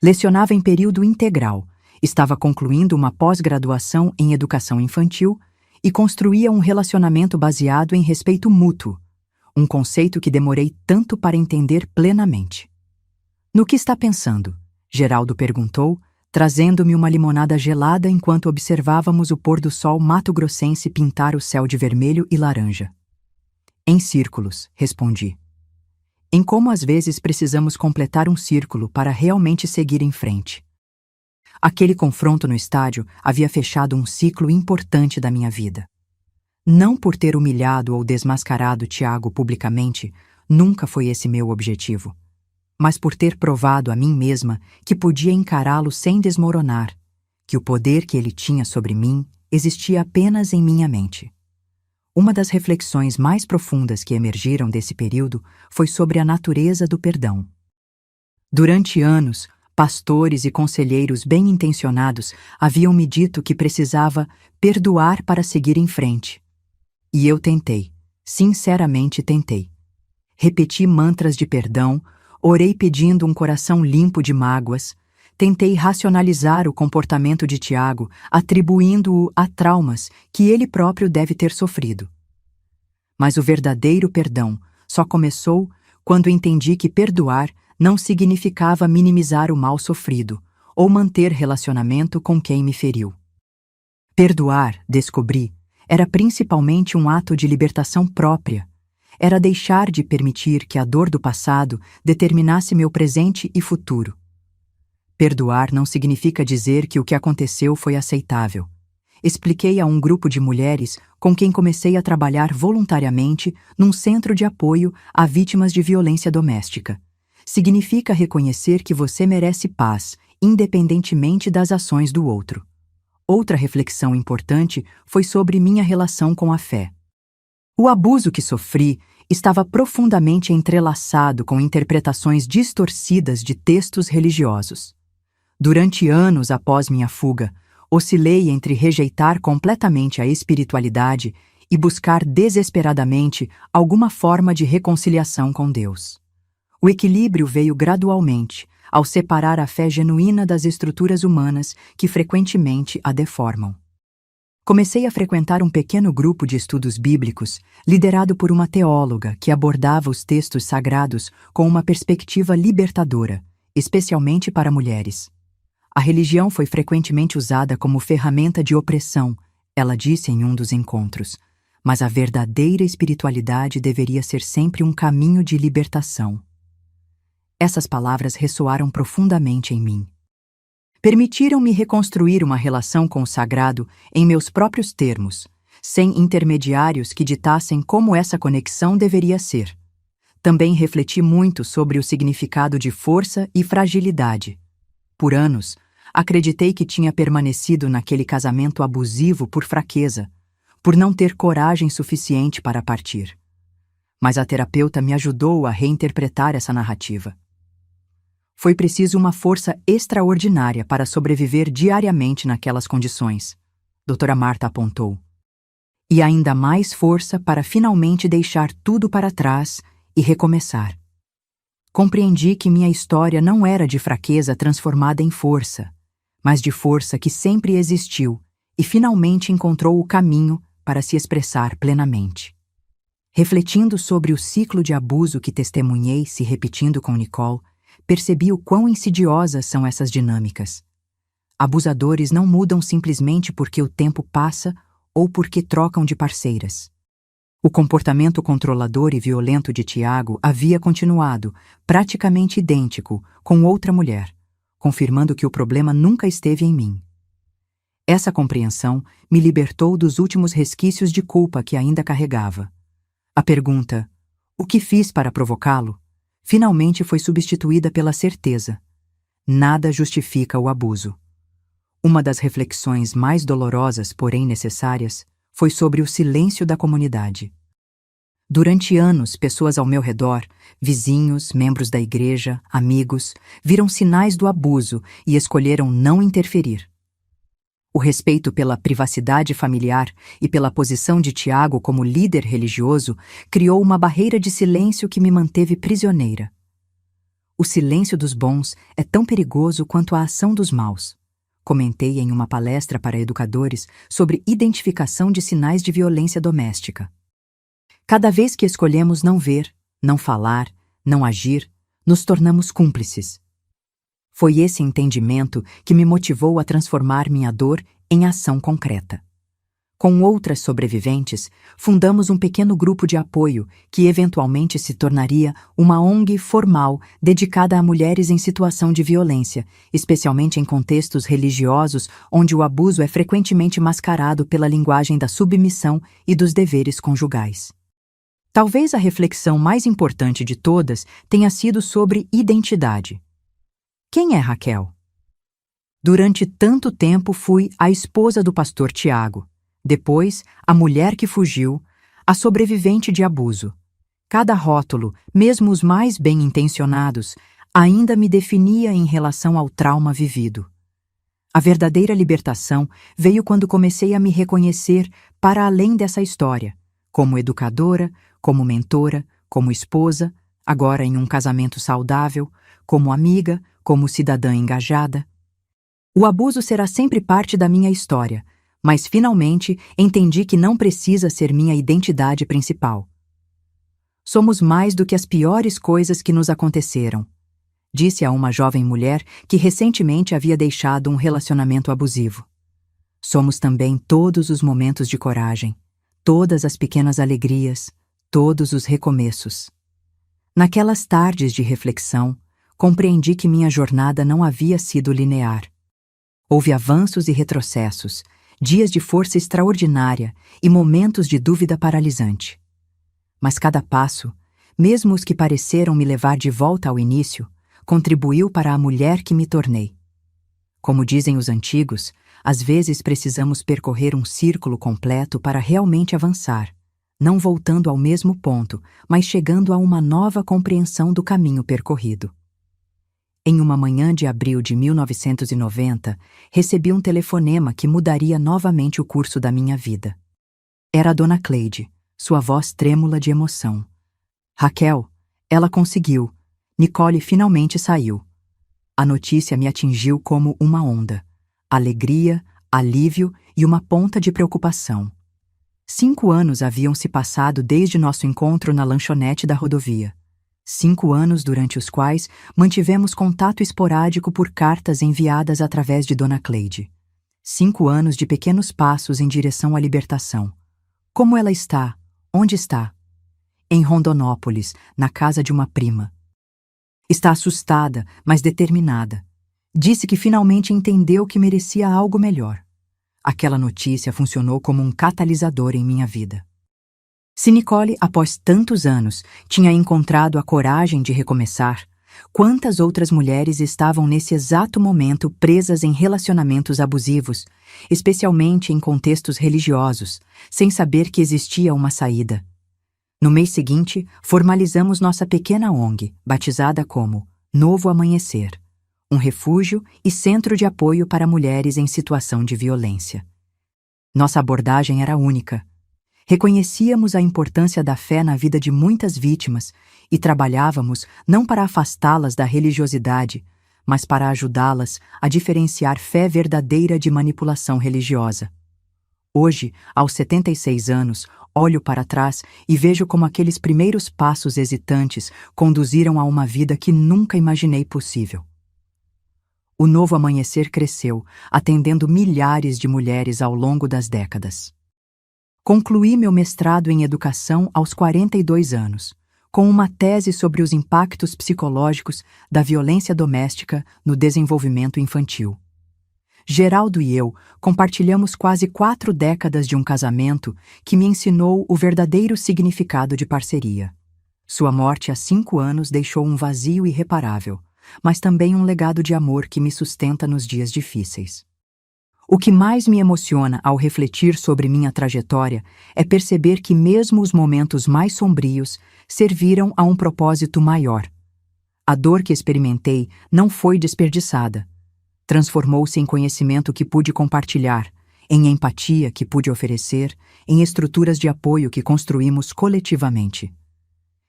Lecionava em período integral, estava concluindo uma pós-graduação em educação infantil e construía um relacionamento baseado em respeito mútuo, um conceito que demorei tanto para entender plenamente. No que está pensando? Geraldo perguntou, trazendo-me uma limonada gelada enquanto observávamos o pôr do sol mato-grossense pintar o céu de vermelho e laranja. Em círculos, respondi. Em como às vezes precisamos completar um círculo para realmente seguir em frente. Aquele confronto no estádio havia fechado um ciclo importante da minha vida. Não por ter humilhado ou desmascarado Tiago publicamente, nunca foi esse meu objetivo, mas por ter provado a mim mesma que podia encará-lo sem desmoronar, que o poder que ele tinha sobre mim existia apenas em minha mente. Uma das reflexões mais profundas que emergiram desse período foi sobre a natureza do perdão. Durante anos, pastores e conselheiros bem-intencionados haviam me dito que precisava perdoar para seguir em frente. E eu tentei, sinceramente tentei. Repeti mantras de perdão, orei pedindo um coração limpo de mágoas, tentei racionalizar o comportamento de Tiago, atribuindo-o a traumas que ele próprio deve ter sofrido. Mas o verdadeiro perdão só começou quando entendi que perdoar não significava minimizar o mal sofrido ou manter relacionamento com quem me feriu. Perdoar, descobri, era principalmente um ato de libertação própria. Era deixar de permitir que a dor do passado determinasse meu presente e futuro. Perdoar não significa dizer que o que aconteceu foi aceitável. Expliquei a um grupo de mulheres com quem comecei a trabalhar voluntariamente num centro de apoio a vítimas de violência doméstica. Significa reconhecer que você merece paz, independentemente das ações do outro. Outra reflexão importante foi sobre minha relação com a fé. O abuso que sofri estava profundamente entrelaçado com interpretações distorcidas de textos religiosos. Durante anos após minha fuga, oscilei entre rejeitar completamente a espiritualidade e buscar desesperadamente alguma forma de reconciliação com Deus. O equilíbrio veio gradualmente, ao separar a fé genuína das estruturas humanas que frequentemente a deformam. Comecei a frequentar um pequeno grupo de estudos bíblicos, liderado por uma teóloga que abordava os textos sagrados com uma perspectiva libertadora, especialmente para mulheres. A religião foi frequentemente usada como ferramenta de opressão, ela disse em um dos encontros, mas a verdadeira espiritualidade deveria ser sempre um caminho de libertação. Essas palavras ressoaram profundamente em mim. Permitiram-me reconstruir uma relação com o sagrado em meus próprios termos, sem intermediários que ditassem como essa conexão deveria ser. Também refleti muito sobre o significado de força e fragilidade. Por anos, acreditei que tinha permanecido naquele casamento abusivo por fraqueza, por não ter coragem suficiente para partir. Mas a terapeuta me ajudou a reinterpretar essa narrativa. Foi preciso uma força extraordinária para sobreviver diariamente naquelas condições, Dra. Marta apontou. E ainda mais força para finalmente deixar tudo para trás e recomeçar. Compreendi que minha história não era de fraqueza transformada em força, mas de força que sempre existiu e finalmente encontrou o caminho para se expressar plenamente. Refletindo sobre o ciclo de abuso que testemunhei se repetindo com Nicole, percebi o quão insidiosas são essas dinâmicas. Abusadores não mudam simplesmente porque o tempo passa ou porque trocam de parceiras. O comportamento controlador e violento de Tiago havia continuado, praticamente idêntico, com outra mulher, confirmando que o problema nunca esteve em mim. Essa compreensão me libertou dos últimos resquícios de culpa que ainda carregava. A pergunta, o que fiz para provocá-lo, finalmente foi substituída pela certeza. Nada justifica o abuso. Uma das reflexões mais dolorosas, porém necessárias, foi sobre o silêncio da comunidade. Durante anos, pessoas ao meu redor, vizinhos, membros da igreja, amigos, viram sinais do abuso e escolheram não interferir. O respeito pela privacidade familiar e pela posição de Tiago como líder religioso criou uma barreira de silêncio que me manteve prisioneira. O silêncio dos bons é tão perigoso quanto a ação dos maus. Comentei em uma palestra para educadores sobre identificação de sinais de violência doméstica. Cada vez que escolhemos não ver, não falar, não agir, nos tornamos cúmplices. Foi esse entendimento que me motivou a transformar minha dor em ação concreta. Com outras sobreviventes, fundamos um pequeno grupo de apoio que eventualmente se tornaria uma ONG formal dedicada a mulheres em situação de violência, especialmente em contextos religiosos onde o abuso é frequentemente mascarado pela linguagem da submissão e dos deveres conjugais. Talvez a reflexão mais importante de todas tenha sido sobre identidade. Quem é Raquel? Durante tanto tempo fui a esposa do pastor Tiago, depois a mulher que fugiu, A sobrevivente de abuso. Cada rótulo, mesmo os mais bem-intencionados, ainda me definia em relação ao trauma vivido. A verdadeira libertação veio quando comecei a me reconhecer para além dessa história, como educadora, como mentora, como esposa, agora em um casamento saudável, como amiga, como cidadã engajada. O abuso será sempre parte da minha história, mas finalmente entendi que não precisa ser minha identidade principal. Somos mais do que as piores coisas que nos aconteceram, disse a uma jovem mulher que recentemente havia deixado um relacionamento abusivo. Somos também todos os momentos de coragem, todas as pequenas alegrias, todos os recomeços. Naquelas tardes de reflexão, compreendi que minha jornada não havia sido linear. Houve avanços e retrocessos, dias de força extraordinária e momentos de dúvida paralisante. Mas cada passo, mesmo os que pareceram me levar de volta ao início, contribuiu para a mulher que me tornei. Como dizem os antigos, às vezes precisamos percorrer um círculo completo para realmente avançar, não voltando ao mesmo ponto, mas chegando a uma nova compreensão do caminho percorrido. Em uma manhã de abril de 1990, recebi um telefonema que mudaria novamente o curso da minha vida. Era a Dona Cleide, sua voz trêmula de emoção. Raquel, ela conseguiu. Nicole finalmente saiu. A notícia me atingiu como uma onda. Alegria, alívio e uma ponta de preocupação. 5 anos haviam se passado desde nosso encontro na lanchonete da rodovia. 5 anos durante os quais mantivemos contato esporádico por cartas enviadas através de Dona Cleide. 5 anos de pequenos passos em direção à libertação. Como ela está? Onde está? Em Rondonópolis, na casa de uma prima. Está assustada, mas determinada. Disse que finalmente entendeu que merecia algo melhor. Aquela notícia funcionou como um catalisador em minha vida. Se Nicole, após tantos anos, tinha encontrado a coragem de recomeçar, quantas outras mulheres estavam nesse exato momento presas em relacionamentos abusivos, especialmente em contextos religiosos, sem saber que existia uma saída? No mês seguinte, formalizamos nossa pequena ONG, batizada como Novo Amanhecer, um refúgio e centro de apoio para mulheres em situação de violência. Nossa abordagem era única. Reconhecíamos a importância da fé na vida de muitas vítimas e trabalhávamos não para afastá-las da religiosidade, mas para ajudá-las a diferenciar fé verdadeira de manipulação religiosa. Hoje, aos 76 anos, olho para trás e vejo como aqueles primeiros passos hesitantes conduziram a uma vida que nunca imaginei possível. O Novo Amanhecer cresceu, atendendo milhares de mulheres ao longo das décadas. Concluí meu mestrado em educação aos 42 anos, com uma tese sobre os impactos psicológicos da violência doméstica no desenvolvimento infantil. Geraldo e eu compartilhamos quase 4 décadas de um casamento que me ensinou o verdadeiro significado de parceria. Sua morte há 5 anos deixou um vazio irreparável, mas também um legado de amor que me sustenta nos dias difíceis. O que mais me emociona ao refletir sobre minha trajetória é perceber que mesmo os momentos mais sombrios serviram a um propósito maior. A dor que experimentei não foi desperdiçada. Transformou-se em conhecimento que pude compartilhar, em empatia que pude oferecer, em estruturas de apoio que construímos coletivamente.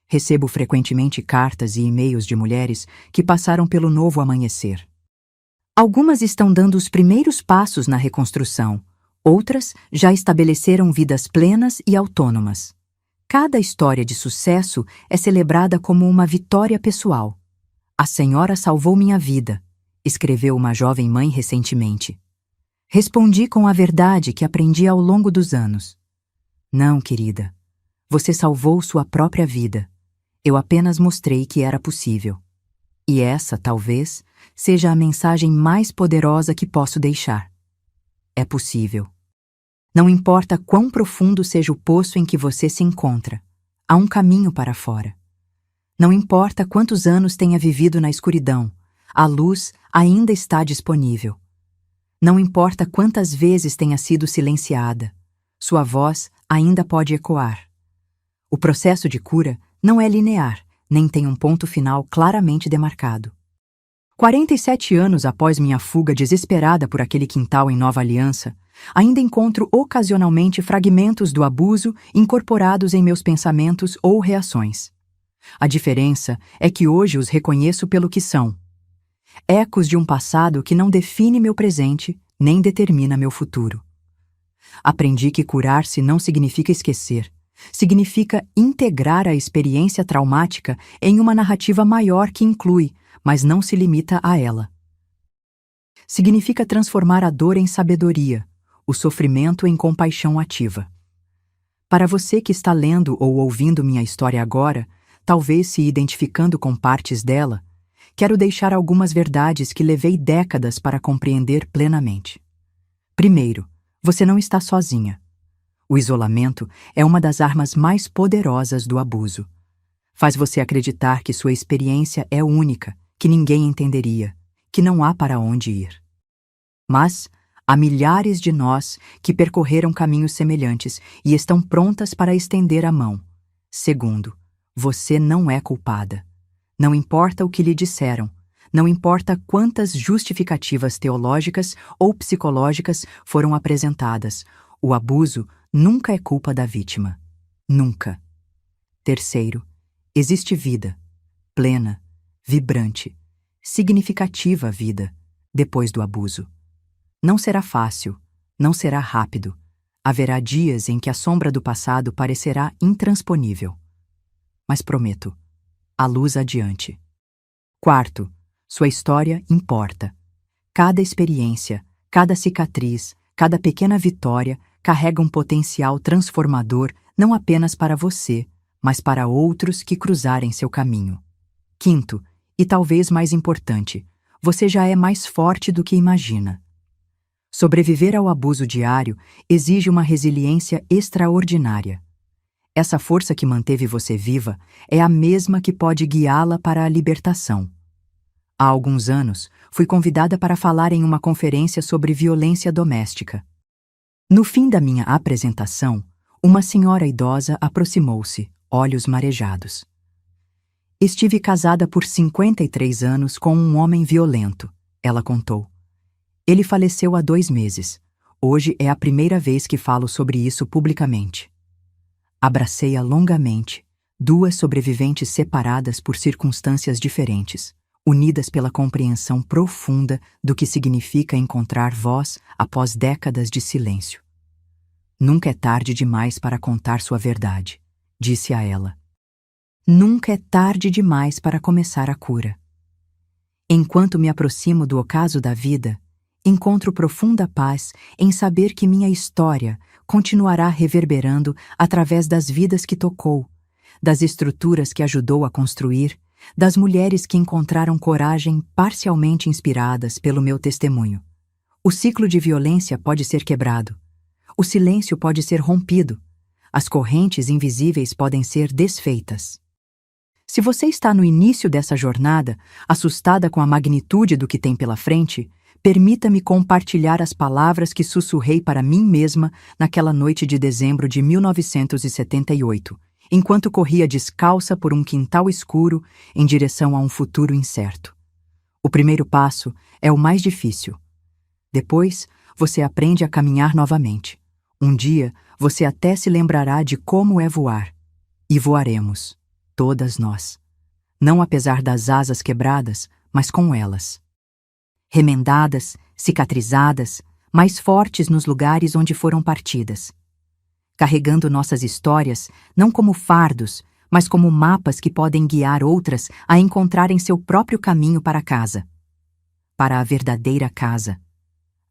Recebo frequentemente cartas e e-mails de mulheres que passaram pelo Novo Amanhecer. Algumas estão dando os primeiros passos na reconstrução, outras já estabeleceram vidas plenas e autônomas. Cada história de sucesso é celebrada como uma vitória pessoal. A senhora salvou minha vida, escreveu uma jovem mãe recentemente. Respondi com a verdade que aprendi ao longo dos anos. Não, querida, você salvou sua própria vida. Eu apenas mostrei que era possível. E essa, talvez, seja a mensagem mais poderosa que posso deixar. É possível. Não importa quão profundo seja o poço em que você se encontra, há um caminho para fora. Não importa quantos anos tenha vivido na escuridão, a luz ainda está disponível. Não importa quantas vezes tenha sido silenciada, sua voz ainda pode ecoar. O processo de cura não é linear, nem tem um ponto final claramente demarcado. 47 anos após minha fuga desesperada por aquele quintal em Nova Aliança, ainda encontro ocasionalmente fragmentos do abuso incorporados em meus pensamentos ou reações. A diferença é que hoje os reconheço pelo que são: ecos de um passado que não define meu presente nem determina meu futuro. Aprendi que curar-se não significa esquecer, significa integrar a experiência traumática em uma narrativa maior que inclui, mas não se limita a ela. Significa transformar a dor em sabedoria, o sofrimento em compaixão ativa. Para você que está lendo ou ouvindo minha história agora, talvez se identificando com partes dela, quero deixar algumas verdades que levei décadas para compreender plenamente. Primeiro, você não está sozinha. O isolamento é uma das armas mais poderosas do abuso. Faz você acreditar que sua experiência é única, que ninguém entenderia, que não há para onde ir. Mas há milhares de nós que percorreram caminhos semelhantes e estão prontas para estender a mão. Segundo, você não é culpada. Não importa o que lhe disseram, não importa quantas justificativas teológicas ou psicológicas foram apresentadas, o abuso nunca é culpa da vítima. Nunca. Terceiro, existe vida, plena, vibrante, significativa vida, depois do abuso. Não será fácil, não será rápido. Haverá dias em que a sombra do passado parecerá intransponível. Mas prometo, a luz adiante. Quarto, sua história importa. Cada experiência, cada cicatriz, cada pequena vitória carrega um potencial transformador não apenas para você, mas para outros que cruzarem seu caminho. Quinto, e talvez mais importante, você já é mais forte do que imagina. Sobreviver ao abuso diário exige uma resiliência extraordinária. Essa força que manteve você viva é a mesma que pode guiá-la para a libertação. Há alguns anos, fui convidada para falar em uma conferência sobre violência doméstica. No fim da minha apresentação, uma senhora idosa aproximou-se, olhos marejados. Estive casada por 53 anos com um homem violento, ela contou. Ele faleceu há 2 meses. Hoje é a primeira vez que falo sobre isso publicamente. Abracei-a longamente, 2 sobreviventes separadas por circunstâncias diferentes, unidas pela compreensão profunda do que significa encontrar voz após décadas de silêncio. Nunca é tarde demais para contar sua verdade, disse a ela. Nunca é tarde demais para começar a cura. Enquanto me aproximo do ocaso da vida, encontro profunda paz em saber que minha história continuará reverberando através das vidas que tocou, das estruturas que ajudou a construir, das mulheres que encontraram coragem parcialmente inspiradas pelo meu testemunho. O ciclo de violência pode ser quebrado. O silêncio pode ser rompido. As correntes invisíveis podem ser desfeitas. Se você está no início dessa jornada, assustada com a magnitude do que tem pela frente, permita-me compartilhar as palavras que sussurrei para mim mesma naquela noite de dezembro de 1978, enquanto corria descalça por um quintal escuro em direção a um futuro incerto. O primeiro passo é o mais difícil. Depois, você aprende a caminhar novamente. Um dia, você até se lembrará de como é voar. E voaremos, todas nós. Não apesar das asas quebradas, mas com elas. Remendadas, cicatrizadas, mais fortes nos lugares onde foram partidas. Carregando nossas histórias, não como fardos, mas como mapas que podem guiar outras a encontrarem seu próprio caminho para casa. Para a verdadeira casa.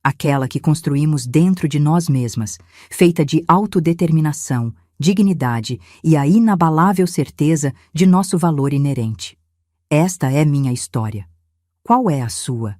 Aquela que construímos dentro de nós mesmas, feita de autodeterminação, dignidade e a inabalável certeza de nosso valor inerente. Esta é minha história. Qual é a sua?